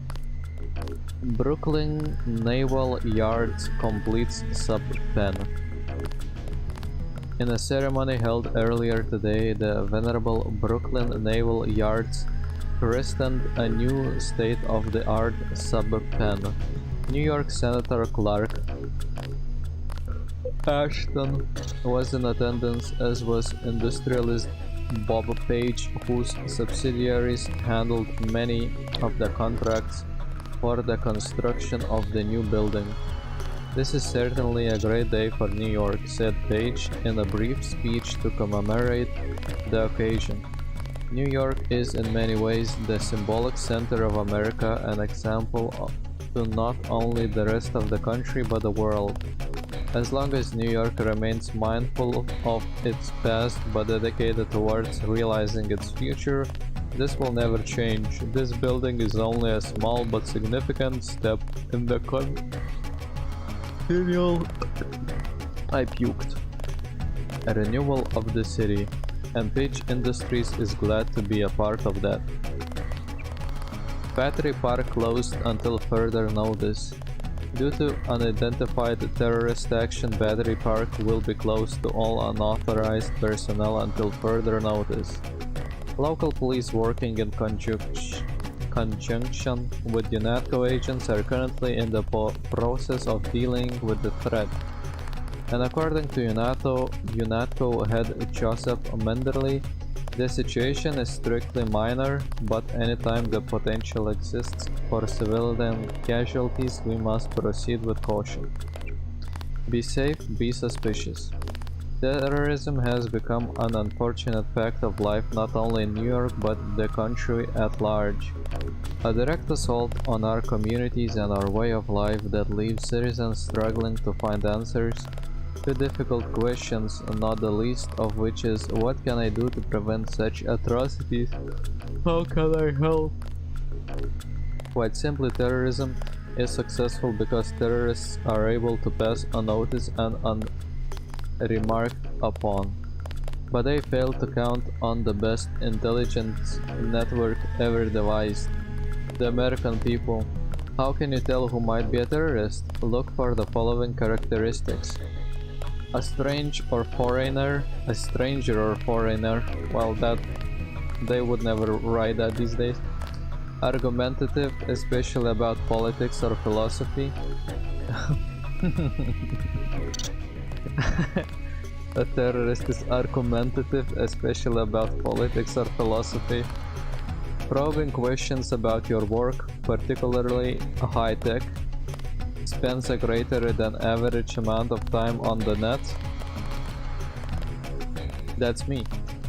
Brooklyn Naval Yards completes sub-pen. In a ceremony held earlier today, the venerable Brooklyn Naval Yards christened a new state-of-the-art sub-pen. New York Senator Clark Ashton was in attendance, as was industrialist Bob Page, whose subsidiaries handled many of the contracts for the construction of the new building. This is certainly a great day for New York, said Page in a brief speech to commemorate the occasion. New York is in many ways the symbolic center of America, an example to not only the rest of the country but the world. As long as New York remains mindful of its past but dedicated towards realizing its future, this will never change. This building is only a small but significant step in the continual a renewal of the city, and Page Industries is glad to be a part of that. Battery Park closed until further notice. Due to unidentified terrorist action, Battery Park will be closed to all unauthorized personnel until further notice. Local police working in conjunction with UNATCO agents are currently in the process of dealing with the threat. And according to UNATCO head Joseph Menderly, the situation is strictly minor, but anytime the potential exists for civilian casualties, we must proceed with caution. Be safe, be suspicious. Terrorism has become an unfortunate fact of life not only in New York but the country at large. A direct assault on our communities and our way of life that leaves citizens struggling to find answers to difficult questions, not the least of which is, what can I do to prevent such atrocities? How can I help? Quite simply, terrorism is successful because terrorists are able to pass unnoticed and unremarked upon. But they fail to count on the best intelligence network ever devised, the American people. How can you tell who might be a terrorist? Look for the following characteristics. A stranger or foreigner, well, that they would never write that these days. Argumentative, especially about politics or philosophy. A terrorist is argumentative, especially about politics or philosophy. Probing questions about your work, particularly high-tech. Spends a greater than average amount of time on the net. That's me.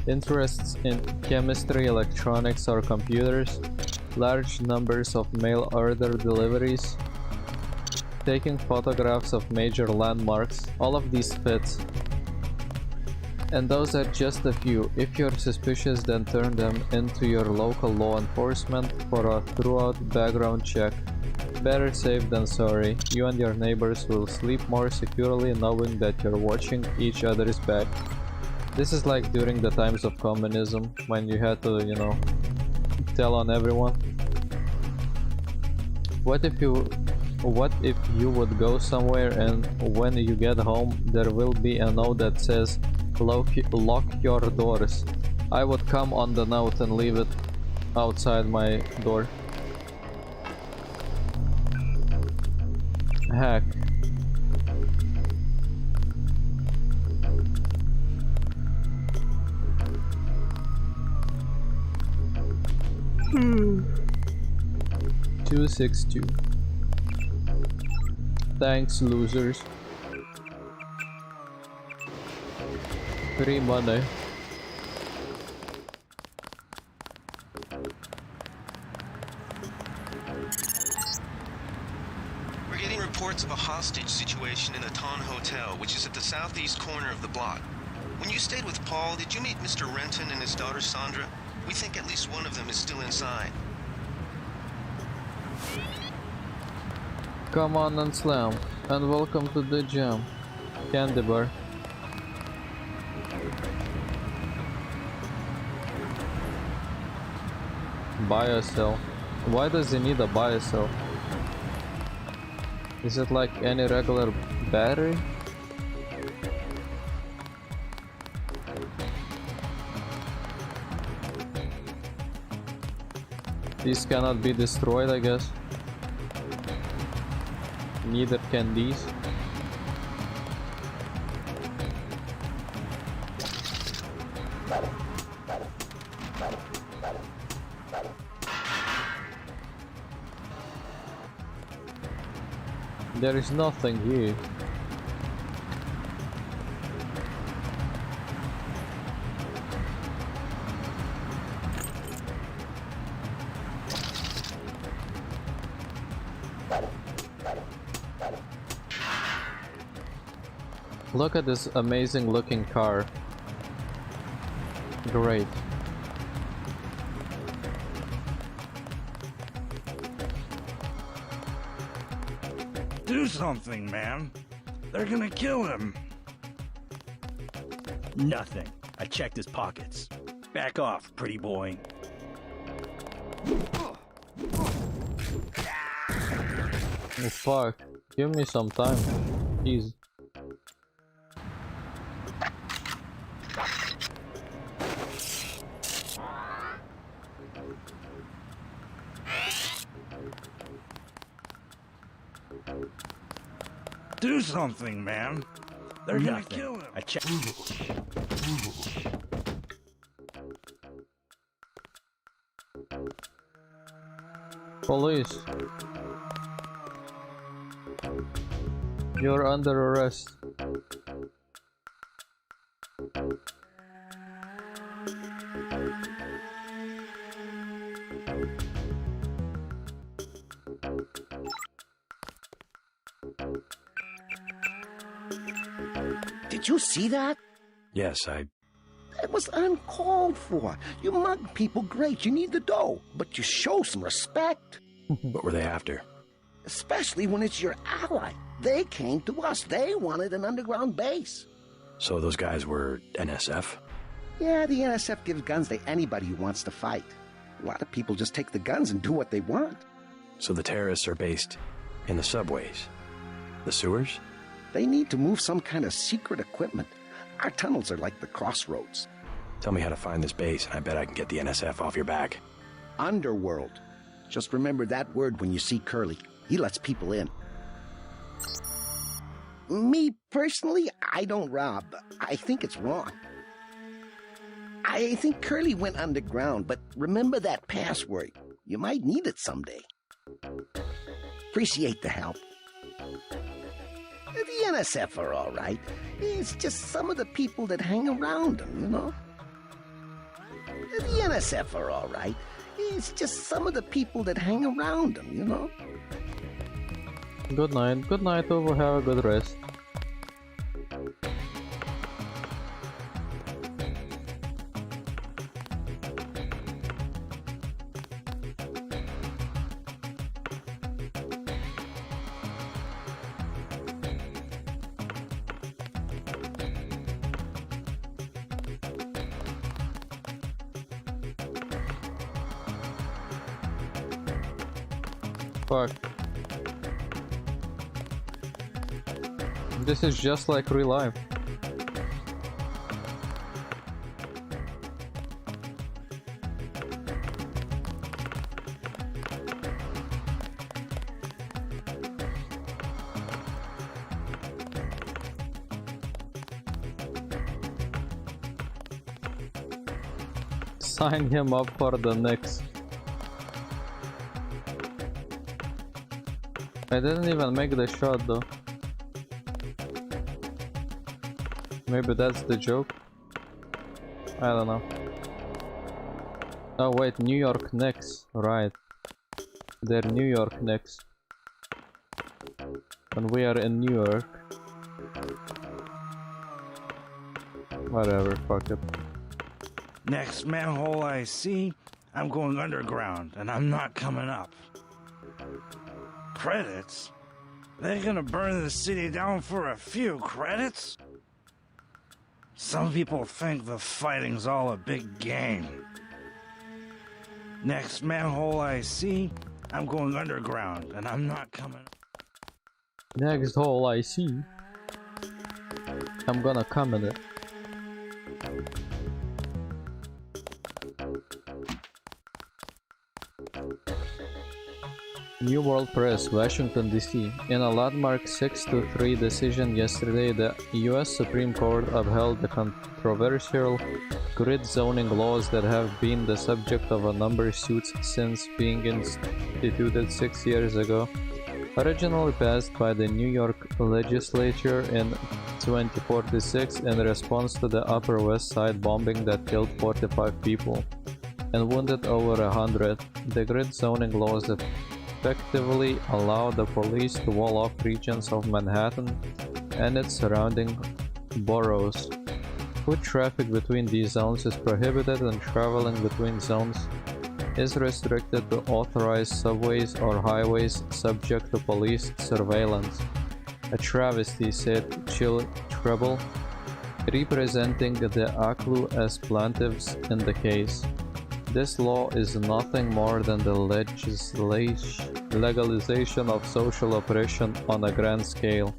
Interests in chemistry, electronics, or computers. Large numbers of mail order deliveries. Taking photographs of major landmarks. All of these fit. And those are just a few. If you're suspicious, then turn them into your local law enforcement for a thorough background check. Better safe than sorry. You and your neighbors will sleep more securely knowing that you're watching each other's back. This is like during the times of communism, when you had to, tell on everyone. What if you would go somewhere and when you get home there will be a note that says lock your doors? I would come on the note and leave it outside my door. Hack. 262. Thanks, losers. Free money. We're getting reports of a hostage situation in the Ton Hotel, which is at the southeast corner of the block. When you stayed with Paul, did you meet Mr. Renton and his daughter Sandra? We think at least one of them is still inside. Come on and slam, and welcome to the gym. Candy bar. Biocell. Why does he need a biocell? Is it like any regular battery? These cannot be destroyed, I guess. Neither can these. There is nothing here. Look at this amazing looking car. Great. Do something, man. They're gonna kill him. Nothing. I checked his pockets. Back off, pretty boy. Oh fuck. Give me some time. Jeez. Do something, man. They're gonna kill him. I checked. Police. You're under arrest. Did you see that? Yes, It was uncalled for. You mug people great, you need the dough, but you show some respect. What were they after? Especially when it's your ally. They came to us. They wanted an underground base. So those guys were NSF? Yeah, the NSF gives guns to anybody who wants to fight. A lot of people just take the guns and do what they want. So the terrorists are based in the subways? The sewers? They need to move some kind of secret equipment. Our tunnels are like the crossroads. Tell me how to find this base, and I bet I can get the NSF off your back. Underworld. Just remember that word when you see Curly. He lets people in. Me, personally, I don't rob. I think it's wrong. I think Curly went underground, but remember that password. You might need it someday. Appreciate the help. The NSF are all right. It's just some of the people that hang around them, you know? The NSF are all right. It's just some of the people that hang around them, you know? Good night. Good night, over. Have a good rest. Fuck. This is just like real life. Sign him up for the next. I didn't even make the shot though. Maybe that's the joke? I don't know. Oh wait, New York Knicks, right. They're New York Knicks. And we are in New York. Whatever, fuck it. Next manhole I see, I'm going underground, and I'm not coming up. Credits? They're gonna burn the city down for a few credits? Some people think the fighting's all a big game. Next manhole I see, I'm going underground, and I'm not coming up. Next hole I see, I'm gonna come in it. New World Press, Washington, D.C. In a landmark 6-3 decision yesterday, the U.S. Supreme Court upheld the controversial grid zoning laws that have been the subject of a number of suits since being instituted 6 years ago. Originally passed by the New York legislature in 2046 in response to the Upper West Side bombing that killed 45 people and wounded over 100, the grid zoning laws effectively allow the police to wall off regions of Manhattan and its surrounding boroughs. Foot traffic between these zones is prohibited and traveling between zones is restricted to authorized subways or highways subject to police surveillance. A travesty, said Treble, representing the ACLU as plaintiffs in the case. This law is nothing more than the legalization of social oppression on a grand scale.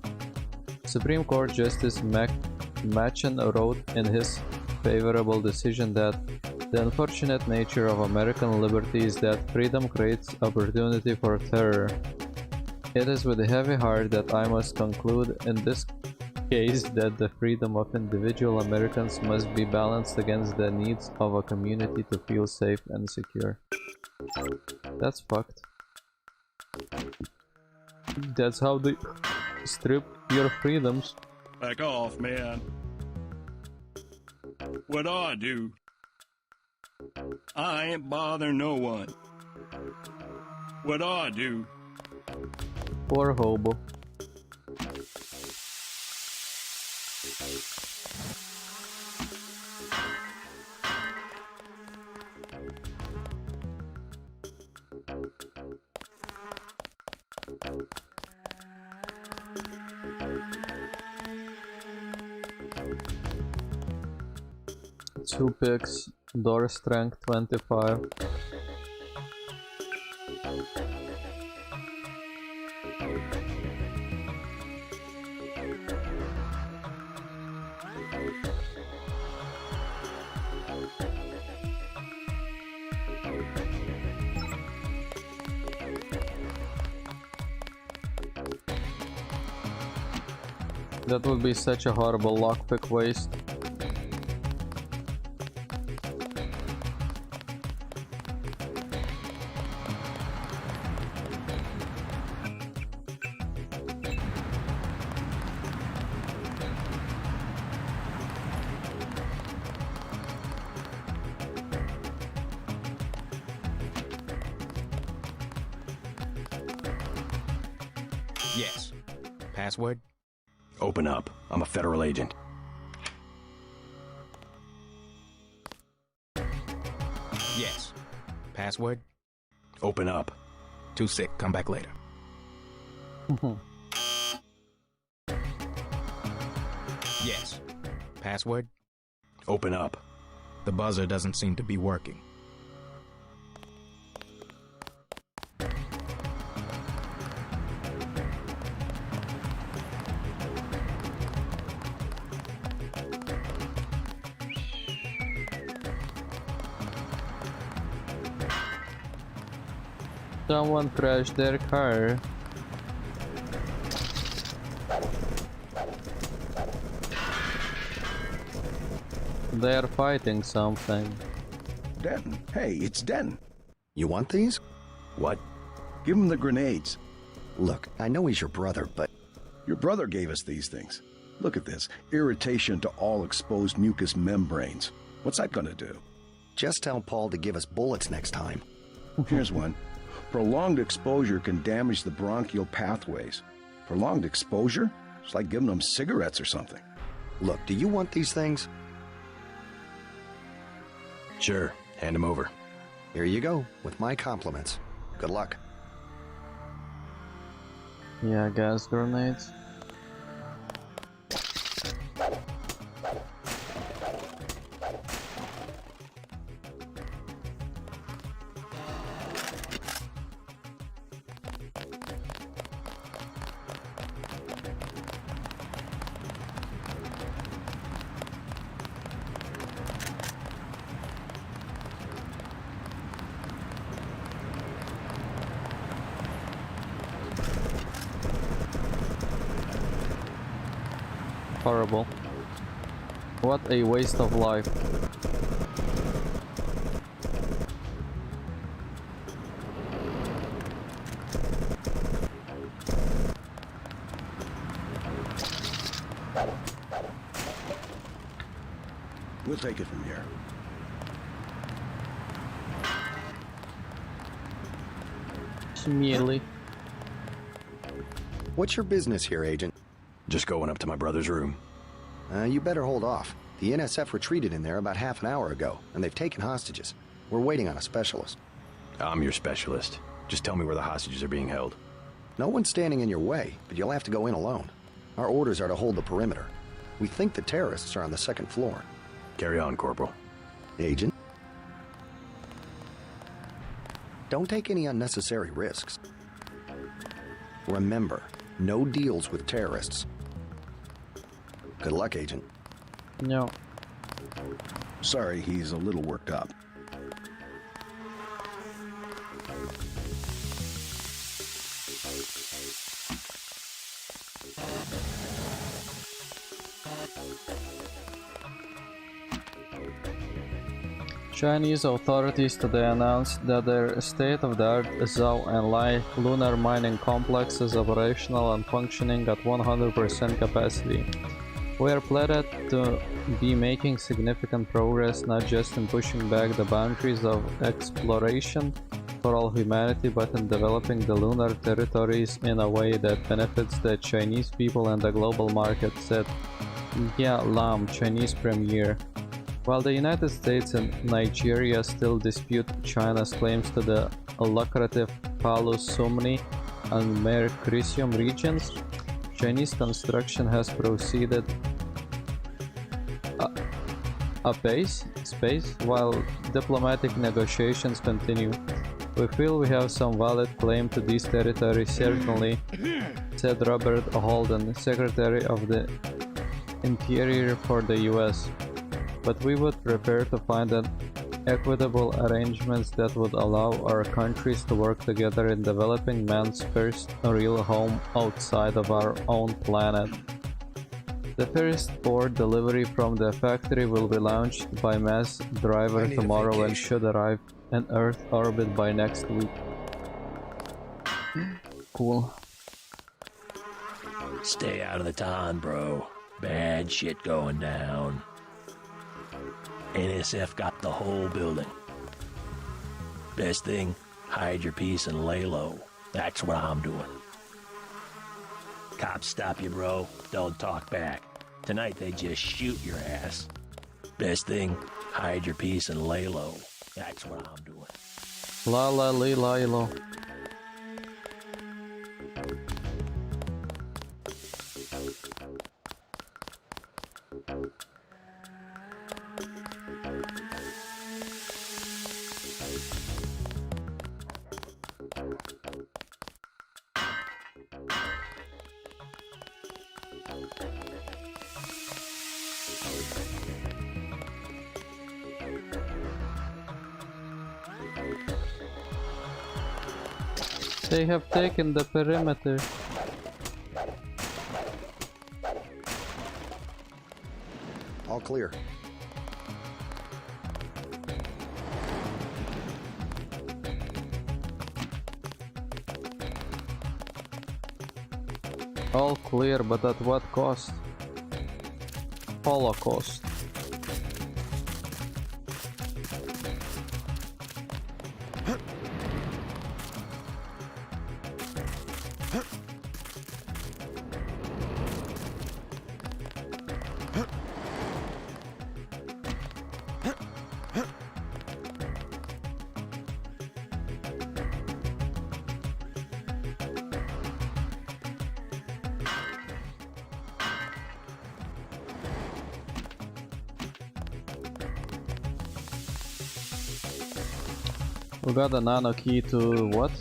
Supreme Court Justice Machen wrote in his favorable decision that the unfortunate nature of American liberty is that freedom creates opportunity for terror. It is with a heavy heart that I must conclude in this case that the freedom of individual Americans must be balanced against the needs of a community to feel safe and secure. That's fucked. That's how they strip your freedoms. Back off, man. What I do? I ain't bother no one. What I do? Poor hobo. Two picks, door strength 25. That would be such a horrible lockpick waste. Yes. Password? Open up. I'm a federal agent. Yes. Password? Open up. Too sick. Come back later. Yes. Password? Open up. The buzzer doesn't seem to be working. Someone crashed their car. They are fighting something. Den, hey, it's Den. You want these? What? Give him the grenades. Look, I know he's your brother, but... Your brother gave us these things. Look at this. Irritation to all exposed mucous membranes. What's that gonna do? Just tell Paul to give us bullets next time. Here's one. Prolonged exposure can damage the bronchial pathways. Prolonged exposure? It's like giving them cigarettes or something. Look, do you want these things? Sure. Hand them over. Here you go, with my compliments. Good luck. Yeah, gas grenades. Horrible. What a waste of life. We'll take it from here. Immediately. What's your business here, Agent? Just going up to my brother's room. You better hold off. The NSF retreated in there about half an hour ago, and they've taken hostages. We're waiting on a specialist. I'm your specialist. Just tell me where the hostages are being held. No one's standing in your way, but you'll have to go in alone. Our orders are to hold the perimeter. We think the terrorists are on the second floor. Carry on, Corporal. Agent? Don't take any unnecessary risks. Remember, no deals with terrorists. Good luck, Agent. No. Sorry, he's a little worked up. Chinese authorities today announced that their state-of-the-art Zhao and Lai lunar mining complex is operational and functioning at 100% capacity. We are pleased to be making significant progress not just in pushing back the boundaries of exploration for all humanity, but in developing the lunar territories in a way that benefits the Chinese people and the global market, said Jia Lam, Chinese premier. While the United States and Nigeria still dispute China's claims to the lucrative Palu Sumni and Mare Crisium regions, Chinese construction has proceeded apace while diplomatic negotiations continue. We feel we have some valid claim to these territories, certainly, said Robert Holden, Secretary of the Interior for the US. But we would prefer to find an equitable arrangements that would allow our countries to work together in developing man's first real home outside of our own planet. The first ore delivery from the factory will be launched by mass driver tomorrow and should arrive in Earth orbit by next week. Cool. Stay out of the town, bro. Bad shit going down. NSF got the whole building. Best thing, hide your piece and lay low. That's what I'm doing. Cops stop you, bro. Don't talk back. Tonight they just shoot your ass. Best thing, hide your piece and lay low. That's what I'm doing. La la li la lo. They have taken the perimeter. All clear. All clear, but at what cost? Holocaust. We got a nano key to what?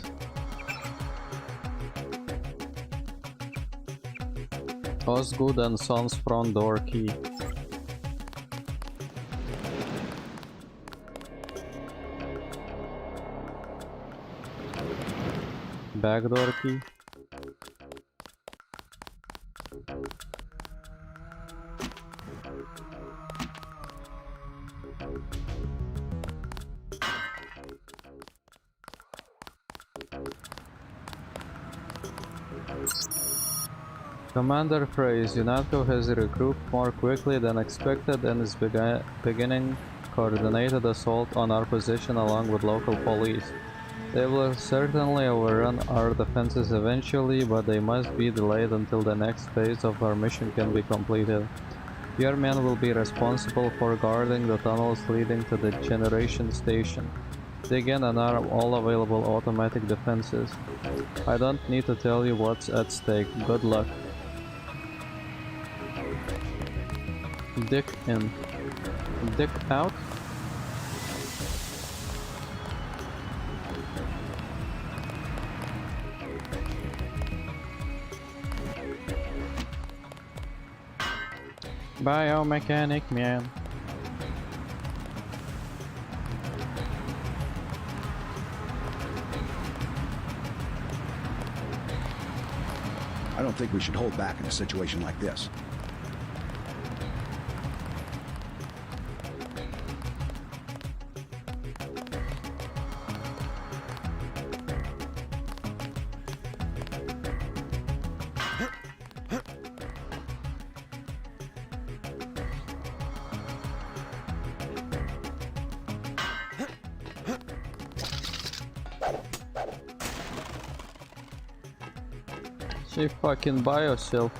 Osgood and Sons front door key. Backdoor key. Commander Phrase, UNATCO has regrouped more quickly than expected and is beginning coordinated assault on our position along with local police. They will certainly overrun our defenses eventually, but they must be delayed until the next phase of our mission can be completed. Your men will be responsible for guarding the tunnels leading to the generation station. Dig in and arm all available automatic defenses. I don't need to tell you what's at stake. Good luck. Dick in. Dick out? Biomechanic man. I don't think we should hold back in a situation like this. She fucking by yourself.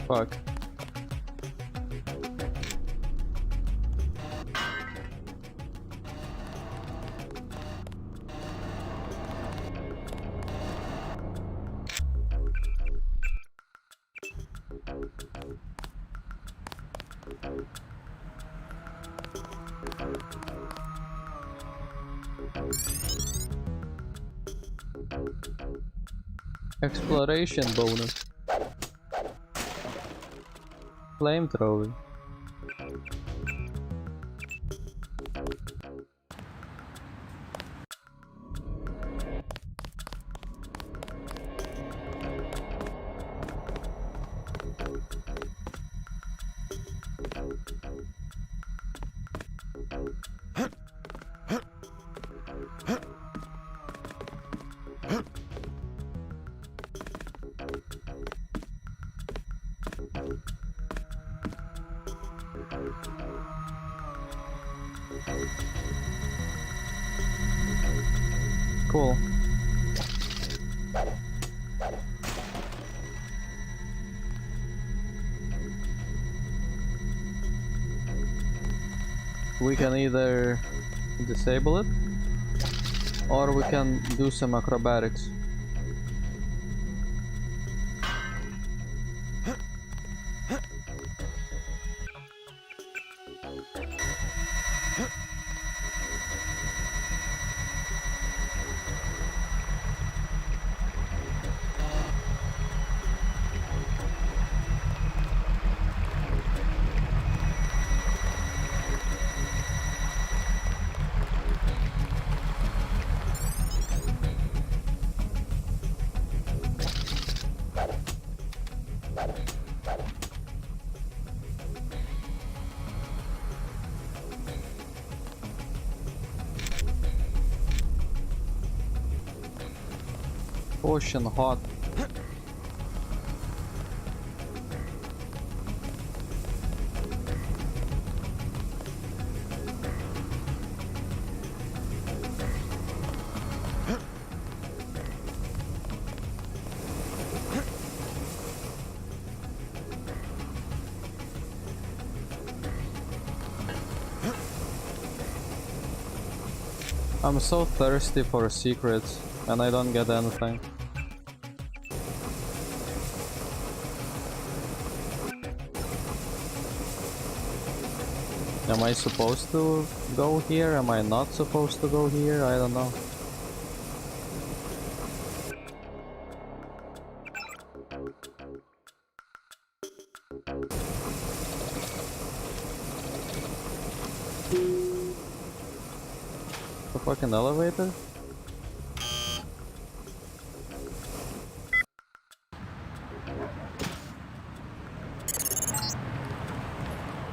Fuck. Exploration bonus. Flamethrower. Cool. We can either disable it or we can do some acrobatics. Ocean hot. I'm so thirsty for secrets, and I don't get anything. Am I supposed to go here? Am I not supposed to go here? I don't know. The fucking elevator?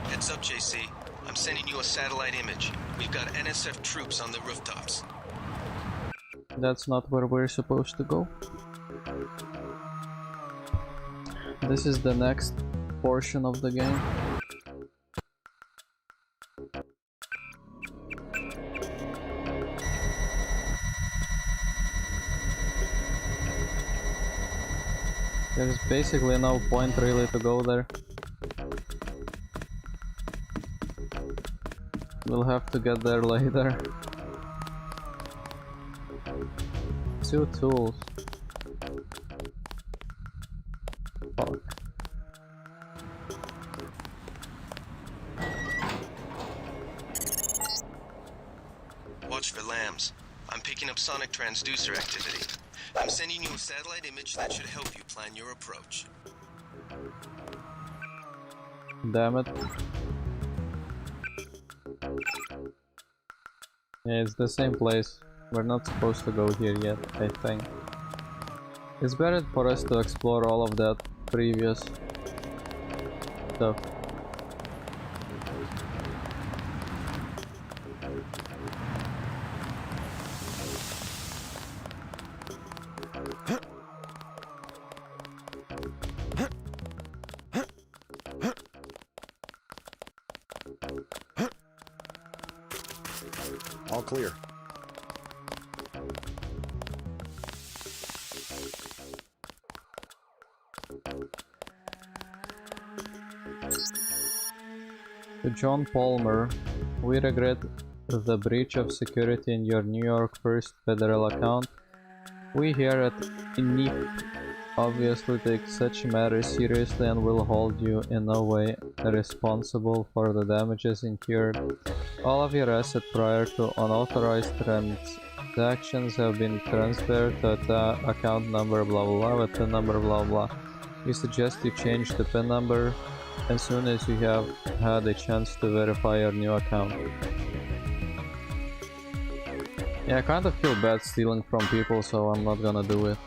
Heads up, JC. I'm sending you a satellite image. We've got NSF troops on the rooftops. That's not where we're supposed to go. This is the next portion of the game. There's basically no point really to go there. We'll have to get there later. 2 tools. Fuck. Watch for lambs. I'm picking up sonic transducer activity. I'm sending you a satellite image that should help you plan your approach. Damn it. Yeah, it's the same place. We're not supposed to go here yet, I think. It's better for us to explore all of that previous stuff. All clear. To John Palmer, we regret the breach of security in your New York First federal account. We here at INIP obviously take such matters seriously and will hold you in no way responsible for the damages incurred. All of your assets prior to unauthorized transactions have been transferred to the account number blah blah blah with PIN number blah blah. We suggest you change the PIN number as soon as you have had a chance to verify your new account. Yeah, I kind of feel bad stealing from people, so I'm not gonna do it.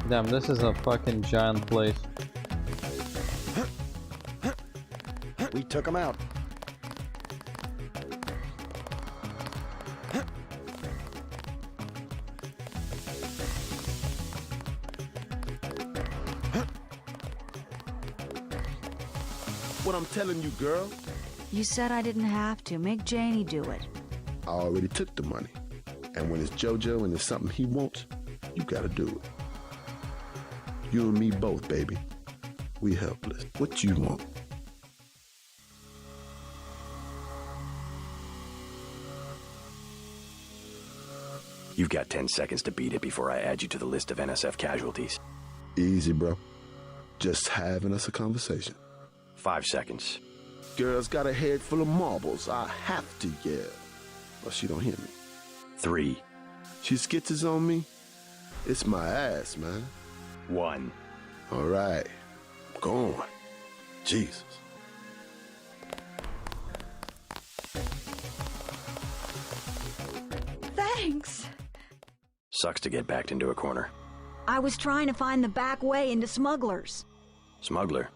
Damn, this is a fucking giant place. We took him out. What I'm telling you, girl. You said I didn't have to. Make Janie do it. I already took the money. And when it's JoJo and it's something he wants, you gotta do it. You and me both, baby. We helpless. What you want? You've got 10 seconds to beat it before I add you to the list of NSF casualties. Easy, bro. Just having us a conversation. 5 seconds. Girl's got a head full of marbles. I have to yell. But she don't hear me. 3. She skitzes on me. It's my ass, man. 1. All right. Go on. Jesus. Thanks. Sucks to get backed into a corner. I was trying to find the back way into Smugglers. Smuggler?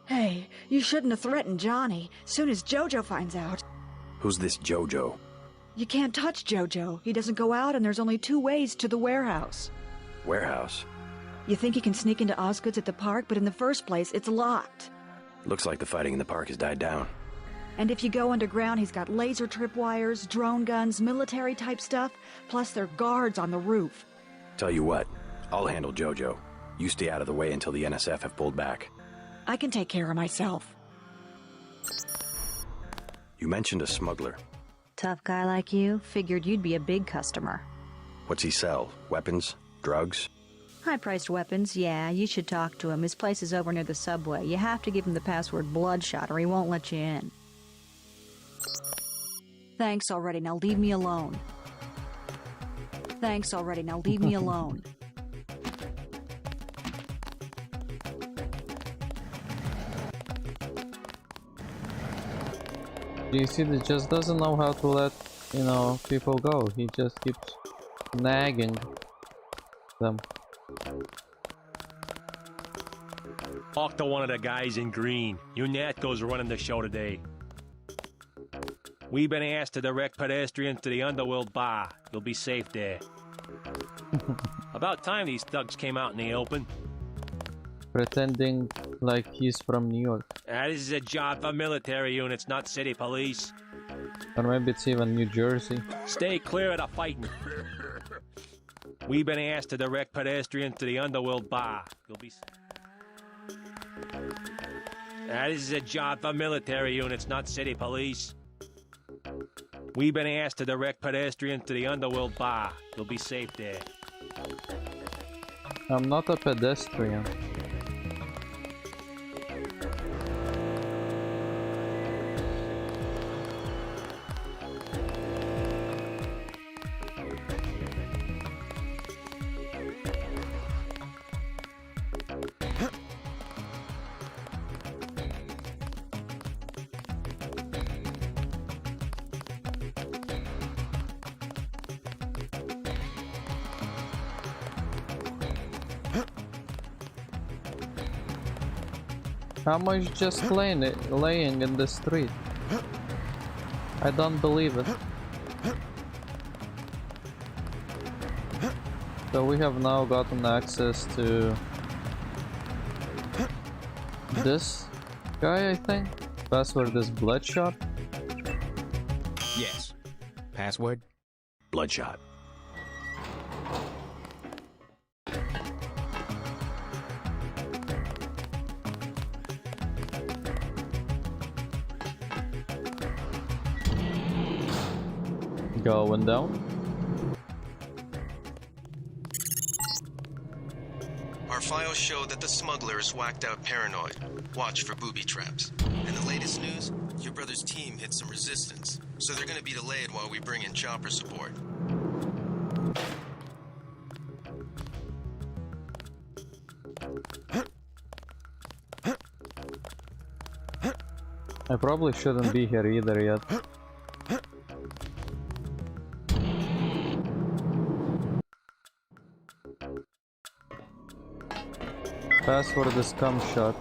Hey, you shouldn't have threatened Johnny. Soon as Jojo finds out. Who's this Jojo? You can't touch Jojo. He doesn't go out, and there's only 2 ways to the warehouse. Warehouse? You think you can sneak into Osgood's at the park, but in the first place, it's locked. Looks like the fighting in the park has died down. And if you go underground, he's got laser tripwires, drone guns, military-type stuff, plus there are guards on the roof. Tell you what, I'll handle Jojo. You stay out of the way until the NSF have pulled back. I can take care of myself. You mentioned a smuggler. Tough guy like you, figured you'd be a big customer. What's he sell? Weapons? Drugs? High-priced weapons, yeah, you should talk to him. His place is over near the subway. You have to give him the password Bloodshot or he won't let you in. Thanks already, now leave me alone. Thanks already, now leave me alone. You see, he just doesn't know how to let, people go. He just keeps nagging them. Talk to one of the guys in green. Unatko's running the show today. We've been asked to direct pedestrians to the Underworld Bar. You'll be safe there. About time these thugs came out in the open. Pretending like he's from New York. This is a job for military units, not city police. Or maybe it's even New Jersey. Stay clear of the fighting. We've been asked to direct pedestrians to the Underworld Bar. You'll be... This is a job for military units, not city police. We've been asked to direct pedestrians to the Underworld Bar. You'll be safe there. I'm not a pedestrian. How much just laying in the street? I don't believe it. So we have now gotten access to this guy, I think. Password is Bloodshot. Yes. Password? Bloodshot. Going down. Our files show that the smuggler is whacked out paranoid. Watch for booby traps. And the latest news? Your brother's team hit some resistance, so they're gonna be delayed while we bring in chopper support. I probably shouldn't be here either yet. Password is cum shot.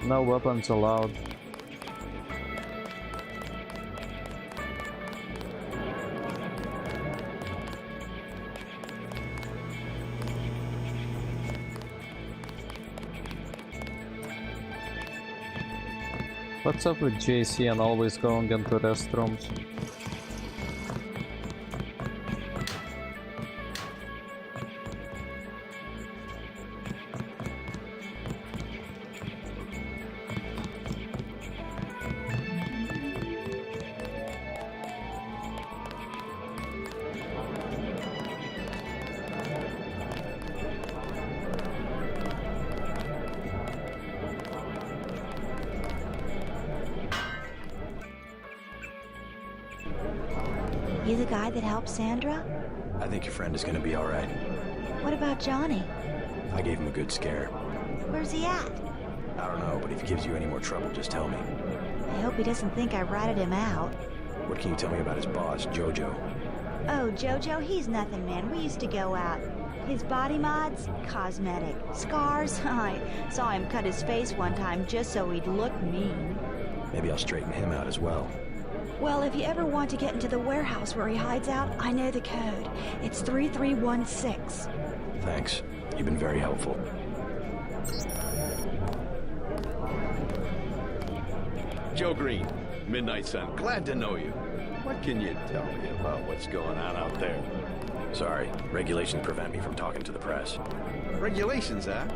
No weapons allowed. What's up with JC and always going into restrooms? You the guy that helped Sandra? I think your friend is gonna be alright. What about Johnny? I gave him a good scare. Where's he at? I don't know, but if he gives you any more trouble, just tell me. I hope he doesn't think I ratted him out. What can you tell me about his boss, Jojo? Oh, Jojo, he's nothing, man. We used to go out. His body mods? Cosmetic. Scars? I saw him cut his face one time just so he'd look mean. Maybe I'll straighten him out as well. Well, if you ever want to get into the warehouse where he hides out, I know the code. It's 3316. Thanks. You've been very helpful. Joe Green, Midnight Sun. Glad to know you. What can you tell me about what's going on out there? Sorry, regulations prevent me from talking to the press. Regulations, huh?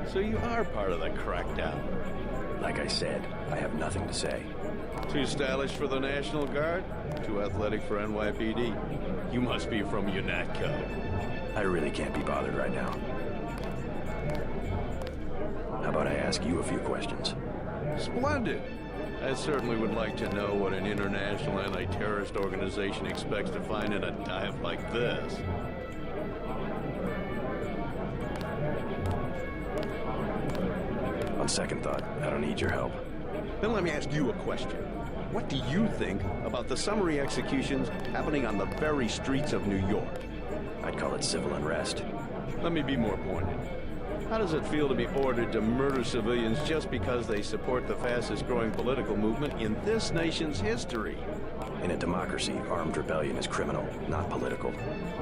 So you are part of the crackdown. Like I said, I have nothing to say. Too stylish for the National Guard? Too athletic for NYPD? You must be from UNATCO. I really can't be bothered right now. How about I ask you a few questions? Splendid. I certainly would like to know what an international anti-terrorist organization expects to find in a dive like this. On second thought, I don't need your help. Then let me ask you a question. What do you think about the summary executions happening on the very streets of New York? I'd call it civil unrest. Let me be more pointed. How does it feel to be ordered to murder civilians just because they support the fastest growing political movement in this nation's history? In a democracy, armed rebellion is criminal, not political.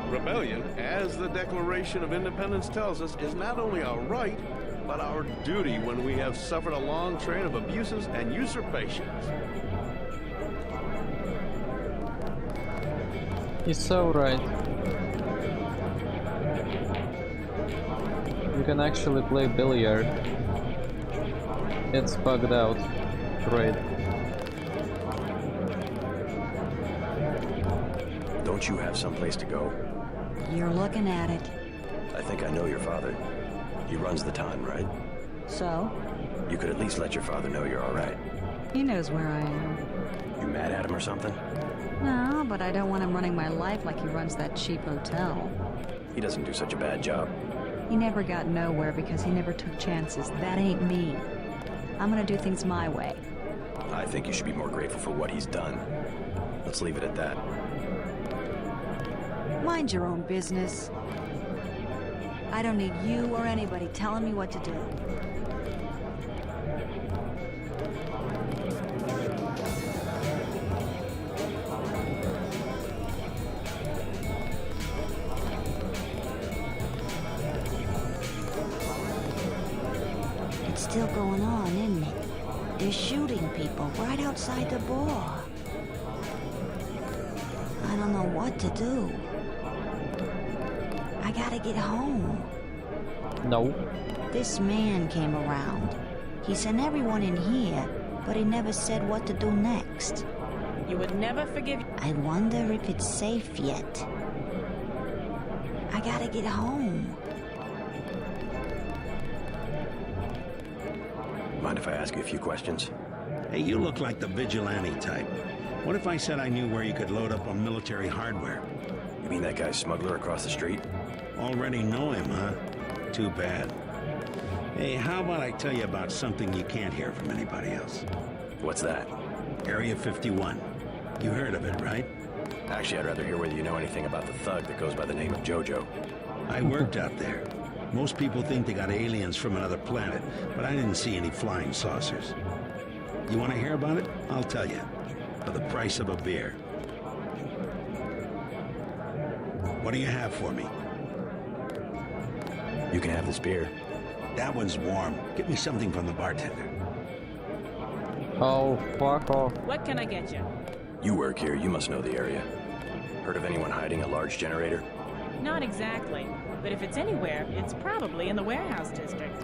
Rebellion, as the Declaration of Independence tells us, is not only our right, but our duty when we have suffered a long train of abuses and usurpations. He's so right. You can actually play billiard. It's bugged out. Great. Don't you have someplace to go? You're looking at it. I think I know your father. He runs the town, right? So? You could at least let your father know you're alright. He knows where I am. You mad at him or something? No, but I don't want him running my life like he runs that cheap hotel. He doesn't do such a bad job. He never got nowhere because he never took chances. That ain't me. I'm gonna do things my way. I think you should be more grateful for what he's done. Let's leave it at that. Mind your own business. I don't need you or anybody telling me what to do. It's still going on, isn't it? They're shooting people right outside the bar. I don't know what to do. I gotta get home. No. This man came around. He sent everyone in here, but he never said what to do next. You would never forgive... I wonder if it's safe yet. I gotta get home. Mind if I ask you a few questions? Hey, you look like the vigilante type. What if I said I knew where you could load up on military hardware? You mean that guy smuggler across the street? Already know him, huh? Too bad. Hey, how about I tell you about something you can't hear from anybody else? What's that? Area 51. You heard of it, right? Actually, I'd rather hear whether you know anything about the thug that goes by the name of Jojo. I worked out there. Most people think they got aliens from another planet, but I didn't see any flying saucers. You want to hear about it? I'll tell you. For the price of a beer. What do you have for me? You can have this beer. That one's warm. Get me something from the bartender. Oh, fuck off. What can I get you? You work here, you must know the area. Heard of anyone hiding a large generator? Not exactly. But if it's anywhere, it's probably in the warehouse district.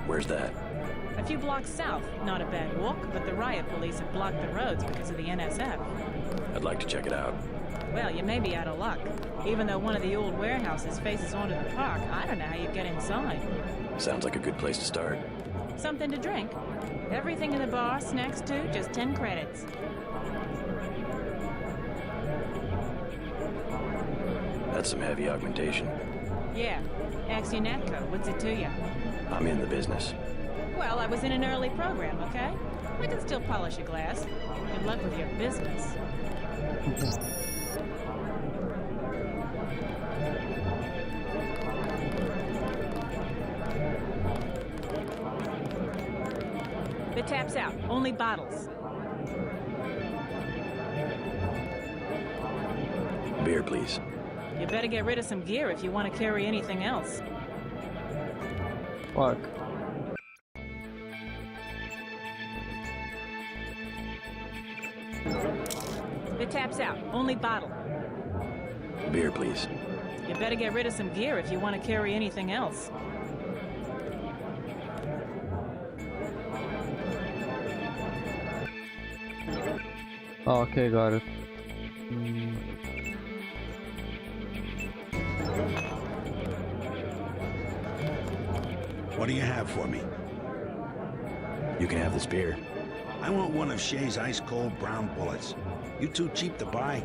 Where's that? A few blocks south. Not a bad walk, but the riot police have blocked the roads because of the NSF. I'd like to check it out. Well, you may be out of luck. Even though one of the old warehouses faces onto the park, I don't know how you get inside. Sounds like a good place to start. Something to drink? Everything in the bar, snacks too, just 10 credits. That's some heavy augmentation. Yeah. Ask Unetco. What's it to you? I'm in the business. Well, I was in an early program, okay? I can still polish a glass. Good luck with your business. The tap's out. Only bottles. Beer, please. You better get rid of some gear if you want to carry anything else. Fuck. The tap's out. Only bottle. Beer, please. You better get rid of some gear if you want to carry anything else. Oh, okay, got it. What do you have for me? You can have this beer. I want one of Shay's ice-cold brown bullets. You too cheap to buy?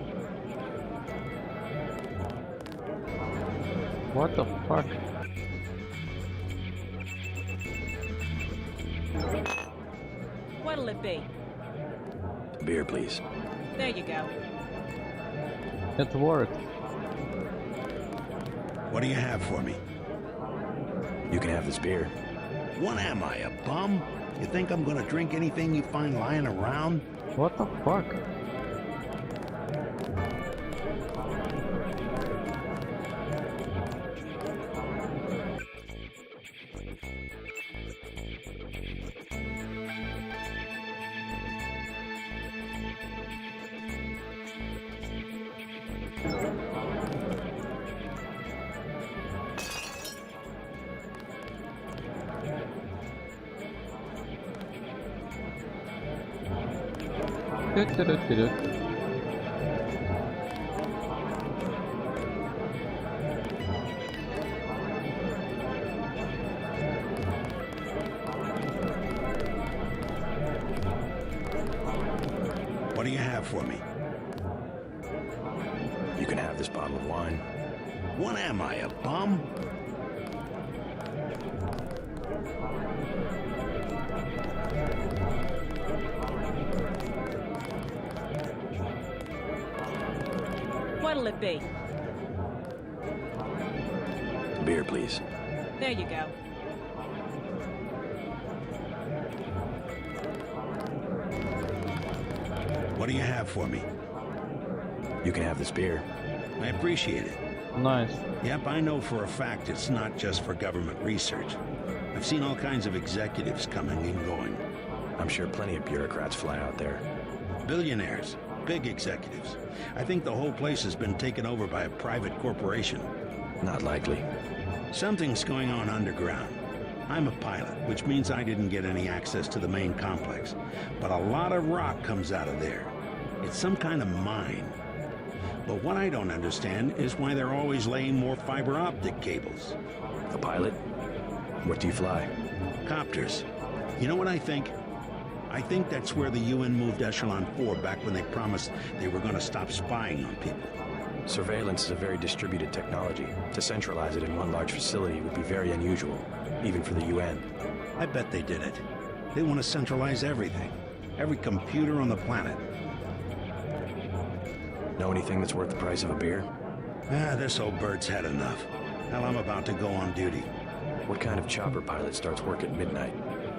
What the fuck? What'll it be? Beer, please. There you go. It worked. What do you have for me? You can have this beer. What am I, a bum? You think I'm gonna drink anything you find lying around? What the fuck? What do you have for me? You can have this bottle of wine. What am I, a bum? What'll it be? Beer, please. There you go. What do you have for me? You can have this beer. I appreciate it. Nice. Yep, I know for a fact it's not just for government research. I've seen all kinds of executives coming and going. I'm sure plenty of bureaucrats fly out there. Billionaires, big executives. I think the whole place has been taken over by a private corporation. Not likely. Something's going on underground. I'm a pilot, which means I didn't get any access to the main complex. But a lot of rock comes out of there. It's some kind of mine. But what I don't understand is why they're always laying more fiber optic cables. A pilot? What do you fly? Copters. You know what I think? I think that's where the UN moved Echelon 4 back when they promised they were going to stop spying on people. Surveillance is a very distributed technology. To centralize it in one large facility would be very unusual, even for the UN. I bet they did it. They want to centralize everything. Every computer on the planet. Know anything that's worth the price of a beer? This old bird's had enough. Hell, I'm about to go on duty. What kind of chopper pilot starts work at midnight?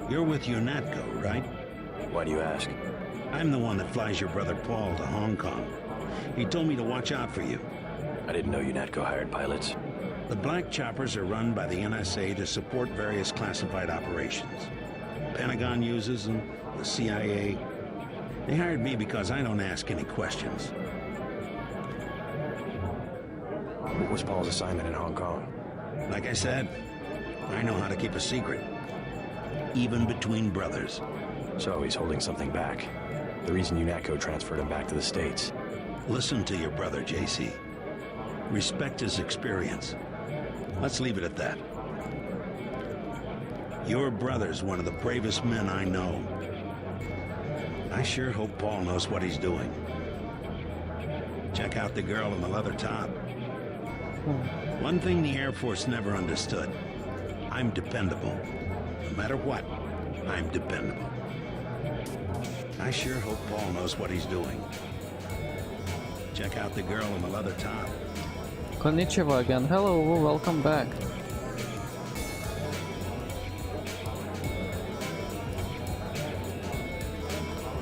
You're with UNATCO, right? Why do you ask? I'm the one that flies your brother Paul to Hong Kong. He told me to watch out for you. I didn't know UNATCO hired pilots. The black choppers are run by the NSA to support various classified operations. Pentagon uses them, the CIA. They hired me because I don't ask any questions. What was Paul's assignment in Hong Kong? Like I said, I know how to keep a secret. Even between brothers. So he's holding something back. The reason UNATCO transferred him back to the States. Listen to your brother, JC. Respect his experience. Let's leave it at that. Your brother's one of the bravest men I know. I sure hope Paul knows what he's doing. Check out the girl in the leather top. One thing the Air Force never understood. I'm dependable. No matter what, I'm dependable. I sure hope Paul knows what he's doing. Check out the girl in the leather top. Konnichiwa again. Hello, welcome back.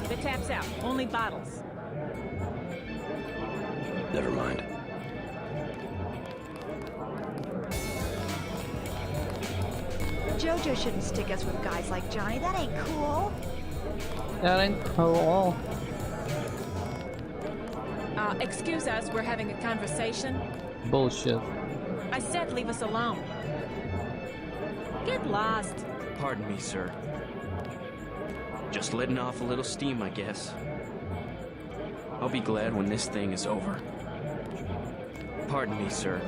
The tap's out. Only bottles. Never mind. JoJo shouldn't stick us with guys like Johnny. That ain't cool. That ain't cool. Excuse us, we're having a conversation. Bullshit. I said leave us alone. Get lost. Pardon me, sir. Just letting off a little steam, I guess. I'll be glad when this thing is over. Pardon me, sir.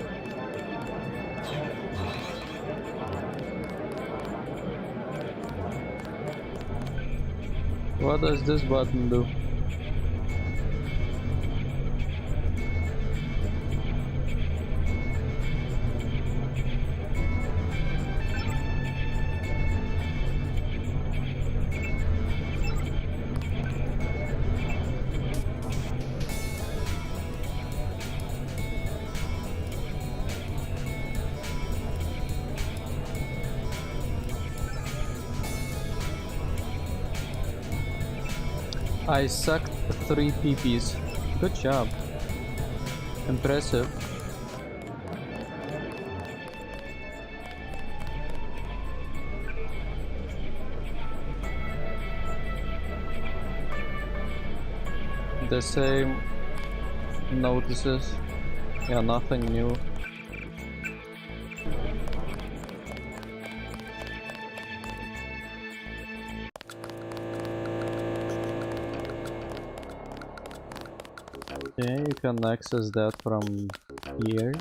What does this button do? I sucked 3 peepees. Good job. Impressive. The same notices. Yeah, nothing new. Okay, you can access that from here.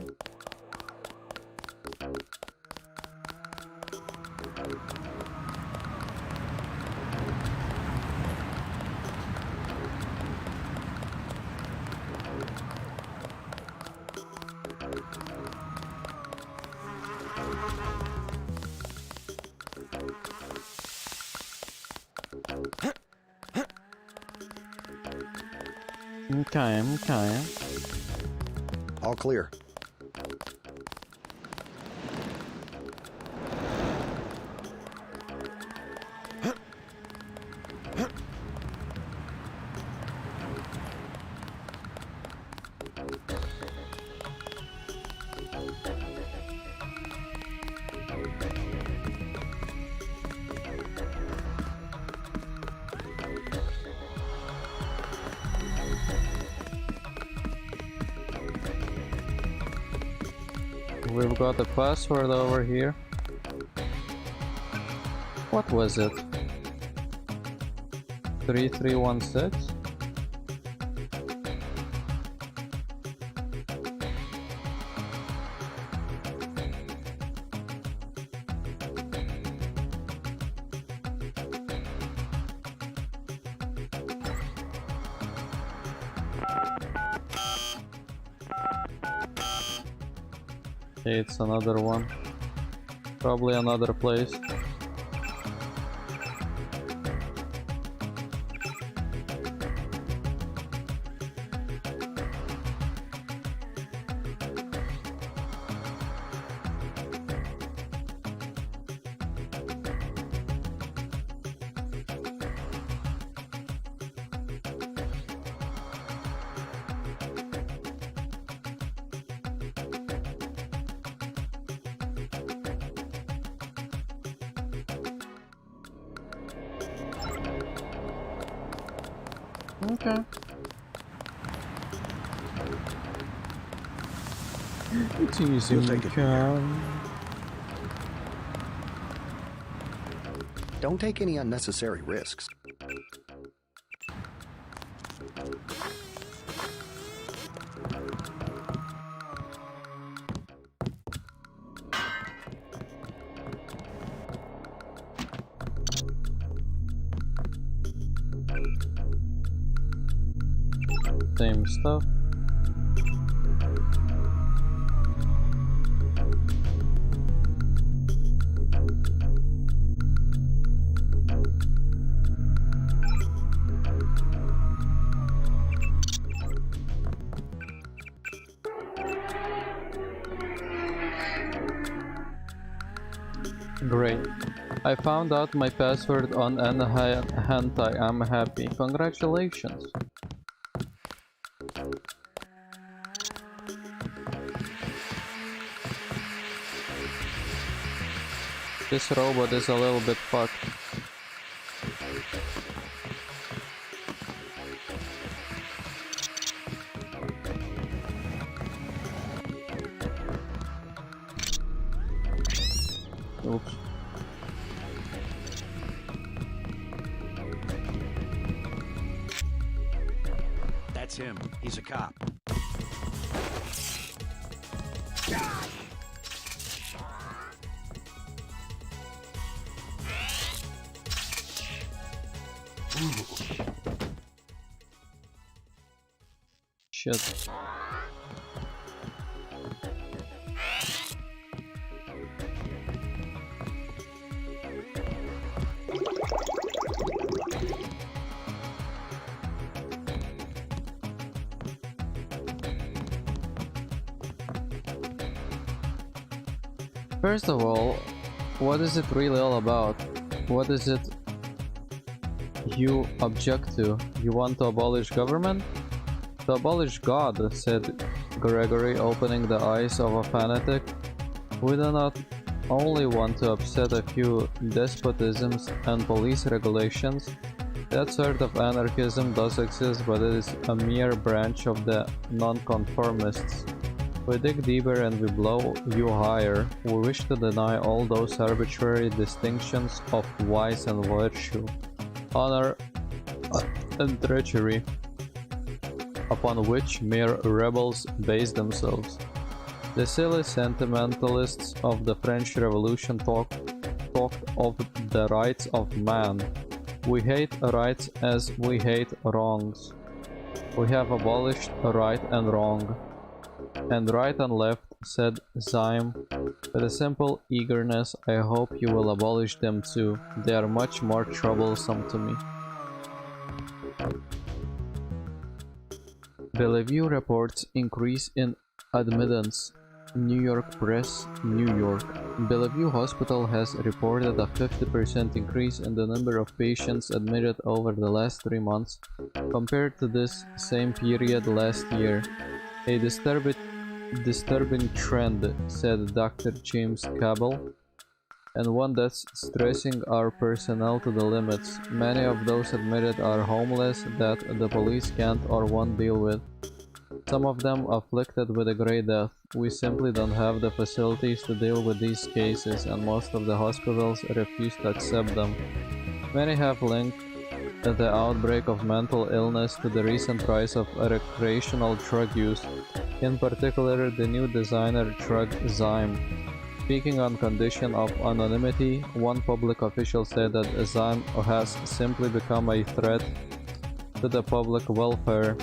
Okay. All clear. We've got a password over here. What was it? 3316? Okay, it's another one. Probably another place. Okay. It's easy. We'll take it from here. Don't take any unnecessary risks. Same stuff. Great. I found out my password on hentai. I'm happy. Congratulations. This robot is a little bit fucked. Oops. That's him. He's a cop. Shit. First of all, what is it really all about? What is it you object to? You want to abolish government? To abolish God, said Gregory, opening the eyes of a fanatic. We do not only want to upset a few despotisms and police regulations. That sort of anarchism does exist, but it is a mere branch of the nonconformists. We dig deeper and we blow you higher. We wish to deny all those arbitrary distinctions of vice and virtue, honor and treachery, upon which mere rebels base themselves. The silly sentimentalists of the French Revolution talked of the rights of man. We hate rights as we hate wrongs. We have abolished right and wrong. And right and left, said Zyme, with a simple eagerness. I hope you will abolish them too. They are much more troublesome to me. Bellevue reports increase in admittance. New York Press, New York. Bellevue Hospital has reported a 50% increase in the number of patients admitted over the last 3 months compared to this same period last year. A disturbing trend, said Dr. James Cabell, and one that's stressing our personnel to the limits. Many of those admitted are homeless that the police can't or won't deal with. Some of them afflicted with a grey death. We simply don't have the facilities to deal with these cases, and most of the hospitals refuse to accept them. Many have linked the outbreak of mental illness to the recent rise of recreational drug use, in particular the new designer drug Zyme. Speaking on condition of anonymity, one public official said that Zyme has simply become a threat to the public welfare.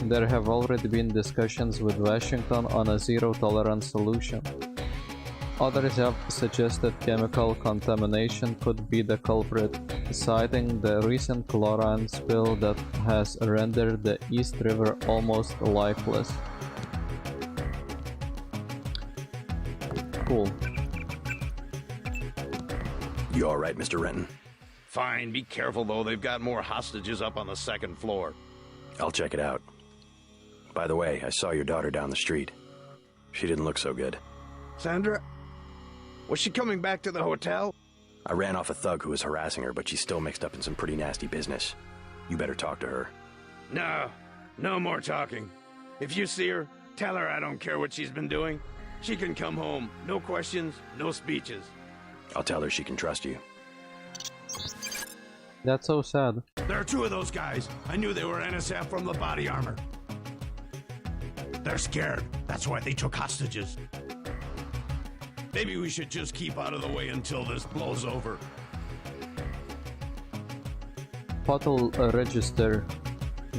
There have already been discussions with Washington on a zero-tolerance solution. Others have suggested chemical contamination could be the culprit, citing the recent chlorine spill that has rendered the East River almost lifeless. Cool. You alright, Mr. Renton? Fine, be careful though, they've got more hostages up on the second floor. I'll check it out. By the way, I saw your daughter down the street. She didn't look so good. Sandra? Was she coming back to the hotel? I ran off a thug who was harassing her, but she's still mixed up in some pretty nasty business. You better talk to her. No more talking. If you see her, tell her I don't care what she's been doing. She can come home. No questions, no speeches. I'll tell her she can trust you. That's so sad. There are 2 of those guys. I knew they were NSF from the body armor. They're scared. That's why they took hostages. Maybe we should just keep out of the way until this blows over. Hotel Register.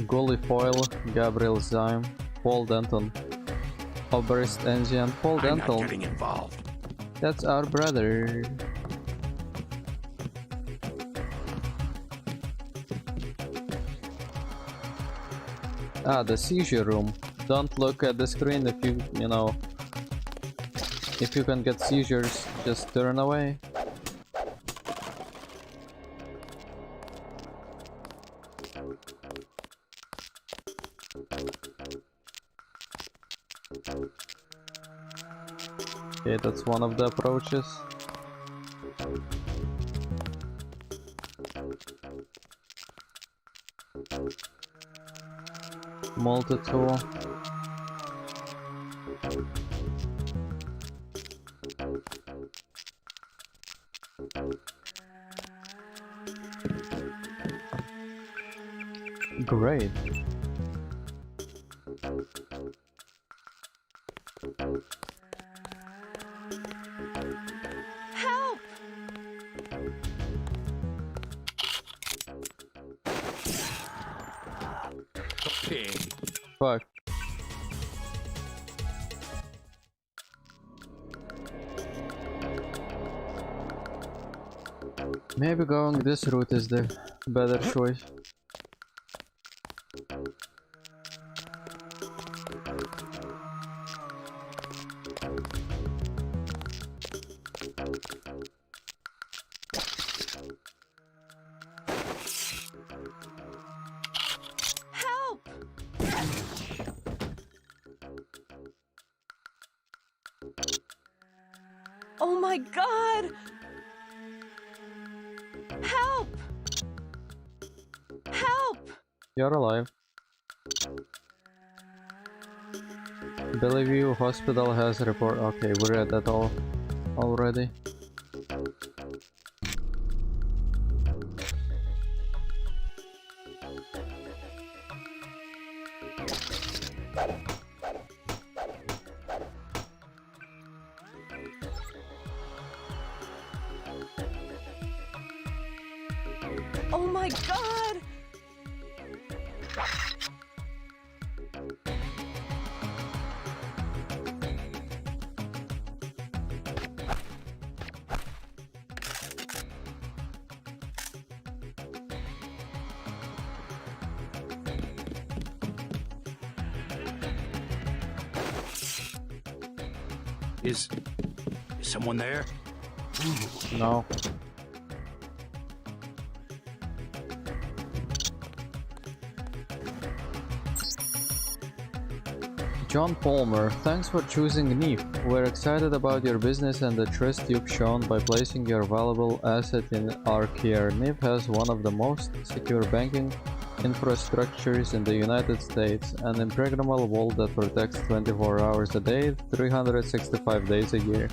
Gully Foyle, Gabriel Zyme, Paul Denton. Oberst Enzian, Paul I'm Denton. not getting involved. That's our brother. Ah, the seizure room. Don't look at the screen if you know, if you can get seizures, just turn away. Okay, that's one of the approaches. Multi-tool. Great. Help! Okay. Fuck. Maybe going this route is the better choice. Help! Oh my god! Help! Help! You're alive. Bellevue Hospital has a report. Okay, we read that all already. Oh my god! Is someone there? No. John Palmer, thanks for choosing NEEP. We're excited about your business and the trust you've shown by placing your valuable asset in our care. NEEP has one of the most secure banking infrastructures in the United States, an impregnable wall that protects 24 hours a day, 365 days a year.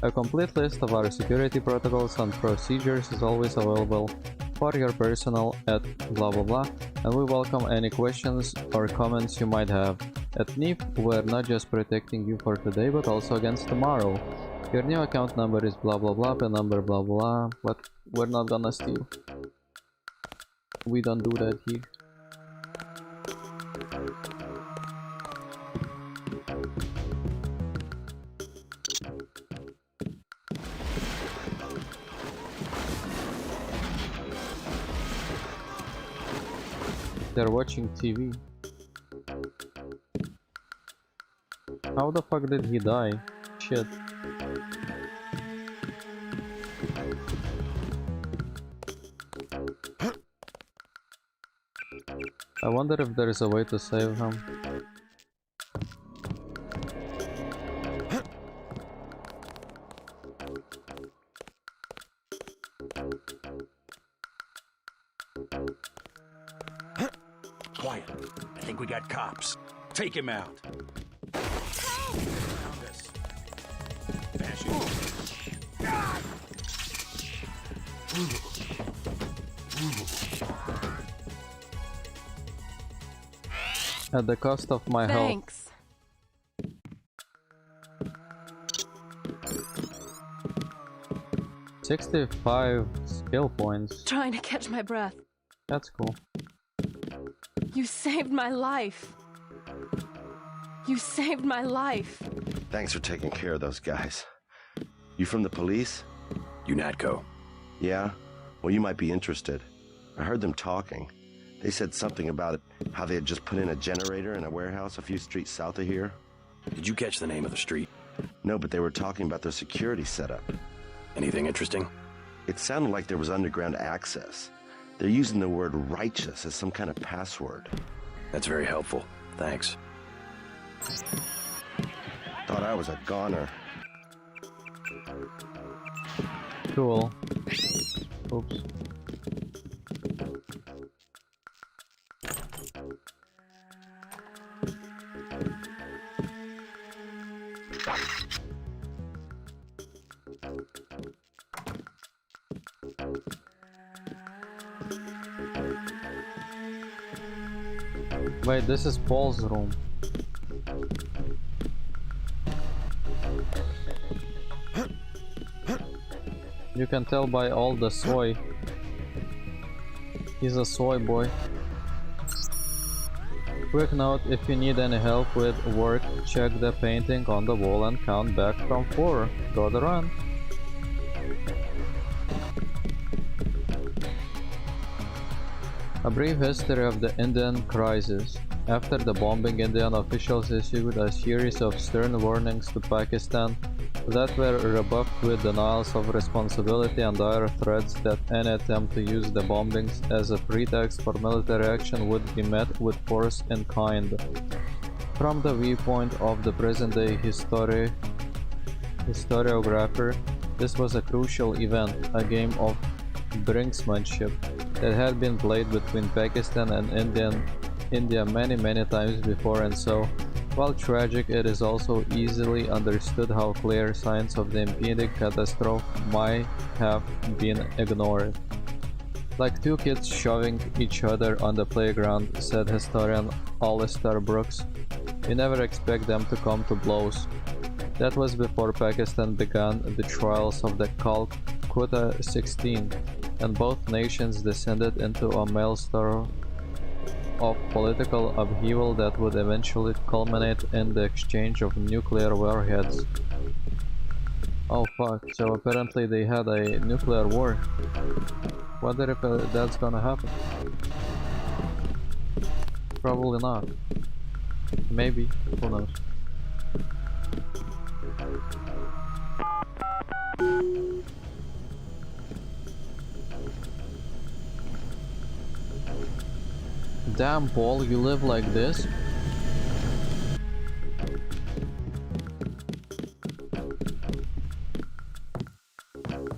A complete list of our security protocols and procedures is always available for your personnel at blah blah blah, and we welcome any questions or comments you might have. At NEEP, we're not just protecting you for today, but also against tomorrow. Your new account number is blah blah blah, the number blah blah, but we're not gonna steal. We don't do that here. They're watching TV. How the fuck did he die? Shit. I wonder if there is a way to save him. Quiet. I think we got cops. Take him out. At the cost of my health. Thanks. 65 skill points. Trying to catch my breath. That's cool. You saved my life. You saved my life. Thanks for taking care of those guys. You from the police? UNATCO. Yeah? Well, you might be interested. I heard them talking. They said something about how they had just put in a generator in a warehouse a few streets south of here. Did you catch the name of the street? No, but they were talking about their security setup. Anything interesting? It sounded like there was underground access. They're using the word righteous as some kind of password. That's very helpful. Thanks. Thought I was a goner. Cool. Oops. Wait, this is Paul's room. You can tell by all the soy. He's a soy boy. Quick note, if you need any help with work, check the painting on the wall and count back from 4. Gotta run. A brief history of the Indian crisis. After the bombing, Indian officials issued a series of stern warnings to Pakistan that were rebuffed with denials of responsibility and dire threats that any attempt to use the bombings as a pretext for military action would be met with force in kind. From the viewpoint of the present-day historiographer, this was a crucial event, a game of brinksmanship that had been played between Pakistan and India many times before, and so, while tragic, it is also easily understood how clear signs of the impending catastrophe might have been ignored. Like two kids shoving each other on the playground, said historian Alistair Brooks, you never expect them to come to blows. That was before Pakistan began the trials of the Calcutta 16, and both nations descended into a maelstrom of political upheaval that would eventually culminate in the exchange of nuclear warheads. Oh fuck, so apparently they had a nuclear war. Wonder if that's gonna happen. Probably not. Maybe, who knows. Damn, Paul, you live like this?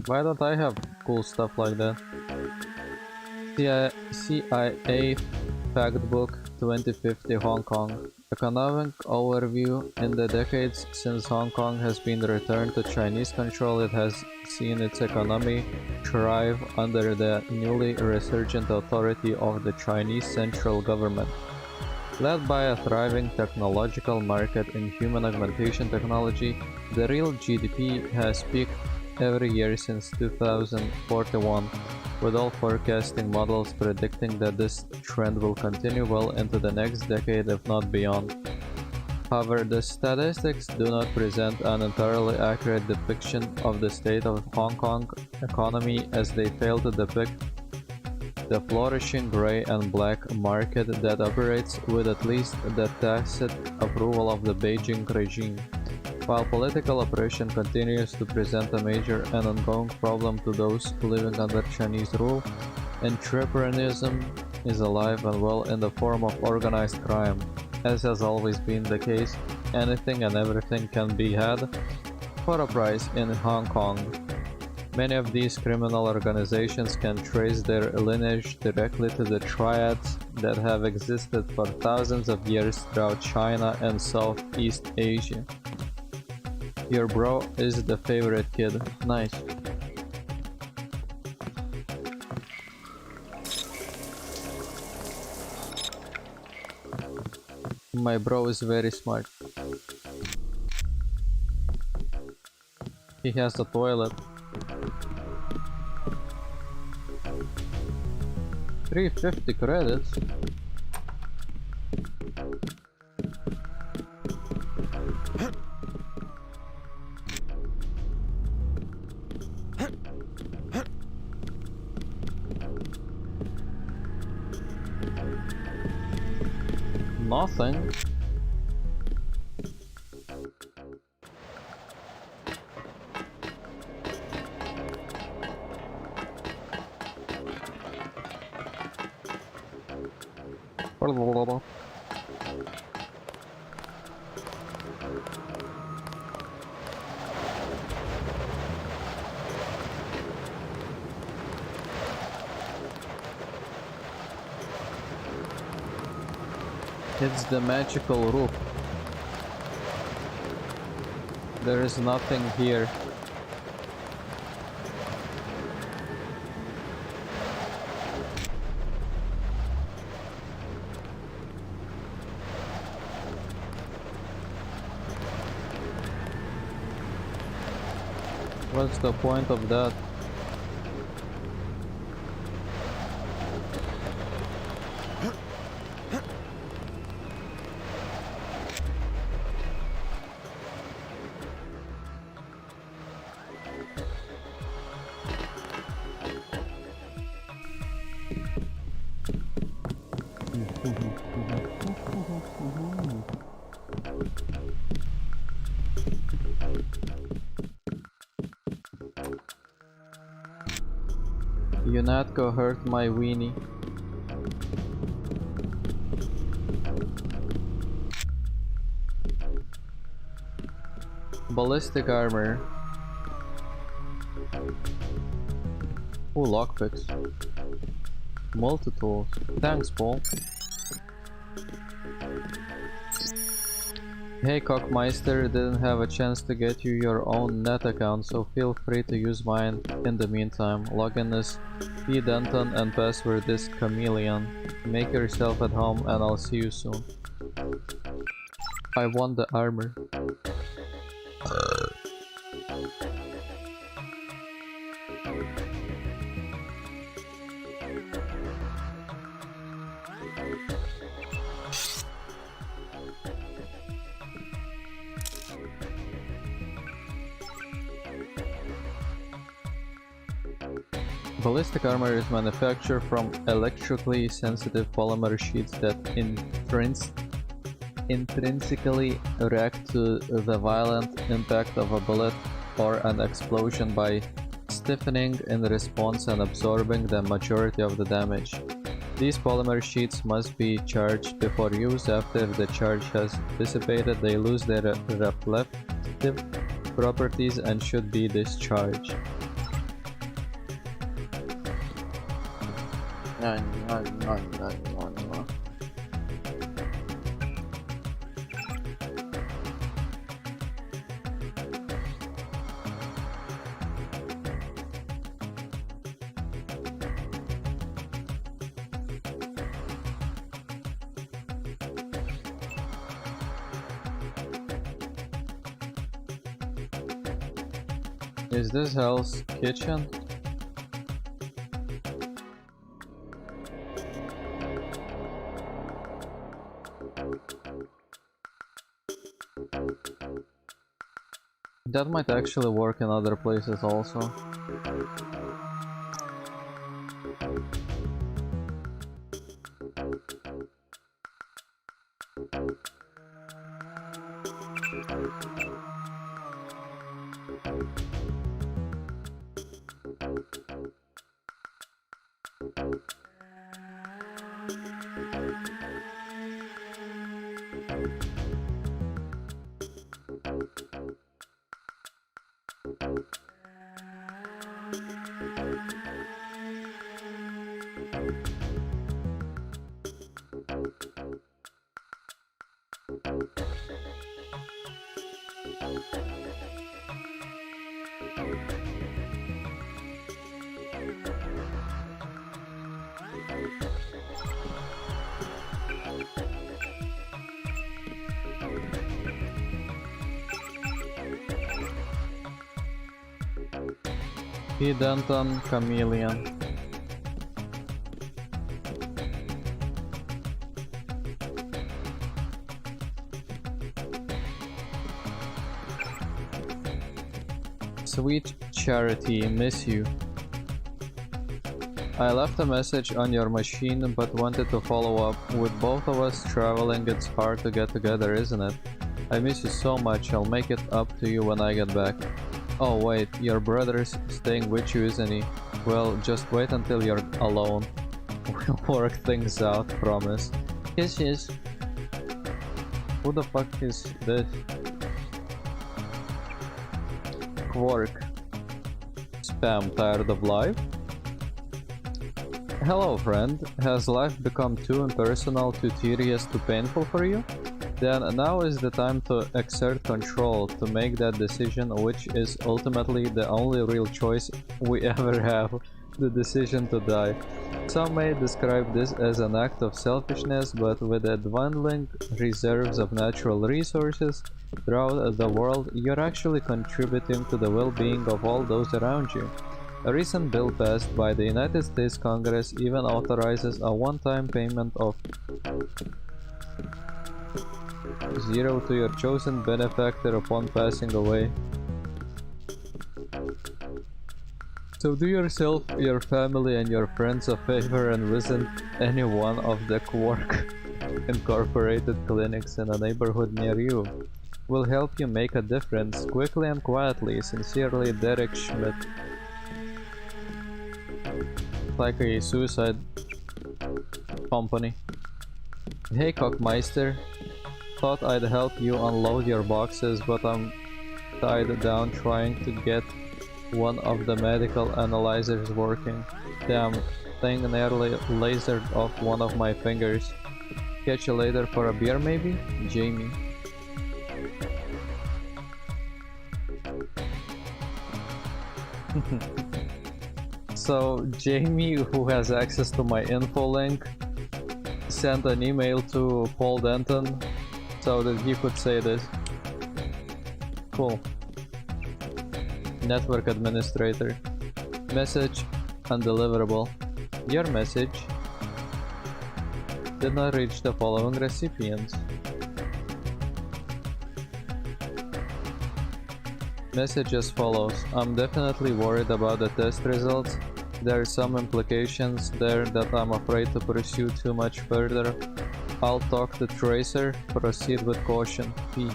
Why don't I have cool stuff like that? CIA Factbook 2050 Hong Kong. Economic overview. In the decades since Hong Kong has been returned to Chinese control, it has seen its economy thrive under the newly resurgent authority of the Chinese central government. Led by a thriving technological market in human augmentation technology, the real GDP has peaked every year since 2041, with all forecasting models predicting that this trend will continue well into the next decade if not beyond. However, the statistics do not present an entirely accurate depiction of the state of Hong Kong economy, as they fail to depict the flourishing gray and black market that operates with at least the tacit approval of the Beijing regime. While political oppression continues to present a major and ongoing problem to those living under Chinese rule, entrepreneurism is alive and well in the form of organized crime. As has always been the case, anything and everything can be had for a price in Hong Kong. Many of these criminal organizations can trace their lineage directly to the triads that have existed for thousands of years throughout China and Southeast Asia. Your bro is the favorite kid. Nice. My bro is very smart. He has a toilet. 350 credits? Nothing. It's the magical roof. There is nothing here. What's the point of that? Unatco hurt my weenie. Ballistic armor. Ooh, lockpicks. Multi-tools. Thanks, Paul. Hey Cockmeister, didn't have a chance to get you your own net account, so feel free to use mine in the meantime. Login is pdenton and password is chameleon. Make yourself at home and I'll see you soon. I want the armor. Ballistic armor is manufactured from electrically sensitive polymer sheets that intrinsically react to the violent impact of a bullet or an explosion by stiffening in response and absorbing the majority of the damage. These polymer sheets must be charged before use. After the charge has dissipated, they lose their reflective properties and should be discharged. Is this Hell's Kitchen? That might actually work in other places also. Pdenton chameleon. Sweet Charity, miss you. I left a message on your machine but wanted to follow up. With both of us traveling, it's hard to get together, isn't it? I miss you so much. I'll make it up to you when I get back. Oh wait, your brother's staying with you, isn't he? Well, just wait until you're alone. We'll work things out, promise. Kisses. Who the fuck is this? Quark. Spam, tired of life? Hello friend, has life become too impersonal, too tedious, too painful for you? Then now is the time to exert control, to make that decision which is ultimately the only real choice we ever have, the decision to die. Some may describe this as an act of selfishness, but with the dwindling reserves of natural resources throughout the world, you're actually contributing to the well-being of all those around you. A recent bill passed by the United States Congress even authorizes a one-time payment of $0 to your chosen benefactor upon passing away. So do yourself, your family and your friends a favor and visit any one of the Quark Incorporated clinics in a neighborhood near you. We'll help you make a difference quickly and quietly. Sincerely, Derek Schmidt. Like a suicide company. Hey Cockmeister, thought I'd help you unload your boxes, but I'm tied down trying to get one of the medical analyzers working. Damn thing nearly lasered off one of my fingers. Catch you later for a beer maybe? Jamie. So Jamie, who has access to my info link, sent an email to Paul Denton so that he could say this. Cool. Network administrator. Message undeliverable. Your message did not reach the following recipients. Message as follows. I'm definitely worried about the test results. There are some implications there that I'm afraid to pursue too much further. I'll talk to Tracer. Proceed with caution. P.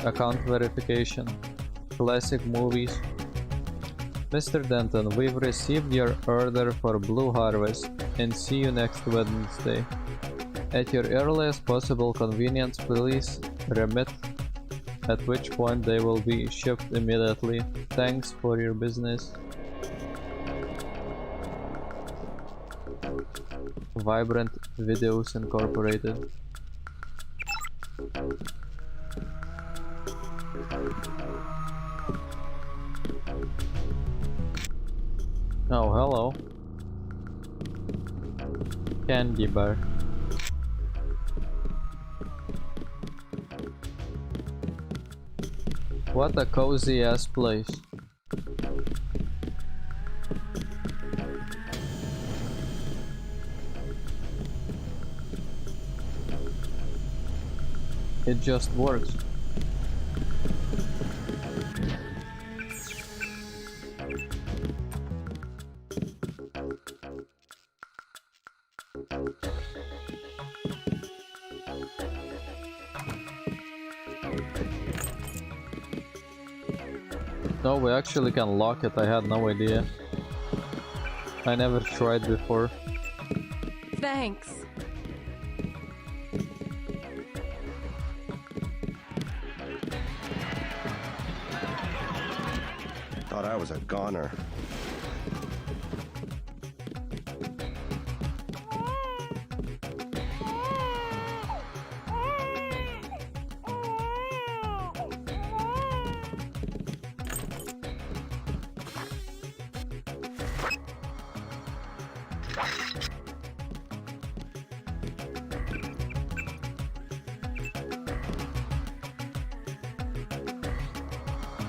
Account verification. Classic movies. Mr. Denton, we've received your order for Blue Harvest and see you next Wednesday. At your earliest possible convenience, please remit, at which point they will be shipped immediately. Thanks for your business. Vibrant Videos Incorporated. Oh, hello. Candy bar. What a cozy ass place. It just works. No, we actually can lock it. I had no idea. I never tried before. Thanks. Thought I was a goner.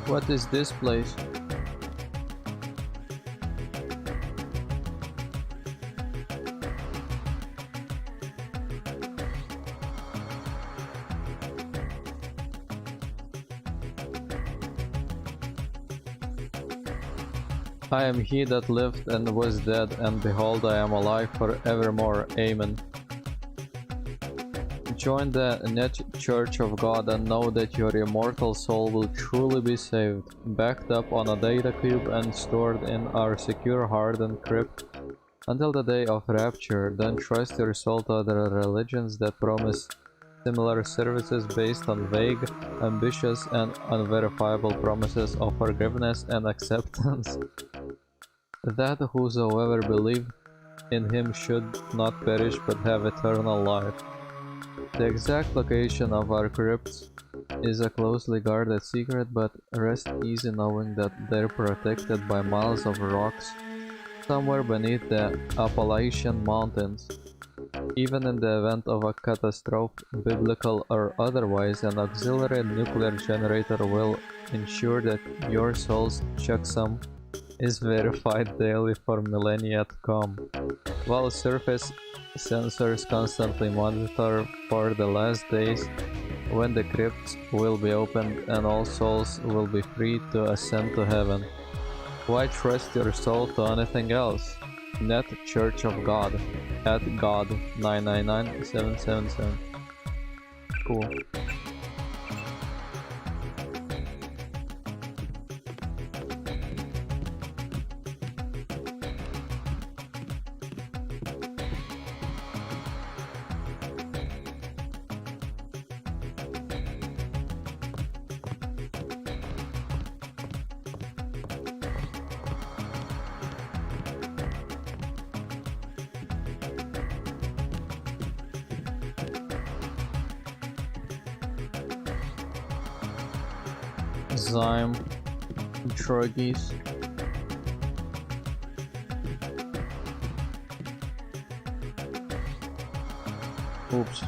What is this place? I am he that lived and was dead, and behold, I am alive forevermore. Amen. Join the net Church of God and know that your immortal soul will truly be saved, backed up on a data cube and stored in our secure hardened crypt until the day of rapture. Don't trust your soul to other religions that promise similar services based on vague, ambitious, and unverifiable promises of forgiveness and acceptance. That whosoever believe in him should not perish but have eternal life. The exact location of our crypts is a closely guarded secret, but rest easy knowing that they're protected by miles of rocks somewhere beneath the Appalachian Mountains. Even in the event of a catastrophe, biblical or otherwise, an auxiliary nuclear generator will ensure that your soul's checksum is verified daily for millennia to come, while surface sensors constantly monitor for the last days when the crypts will be opened and all souls will be free to ascend to heaven. Why trust your soul to anything else? Net Church of God at God 999777. Cool. Zyme, druggies. Oops.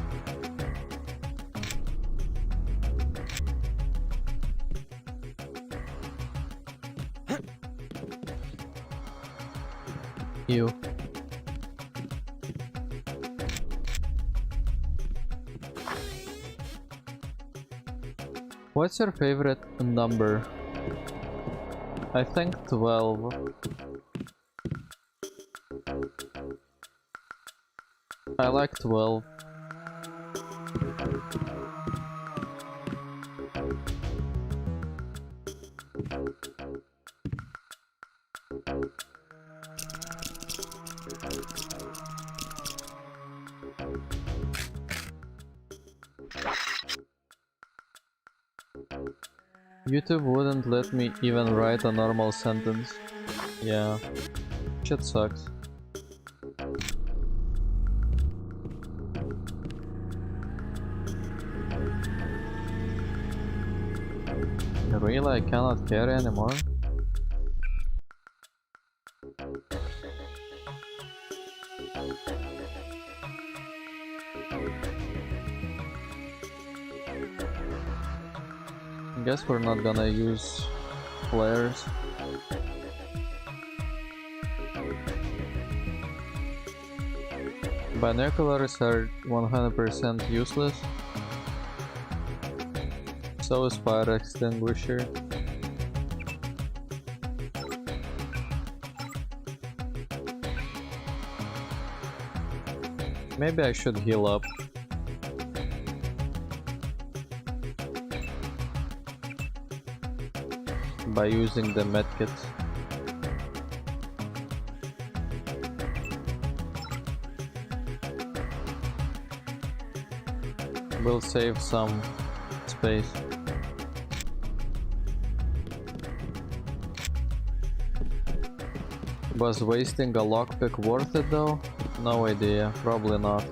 You. What's your favorite number? I think 12. I like 12. YouTube wouldn't let me even write a normal sentence. Yeah, shit sucks. Really, I cannot carry anymore? Guess we're not gonna use flares. Binoculars are 100% useless. So is fire extinguisher. Maybe I should heal up. By using the medkits. We'll save some space. Was wasting a lockpick worth it though? No idea, probably not.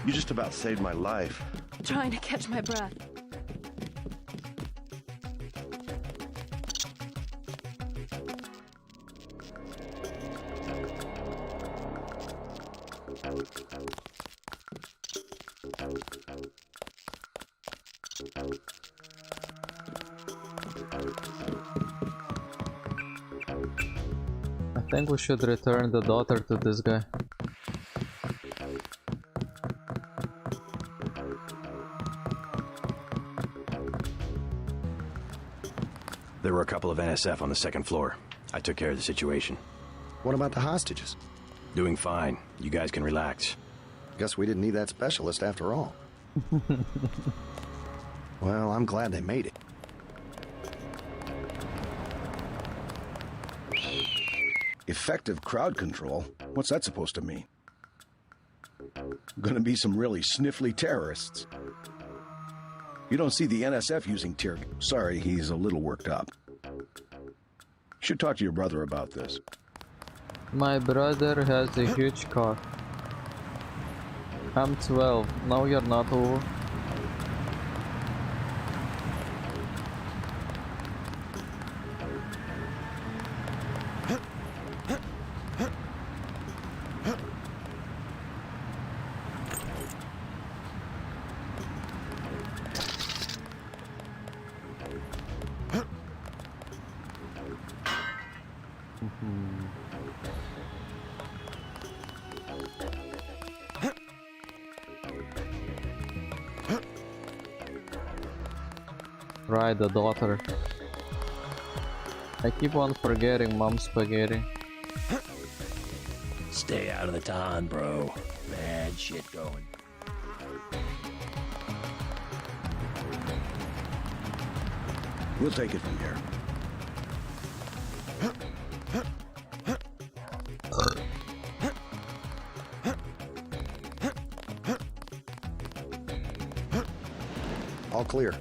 You just about saved my life. Trying to catch my breath. I think we should return the daughter to this guy. There were a couple of NSF on the second floor. I took care of the situation. What about the hostages? Doing fine. You guys can relax. Guess we didn't need that specialist after all. Well, I'm glad they made it. Effective crowd control? What's that supposed to mean? Gonna be some really sniffly terrorists. You don't see the NSF using tear gas. Sorry, he's a little worked up. Should talk to your brother about this. My brother has a huge cock. I'm 12. No, you're not, Uwe. Right, the daughter. I keep on forgetting Mom's spaghetti. Stay out of the ton, bro. Bad shit going. We'll take it from here. All clear.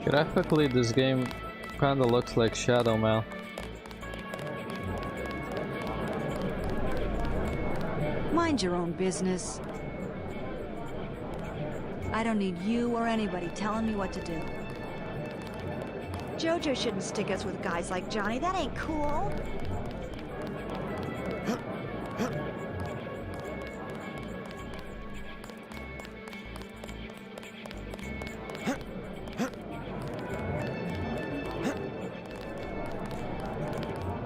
Graphically, this game kinda looks like Shadow Man. Mind your own business. I don't need you or anybody telling me what to do. JoJo shouldn't stick us with guys like Johnny. That ain't cool.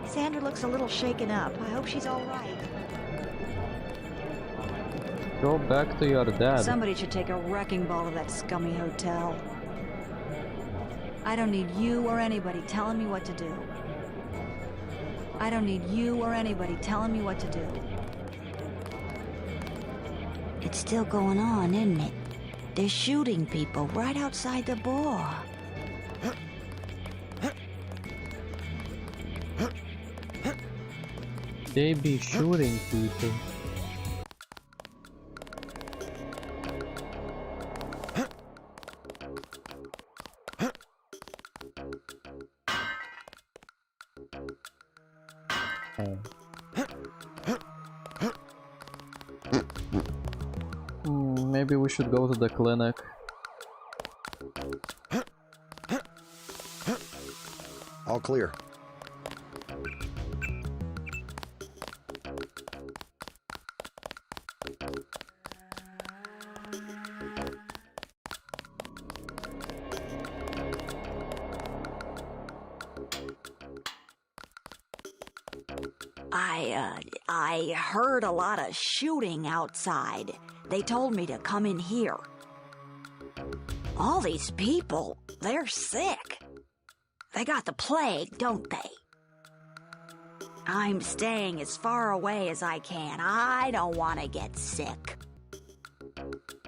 Sandra looks a little shaken up. I hope she's all right. Go back to your dad. Somebody should take a wrecking ball to that scummy hotel. I don't need you or anybody telling me what to do. I don't need you or anybody telling me what to do. It's still going on, isn't it? They're shooting people right outside the bar. They be shooting people. Maybe we should go to the clinic. All clear. I heard a lot of shooting outside. They told me to come in here. All these people, they're sick. They got the plague, don't they? I'm staying as far away as I can. I don't want to get sick.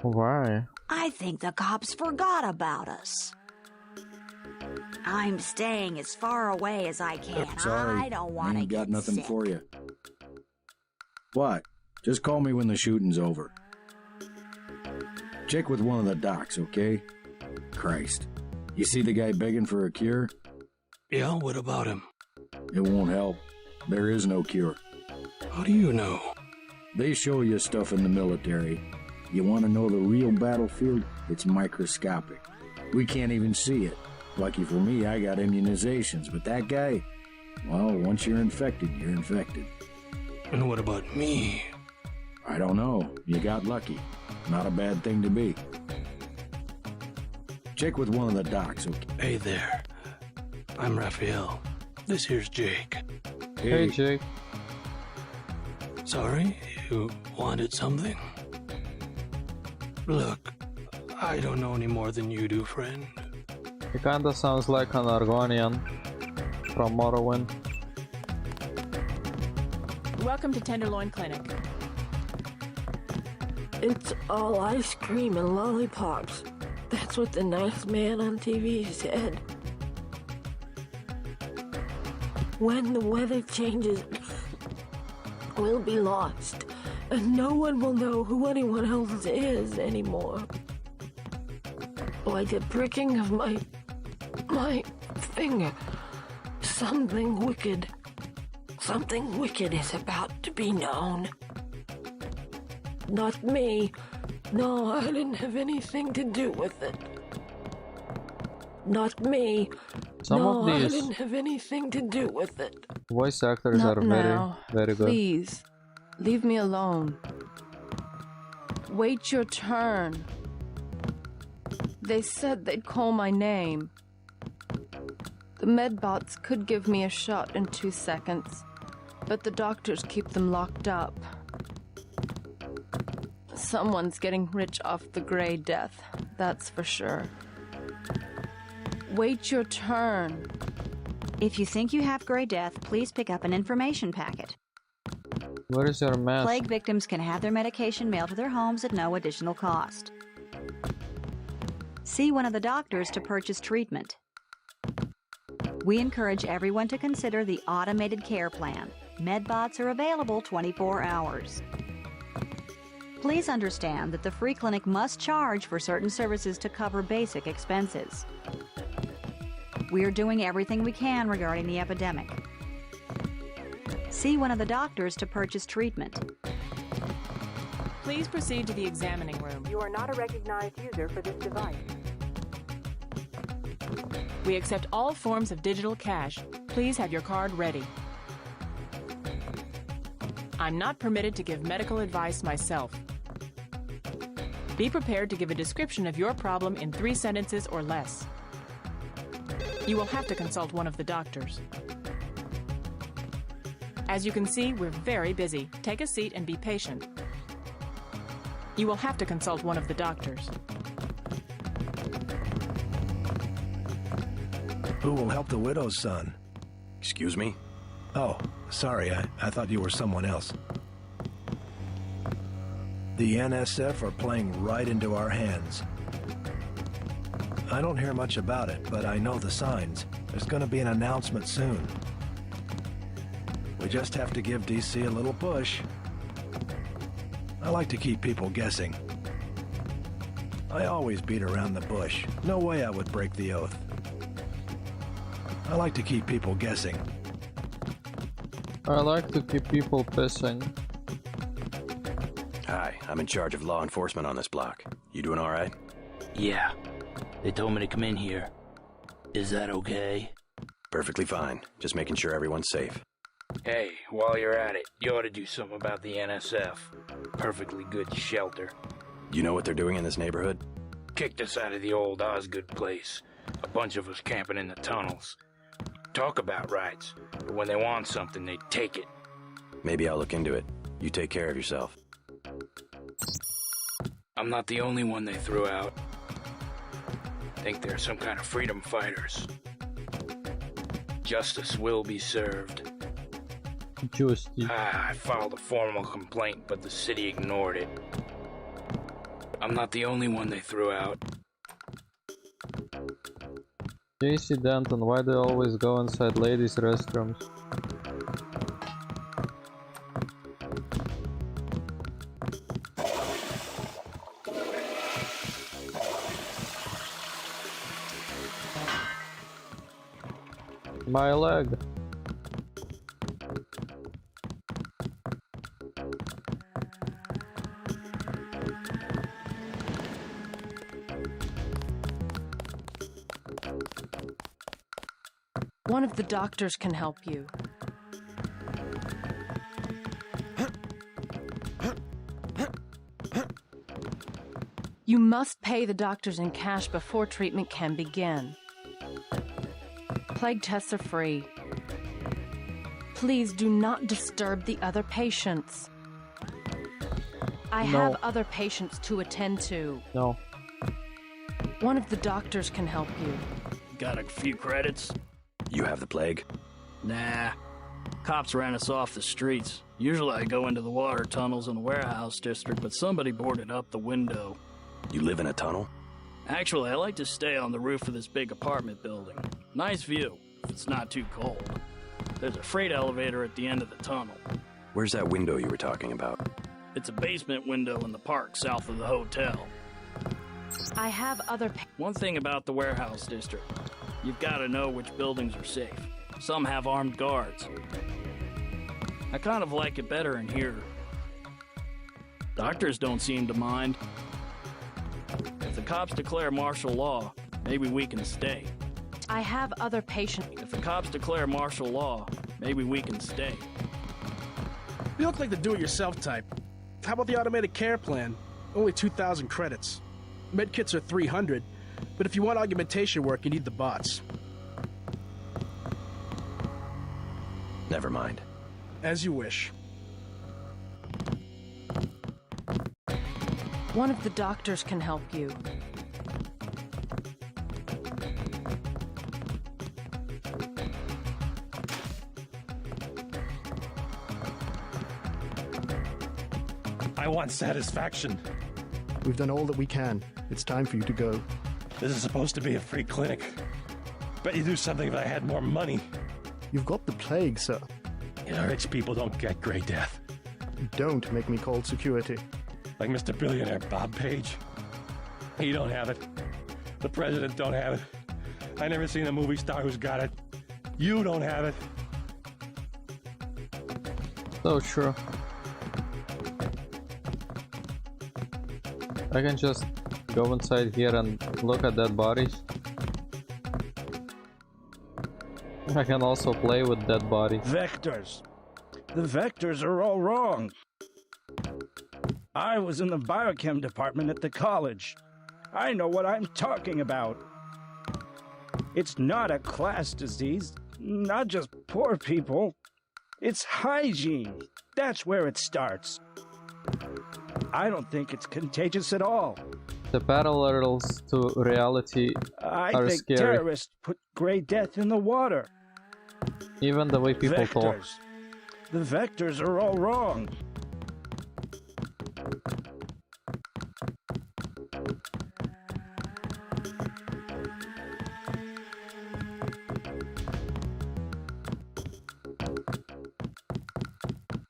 Why? I think the cops forgot about us. I'm staying as far away as I can. Sorry, I don't want to ain't get got nothing sick. for you. What? Just call me when the shooting's over. Check with one of the docs, okay? Christ. You see the guy begging for a cure? Yeah, what about him? It won't help. There is no cure. How do you know? They show you stuff in the military. You want to know the real battlefield? It's microscopic. We can't even see it. Lucky for me, I got immunizations, but that guy, well, once you're infected, you're infected. And what about me? I don't know. You got lucky. Not a bad thing to be. Check with one of the docs, okay? Hey there. I'm Raphael. This here's Jake. Hey, Jake. Sorry, you wanted something? Look, I don't know any more than you do, friend. He kinda sounds like an Argonian from Morrowind. Welcome to Tenderloin Clinic. It's all ice cream and lollipops. That's what the nice man on TV said. When the weather changes, we'll be lost, and no one will know who anyone else is anymore. Like a pricking of my finger. Something wicked is about to be known. Not me. No, I didn't have anything to do with it. Not me. Some no, of these I didn't have anything to do with it. voice actors Not are now. very good. Please, leave me alone. Wait your turn. They said they'd call my name. The medbots could give me a shot in 2 seconds, but the doctors keep them locked up. Someone's getting rich off the Grey Death, that's for sure. Wait your turn. If you think you have Grey Death, please pick up an information packet. Where is your mask? Plague victims can have their medication mailed to their homes at no additional cost. See one of the doctors to purchase treatment. We encourage everyone to consider the automated care plan. Medbots are available 24 hours. Please understand that the free clinic must charge for certain services to cover basic expenses. We are doing everything we can regarding the epidemic. See one of the doctors to purchase treatment. Please proceed to the examining room. You are not a recognized user for this device. We accept all forms of digital cash. Please have your card ready. I'm not permitted to give medical advice myself. Be prepared to give a description of your problem in 3 sentences or less. You will have to consult one of the doctors. As you can see, we're very busy. Take a seat and be patient. You will have to consult one of the doctors. Who will help the widow's son? Excuse me? Oh, sorry, I thought you were someone else. The NSF are playing right into our hands. I don't hear much about it, but I know the signs. There's gonna be an announcement soon. We just have to give DC a little push. I like to keep people guessing. I always beat around the bush. No way I would break the oath. I like to keep people guessing. I like to keep people pissing. Hi, I'm in charge of law enforcement on this block. You doing all right? Yeah. They told me to come in here. Is that okay? Perfectly fine. Just making sure everyone's safe. Hey, while you're at it, you ought to do something about the NSF. Perfectly good shelter. You know what they're doing in this neighborhood? Kicked us out of the old Osgood place. A bunch of us camping in the tunnels. Talk about rights, but when they want something, they take it. Maybe I'll look into it. You take care of yourself. I'm not the only one they threw out. Think they're some kind of freedom fighters. Justice will be served. Justice. I filed a formal complaint, but the city ignored it. I'm not the only one they threw out. JC Denton, why do you always go inside ladies' restrooms? My leg. One of the doctors can help you. You must pay the doctors in cash before treatment can begin. Plague tests are free. Please do not disturb the other patients. I have other patients to attend to. No. One of the doctors can help you. Got a few credits? You have the plague? Nah. Cops ran us off the streets. Usually I go into the water tunnels in the warehouse district, but somebody boarded up the window. You live in a tunnel? Actually, I like to stay on the roof of this big apartment building. Nice view, if it's not too cold. There's a freight elevator at the end of the tunnel. Where's that window you were talking about? It's a basement window in the park south of the hotel. I have other... One thing about the warehouse district. You've got to know which buildings are safe. Some have armed guards. I kind of like it better in here. Doctors don't seem to mind. If the cops declare martial law, maybe we can stay. I have other patients. If the cops declare martial law, maybe we can stay. You look like the do-it-yourself type. How about the automated care plan? Only 2,000 credits. Medkits are 300, but if you want augmentation work, you need the bots. Never mind. As you wish. One of the doctors can help you. I want satisfaction. We've done all that we can. It's time for you to go. This is supposed to be a free clinic. Bet you do something if I had more money. You've got the plague, sir. You know, rich people don't get gray death. Don't make me call security. Like Mr. Billionaire Bob Page. He don't have it. The president don't have it. I never seen a movie star who's got it. You don't have it. So true. I can just go inside here and look at dead bodies. I can also play with dead bodies. Vectors. The vectors are all wrong. I was in the biochem department at the college. I know what I'm talking about. It's not a class disease, not just poor people. It's hygiene. That's where it starts. I don't think it's contagious at all. The parallels to reality I are think scary. terrorists put gray death in the water. Even the way people talk. The vectors are all wrong.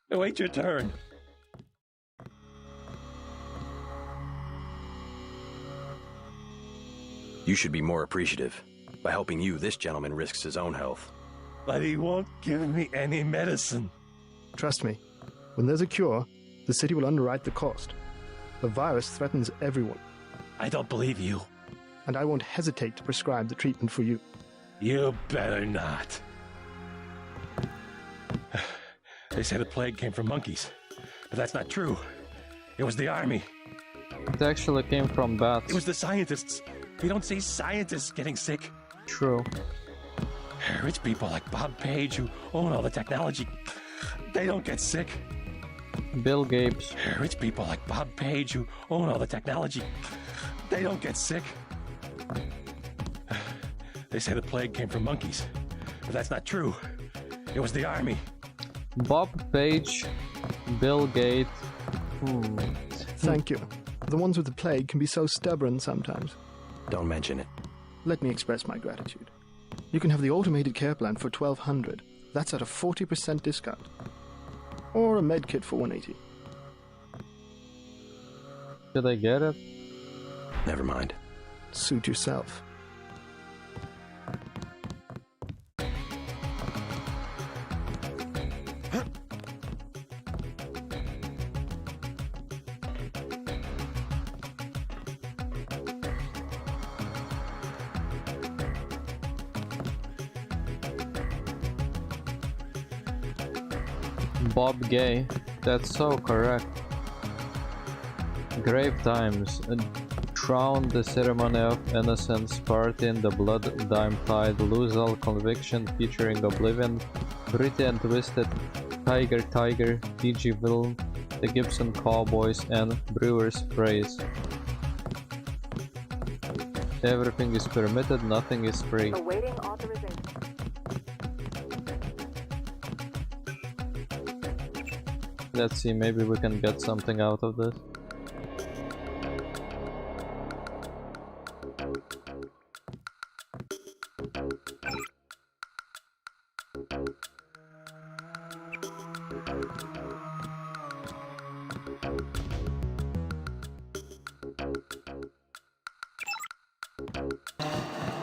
Wait your turn. You should be more appreciative. By helping you, this gentleman risks his own health. But he won't give me any medicine. Trust me, when there's a cure, the city will underwrite the cost. The virus threatens everyone. I don't believe you. And I won't hesitate to prescribe the treatment for you. You better not. They say the plague came from monkeys, but that's not true. It was the army. It actually came from bats. It was the scientists. You don't see scientists getting sick. True. Rich people like Bob Page who own all the technology, they don't get sick. Bill Gates. Rich people like Bob Page who own all the technology, they don't get sick. They say the plague came from monkeys, but that's not true. It was the army. Bob Page, Bill Gates. Thank you. The ones with the plague can be so stubborn sometimes. Don't mention it. Let me express my gratitude. You can have the automated care plan for $1,200. That's at a 40% discount. Or a med kit for $180. Did I get it? Never mind. Suit yourself. Bob Gay. That's so correct. Grave times. Drown the ceremony of innocence, party in the blood dime tide, lose all conviction, featuring Oblivion, Pretty and Twisted, Tiger, TG Villain, the Gibson Cowboys, and Brewer's Phrase. Everything is permitted, nothing is free. Awaiting authorization. Let's see, maybe we can get something out of this.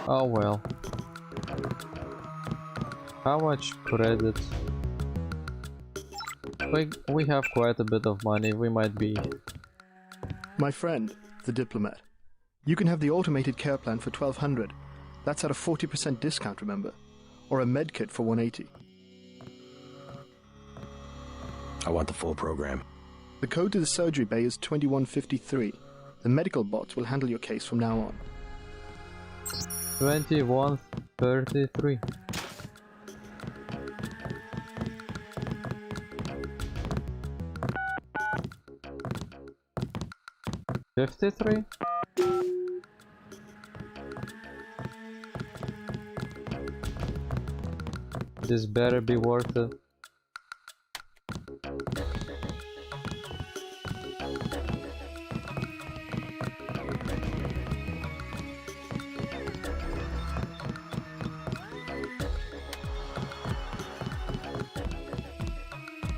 Oh well. How much credit? We have quite a bit of money, we might be... My friend, the diplomat. You can have the automated care plan for 1200. That's at a 40% discount, remember? Or a med kit for 180. I want the full program. The code to the surgery bay is 2153. The medical bots will handle your case from now on. 2133. $53? This better be worth it.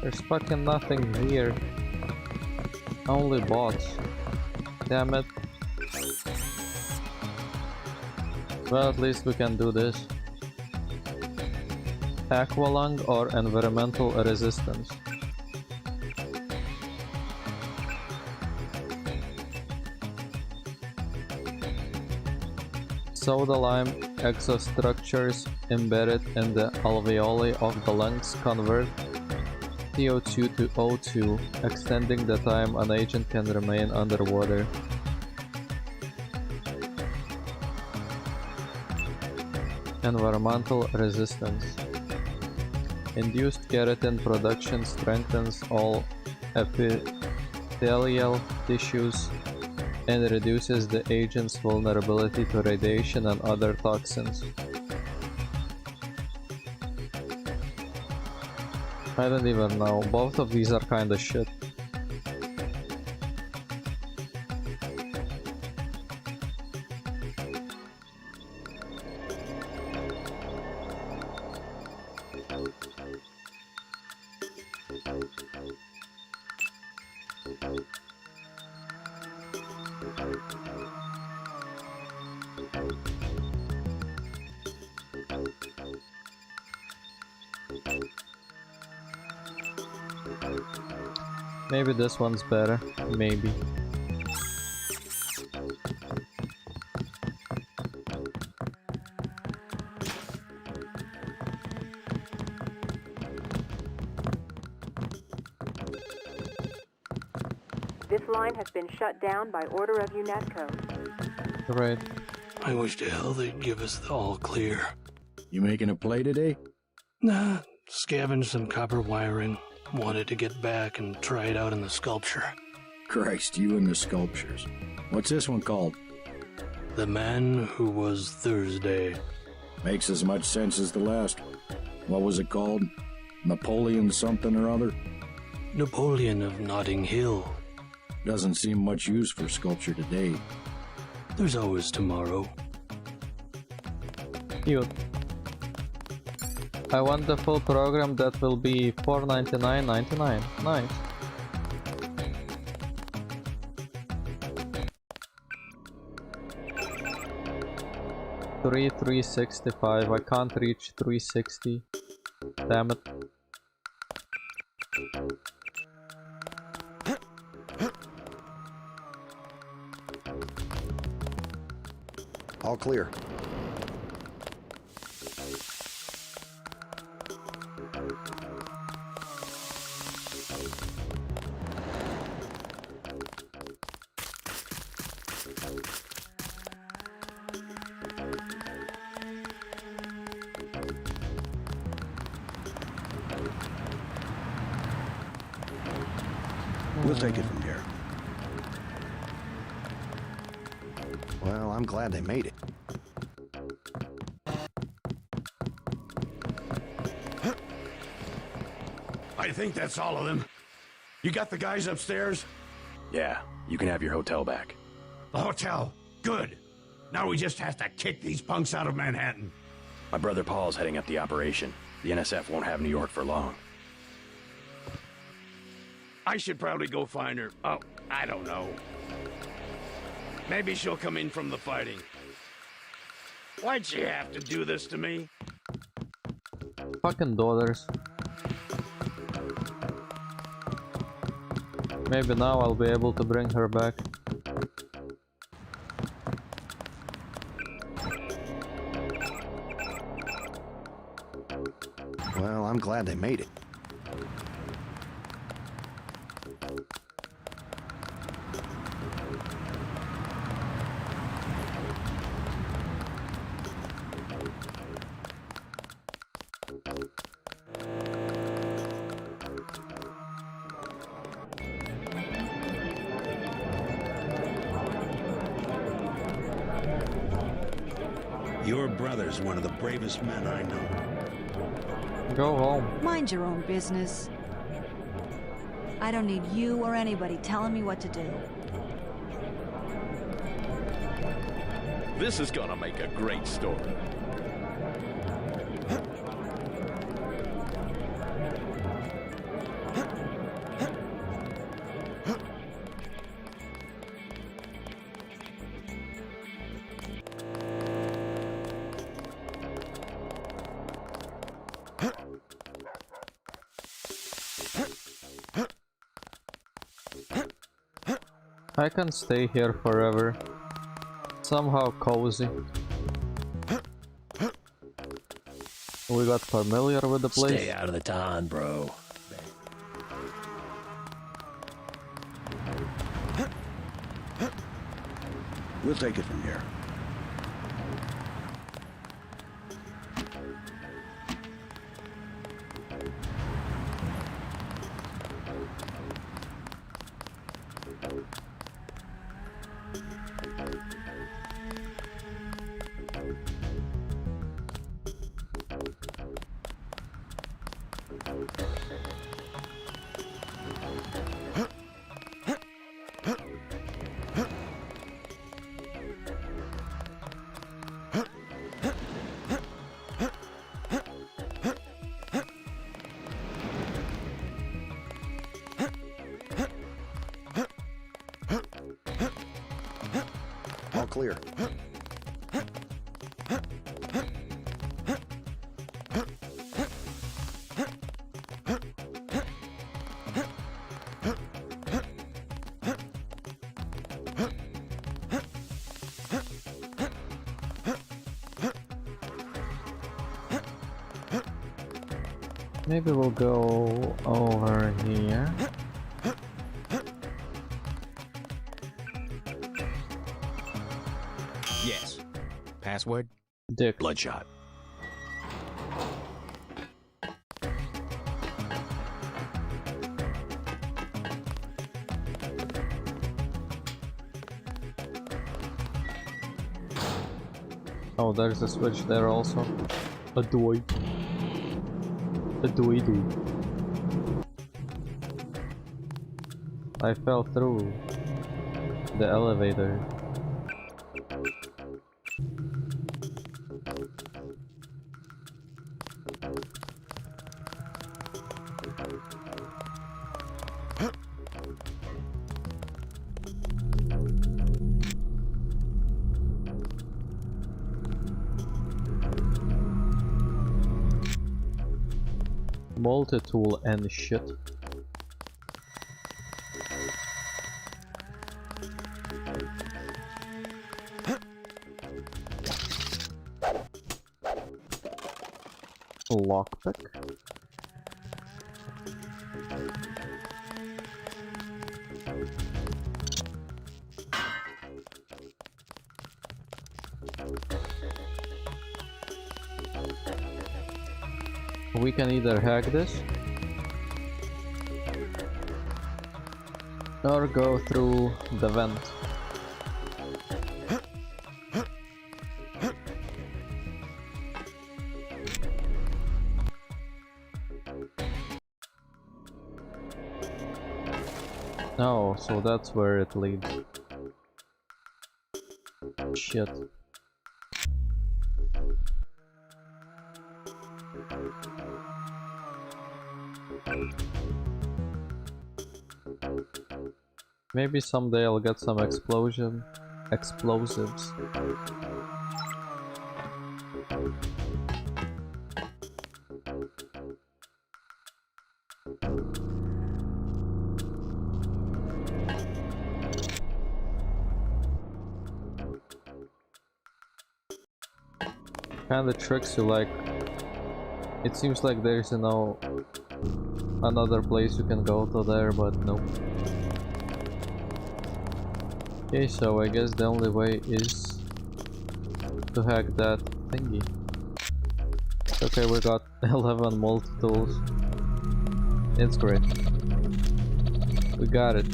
There's fucking nothing here. Only bots. Damn it. Well, at least we can do this. Aqualung or environmental resistance. Soda lime exostructures embedded in the alveoli of the lungs convert CO2 to O2, extending the time an agent can remain underwater. Environmental resistance. Induced keratin production strengthens all epithelial tissues and reduces the agent's vulnerability to radiation and other toxins. I don't even know, both of these are kinda shit. Maybe this one's better. Maybe. This line has been shut down by order of UNESCO. Right. I wish to hell they'd give us the all clear. You making a play today? Nah, scavenged some copper wiring. Wanted to get back and try it out in the sculpture. Christ, you and the sculptures. What's this one called? The Man Who Was Thursday. Makes as much sense as the last. What was it called? Napoleon something or other? Napoleon of Notting Hill. Doesn't seem much use for sculpture today. There's always tomorrow. Cute. I want the full program, that will be $499.99. Nice. $365. I can't reach 360. Damn it. All clear. We'll take it from here. Well, I'm glad they made it. I think that's all of them. You got the guys upstairs? Yeah, you can have your hotel back. The hotel. Good. Now we just have to kick these punks out of Manhattan. My brother Paul's heading up the operation. The NSF won't have New York for long. I should probably go find her. Oh, I don't know. Maybe she'll come in from the fighting. Why'd she have to do this to me? Fucking daughters. Maybe now I'll be able to bring her back. Well, I'm glad they made it. Your brother's one of the bravest men I know. Go home. Mind your own business. I don't need you or anybody telling me what to do. This is gonna make a great story. I can stay here forever. Somehow cozy. We got familiar with the place. Stay out of the town, bro. We'll take it from here. All clear. Maybe we'll go over here. Yes. Password? Dick. Bloodshot. Oh, there's a switch there also. A doy. A doy. I fell through the elevator. Multi-tool and shit. Lockpick. We can either hack this or go through the vent. Oh, so that's where it leads. Shit. Maybe someday I'll get some explosives. Kinda tricks you, like it seems like there's another place you can go to there, but nope. Okay, so I guess the only way is to hack that thingy. Okay, we got 11 multi-tools. It's great. We got it.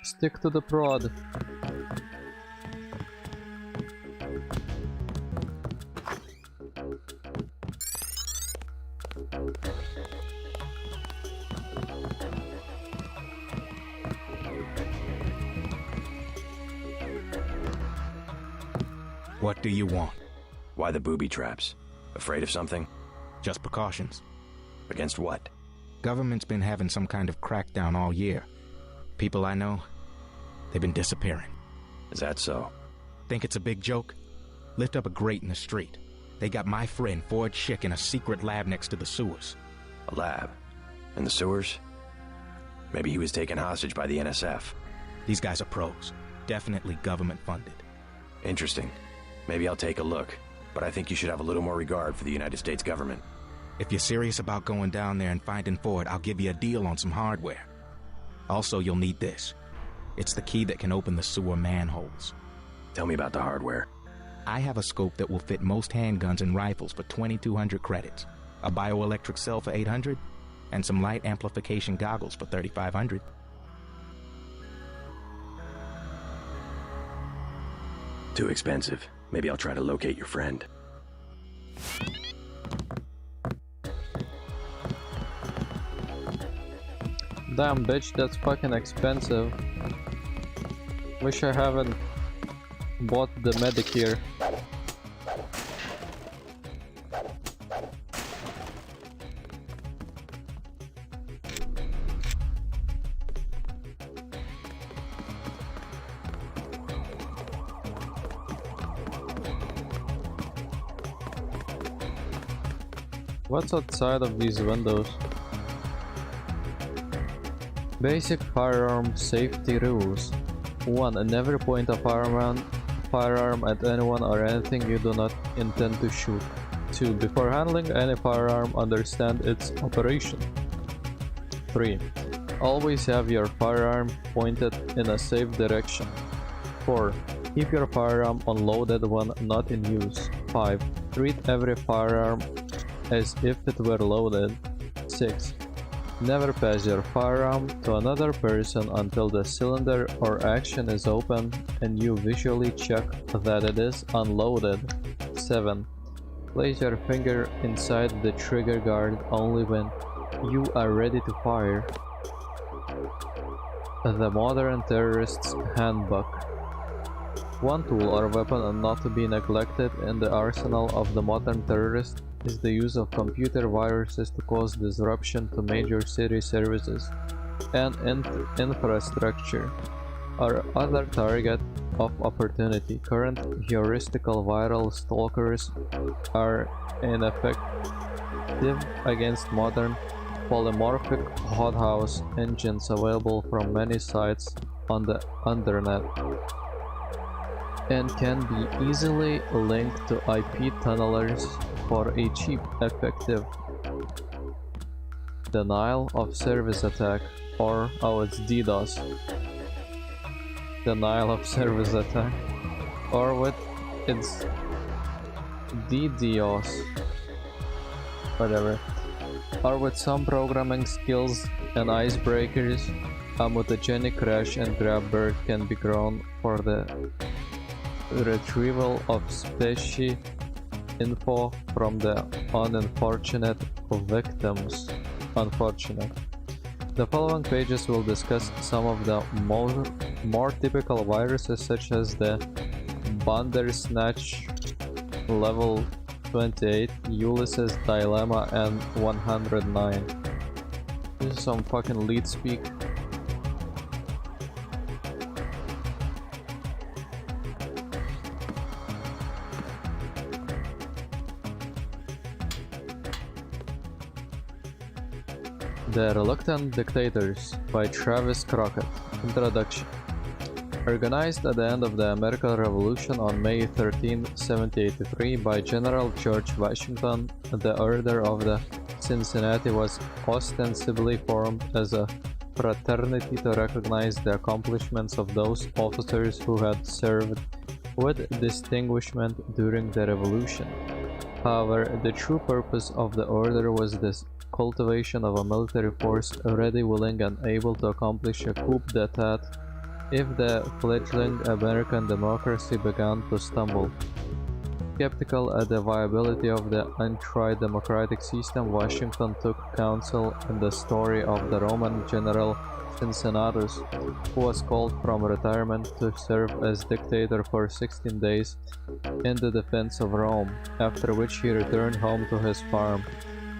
Stick to the prod. What do you want? Why the booby traps? Afraid of something? Just precautions. Against what? Government's been having some kind of crackdown all year. People I know, they've been disappearing. Is that so? Think it's a big joke? Lift up a grate in the street. They got my friend Ford Schick in a secret lab next to the sewers. A lab? In the sewers? Maybe he was taken hostage by the NSF. These guys are pros. Definitely government funded. Interesting. Maybe I'll take a look. But I think you should have a little more regard for the United States government. If you're serious about going down there and finding Ford, I'll give you a deal on some hardware. Also, you'll need this. It's the key that can open the sewer manholes. Tell me about the hardware. I have a scope that will fit most handguns and rifles for 2,200 credits, a bioelectric cell for 800, and some light amplification goggles for 3,500. Too expensive. Maybe I'll try to locate your friend. Damn bitch, that's fucking expensive. Wish I haven't bought the Medicare. What's outside of these windows? Basic firearm safety rules. 1. Never point a firearm at anyone or anything you do not intend to shoot. 2. Before handling any firearm, understand its operation. 3. Always have your firearm pointed in a safe direction. 4. Keep your firearm unloaded when not in use. 5. Treat every firearm as if it were loaded. 6. Never pass your firearm to another person until the cylinder or action is open and you visually check that it is unloaded. 7. Place your finger inside the trigger guard only when you are ready to fire. The Modern Terrorist's Handbook. One tool or weapon not to be neglected in the arsenal of the modern terrorist is the use of computer viruses to cause disruption to major city services and infrastructure or other target of opportunity. Current heuristical viral stalkers are ineffective against modern polymorphic hothouse engines available from many sites on the internet and can be easily linked to IP tunnelers for a cheap, effective denial of service attack, or it's DDoS. Denial of service attack, or with its DDoS, whatever, or with some programming skills and icebreakers, a mutagenic crash and grab bird can be grown for the retrieval of species info from the unfortunate victims. Unfortunate. The following pages will discuss some of the more typical viruses, such as the Bandersnatch Level 28, Ulysses Dilemma, and 109. This is some fucking lead speak. The Reluctant Dictators by Travis Crockett. Introduction. Organized at the end of the American Revolution on May 13, 1783 by General George Washington, the Order of the Cincinnati was ostensibly formed as a fraternity to recognize the accomplishments of those officers who had served with distinguishment during the Revolution. However, the true purpose of the order was this cultivation of a military force ready, willing, and able to accomplish a coup d'etat if the fledgling American democracy began to stumble. Skeptical at the viability of the untried democratic system, Washington took counsel in the story of the Roman general Cincinnatus, who was called from retirement to serve as dictator for 16 days in the defense of Rome, after which he returned home to his farm.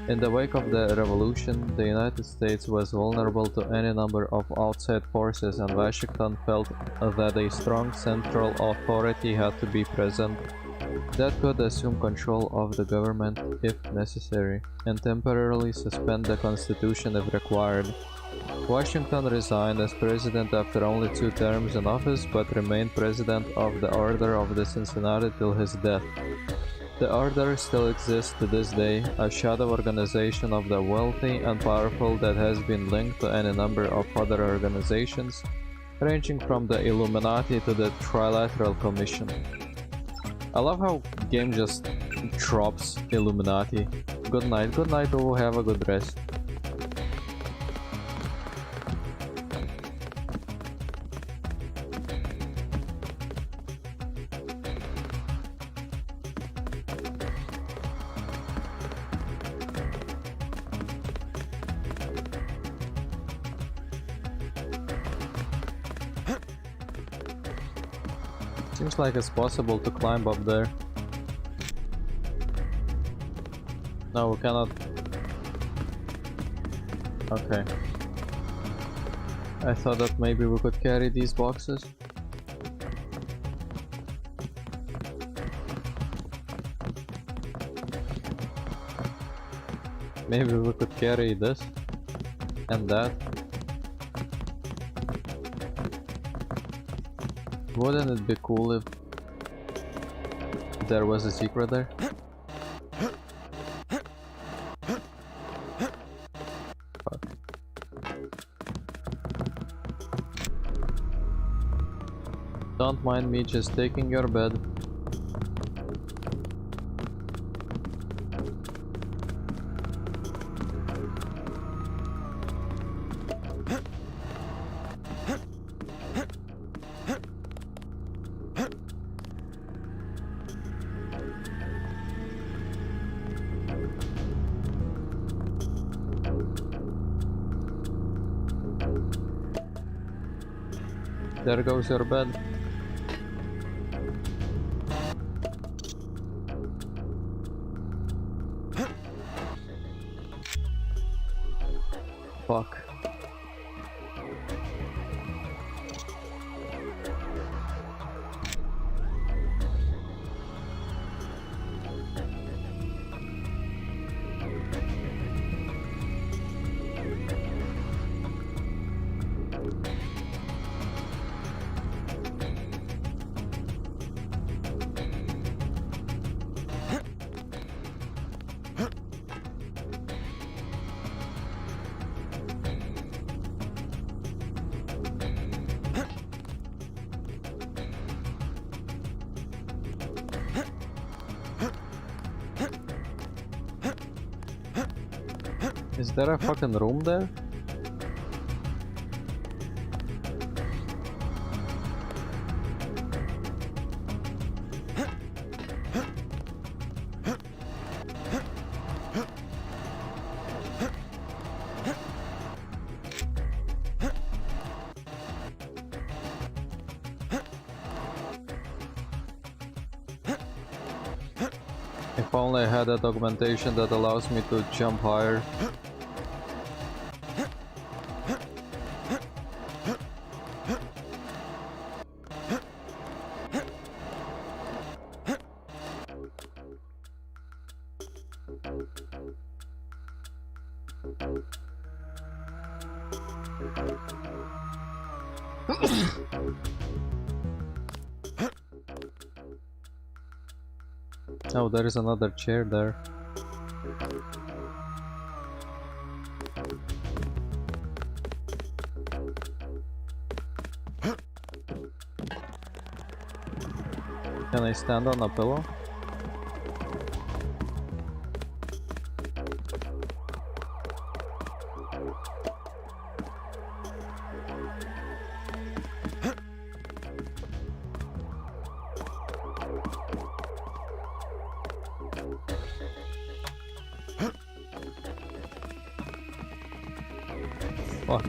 In the wake of the revolution, the United States was vulnerable to any number of outside forces, and Washington felt that a strong central authority had to be present that could assume control of the government if necessary, and temporarily suspend the Constitution if required. Washington resigned as president after only 2 terms in office, but remained president of the Order of the Cincinnati till his death. The Order still exists to this day, a shadow organization of the wealthy and powerful that has been linked to any number of other organizations, ranging from the Illuminati to the Trilateral Commission. I love how game just drops Illuminati. Good night, oh, have a good rest. Seems like it's possible to climb up there. No, we cannot. Okay. I thought that maybe we could carry these boxes. Maybe we could carry this and that. Wouldn't it be cool if there was a secret there? Fuck. Don't mind me just taking your bed. There goes your bed. Fuck. Is there a fucking room there? If only I had that augmentation that allows me to jump higher. Oh, there is another chair there. Can I stand on a pillow? Fuck.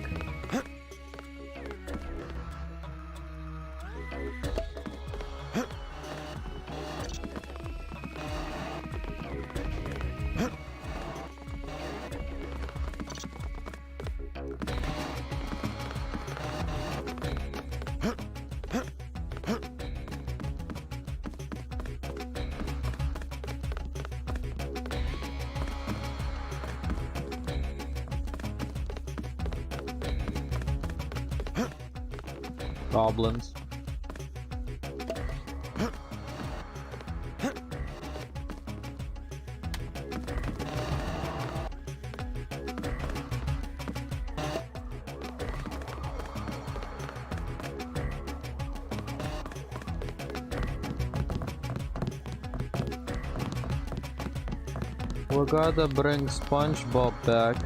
Goblins. We gotta bring SpongeBob back.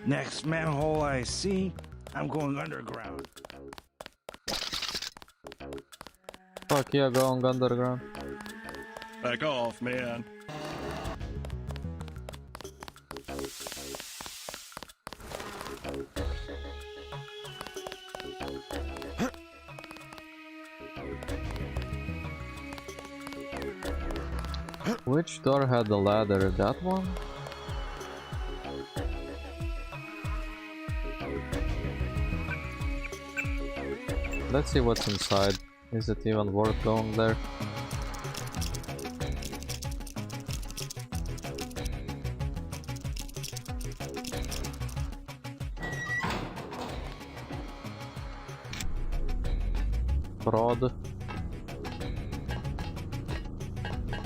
Next manhole I see, I'm going underground. Fuck yeah, going underground. Back off, man. Which door had the ladder? That one? Let's see what's inside. Is it even worth going there? Prod.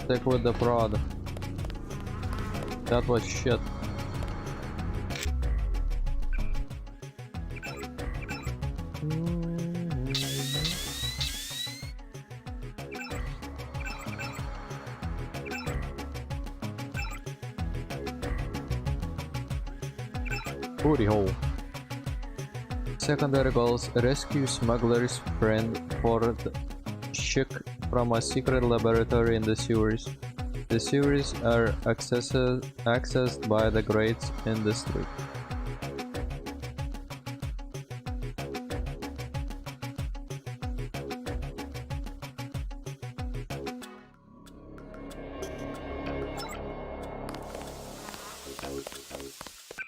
Stick with the prod. That was shit. Booty hole. Secondary goals: rescue smuggler's friend Ford Schick from a secret laboratory in the sewers. The series are accessed by the grades in the street.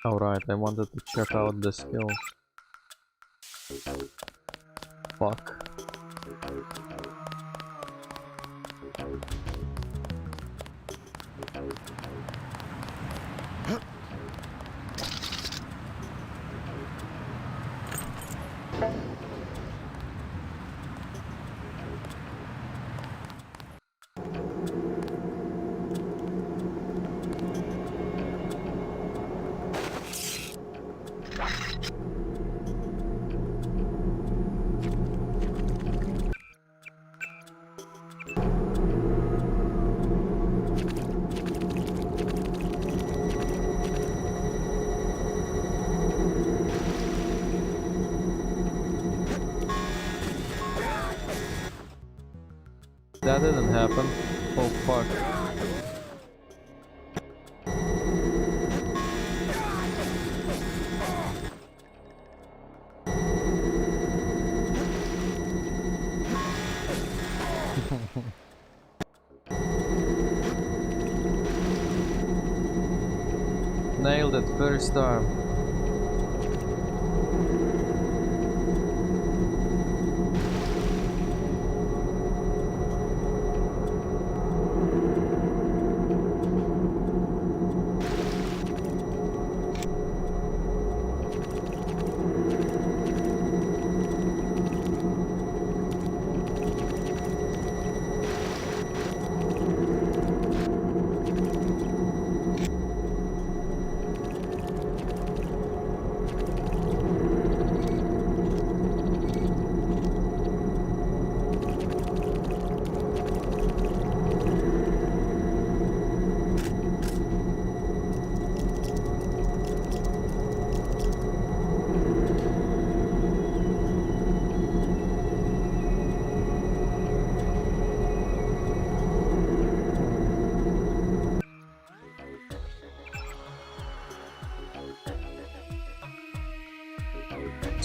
Alright, I wanted to check out the skills. Fuck. That didn't happen. Oh fuck. Nailed it first time.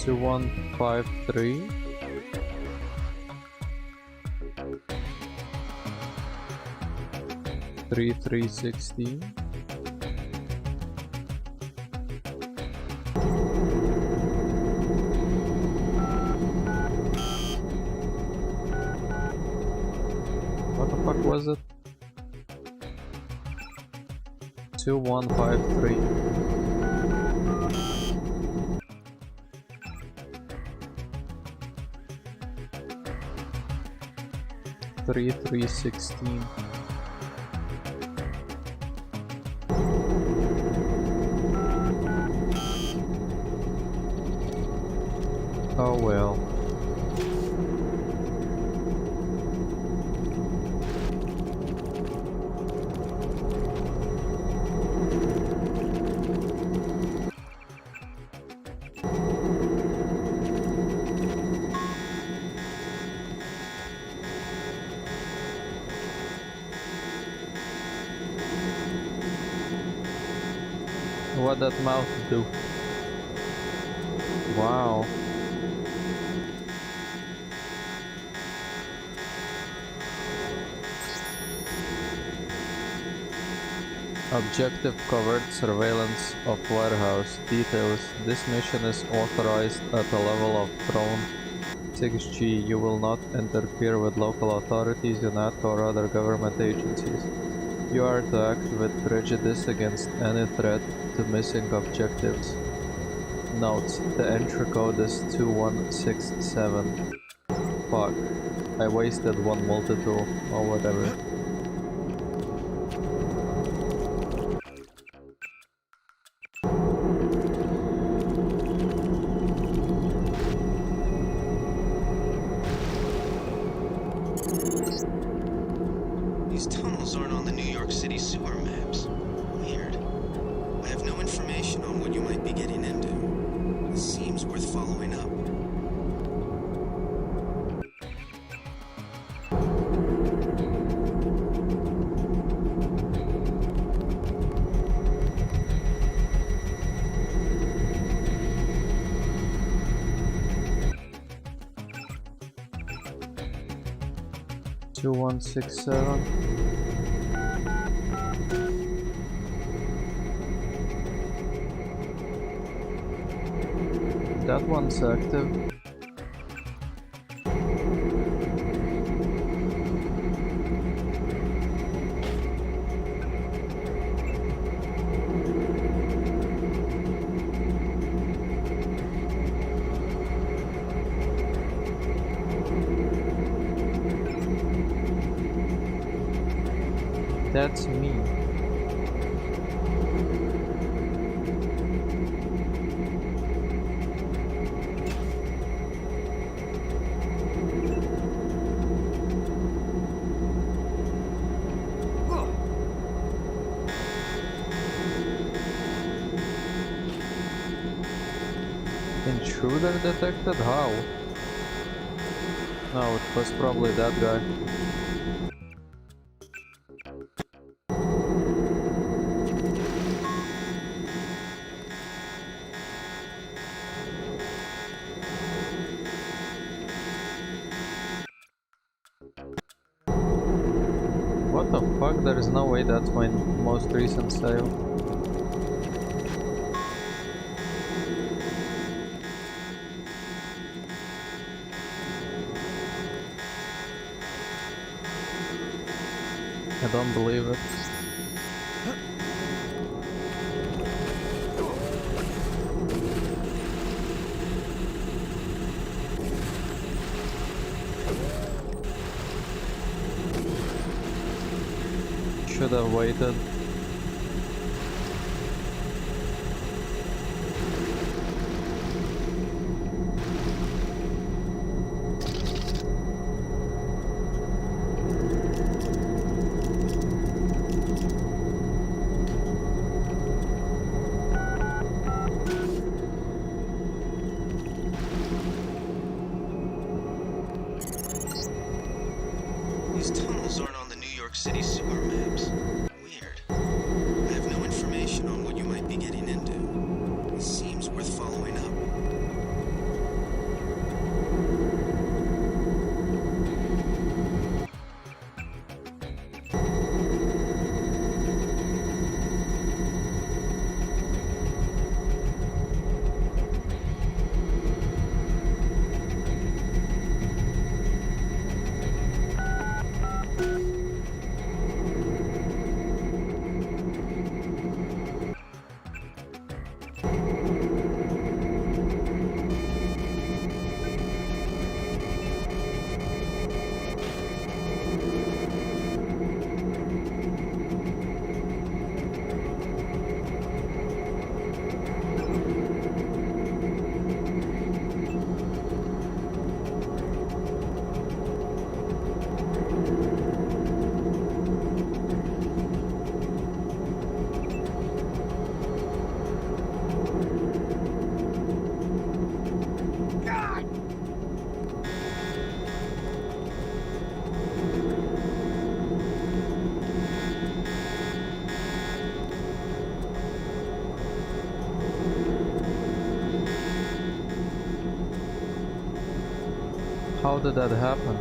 to 153. Three 16. What the fuck was it? 2153. Three 16. Oh well. What that mouth do? Wow. Objective covered surveillance of warehouse. Details. This mission is authorized at a level of Drone 6G. You will not interfere with local authorities, UNATCO or other government agencies. You are to act with prejudice against any threat to missing objectives. Notes. The entry code is 2167. Fuck. I wasted one multi-tool or whatever. These tunnels aren't on the New York City sewer maps. Weird. I have no information on what you might be getting into. It seems worth following up. 2167. That one's active. That's me. Intruder detected? How? No, it was probably that guy. What the fuck? There is no way that's my most recent save. I don't believe it. Should have waited. These tunnels aren't on the New York City sewer maps. Weird. I have no information on what you might be getting into. It seems worth following up. How did that happen?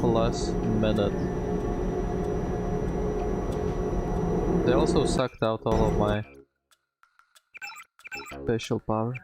+1 minute. They also sucked out all of my special power.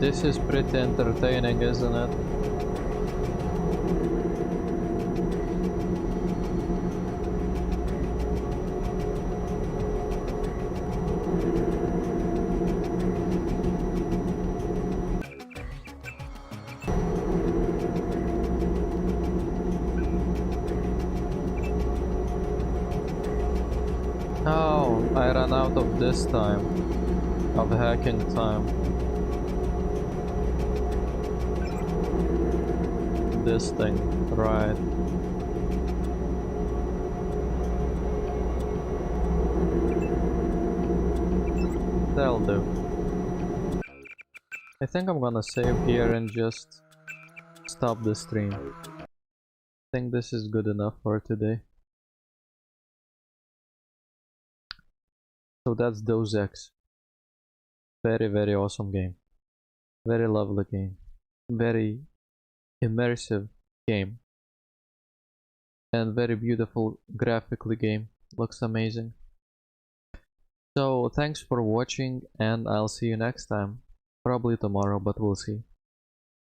This is pretty entertaining, isn't it? Oh, I ran out of this time. Of hacking time. This thing, right. That'll do. I think I'm gonna save here and just stop the stream. I think this is good enough for today. So that's Deus Ex. Very awesome game. Very lovely game. Very immersive game. And very beautiful graphically game. Looks amazing. So thanks for watching and I'll see you next time. Probably tomorrow, but we'll see.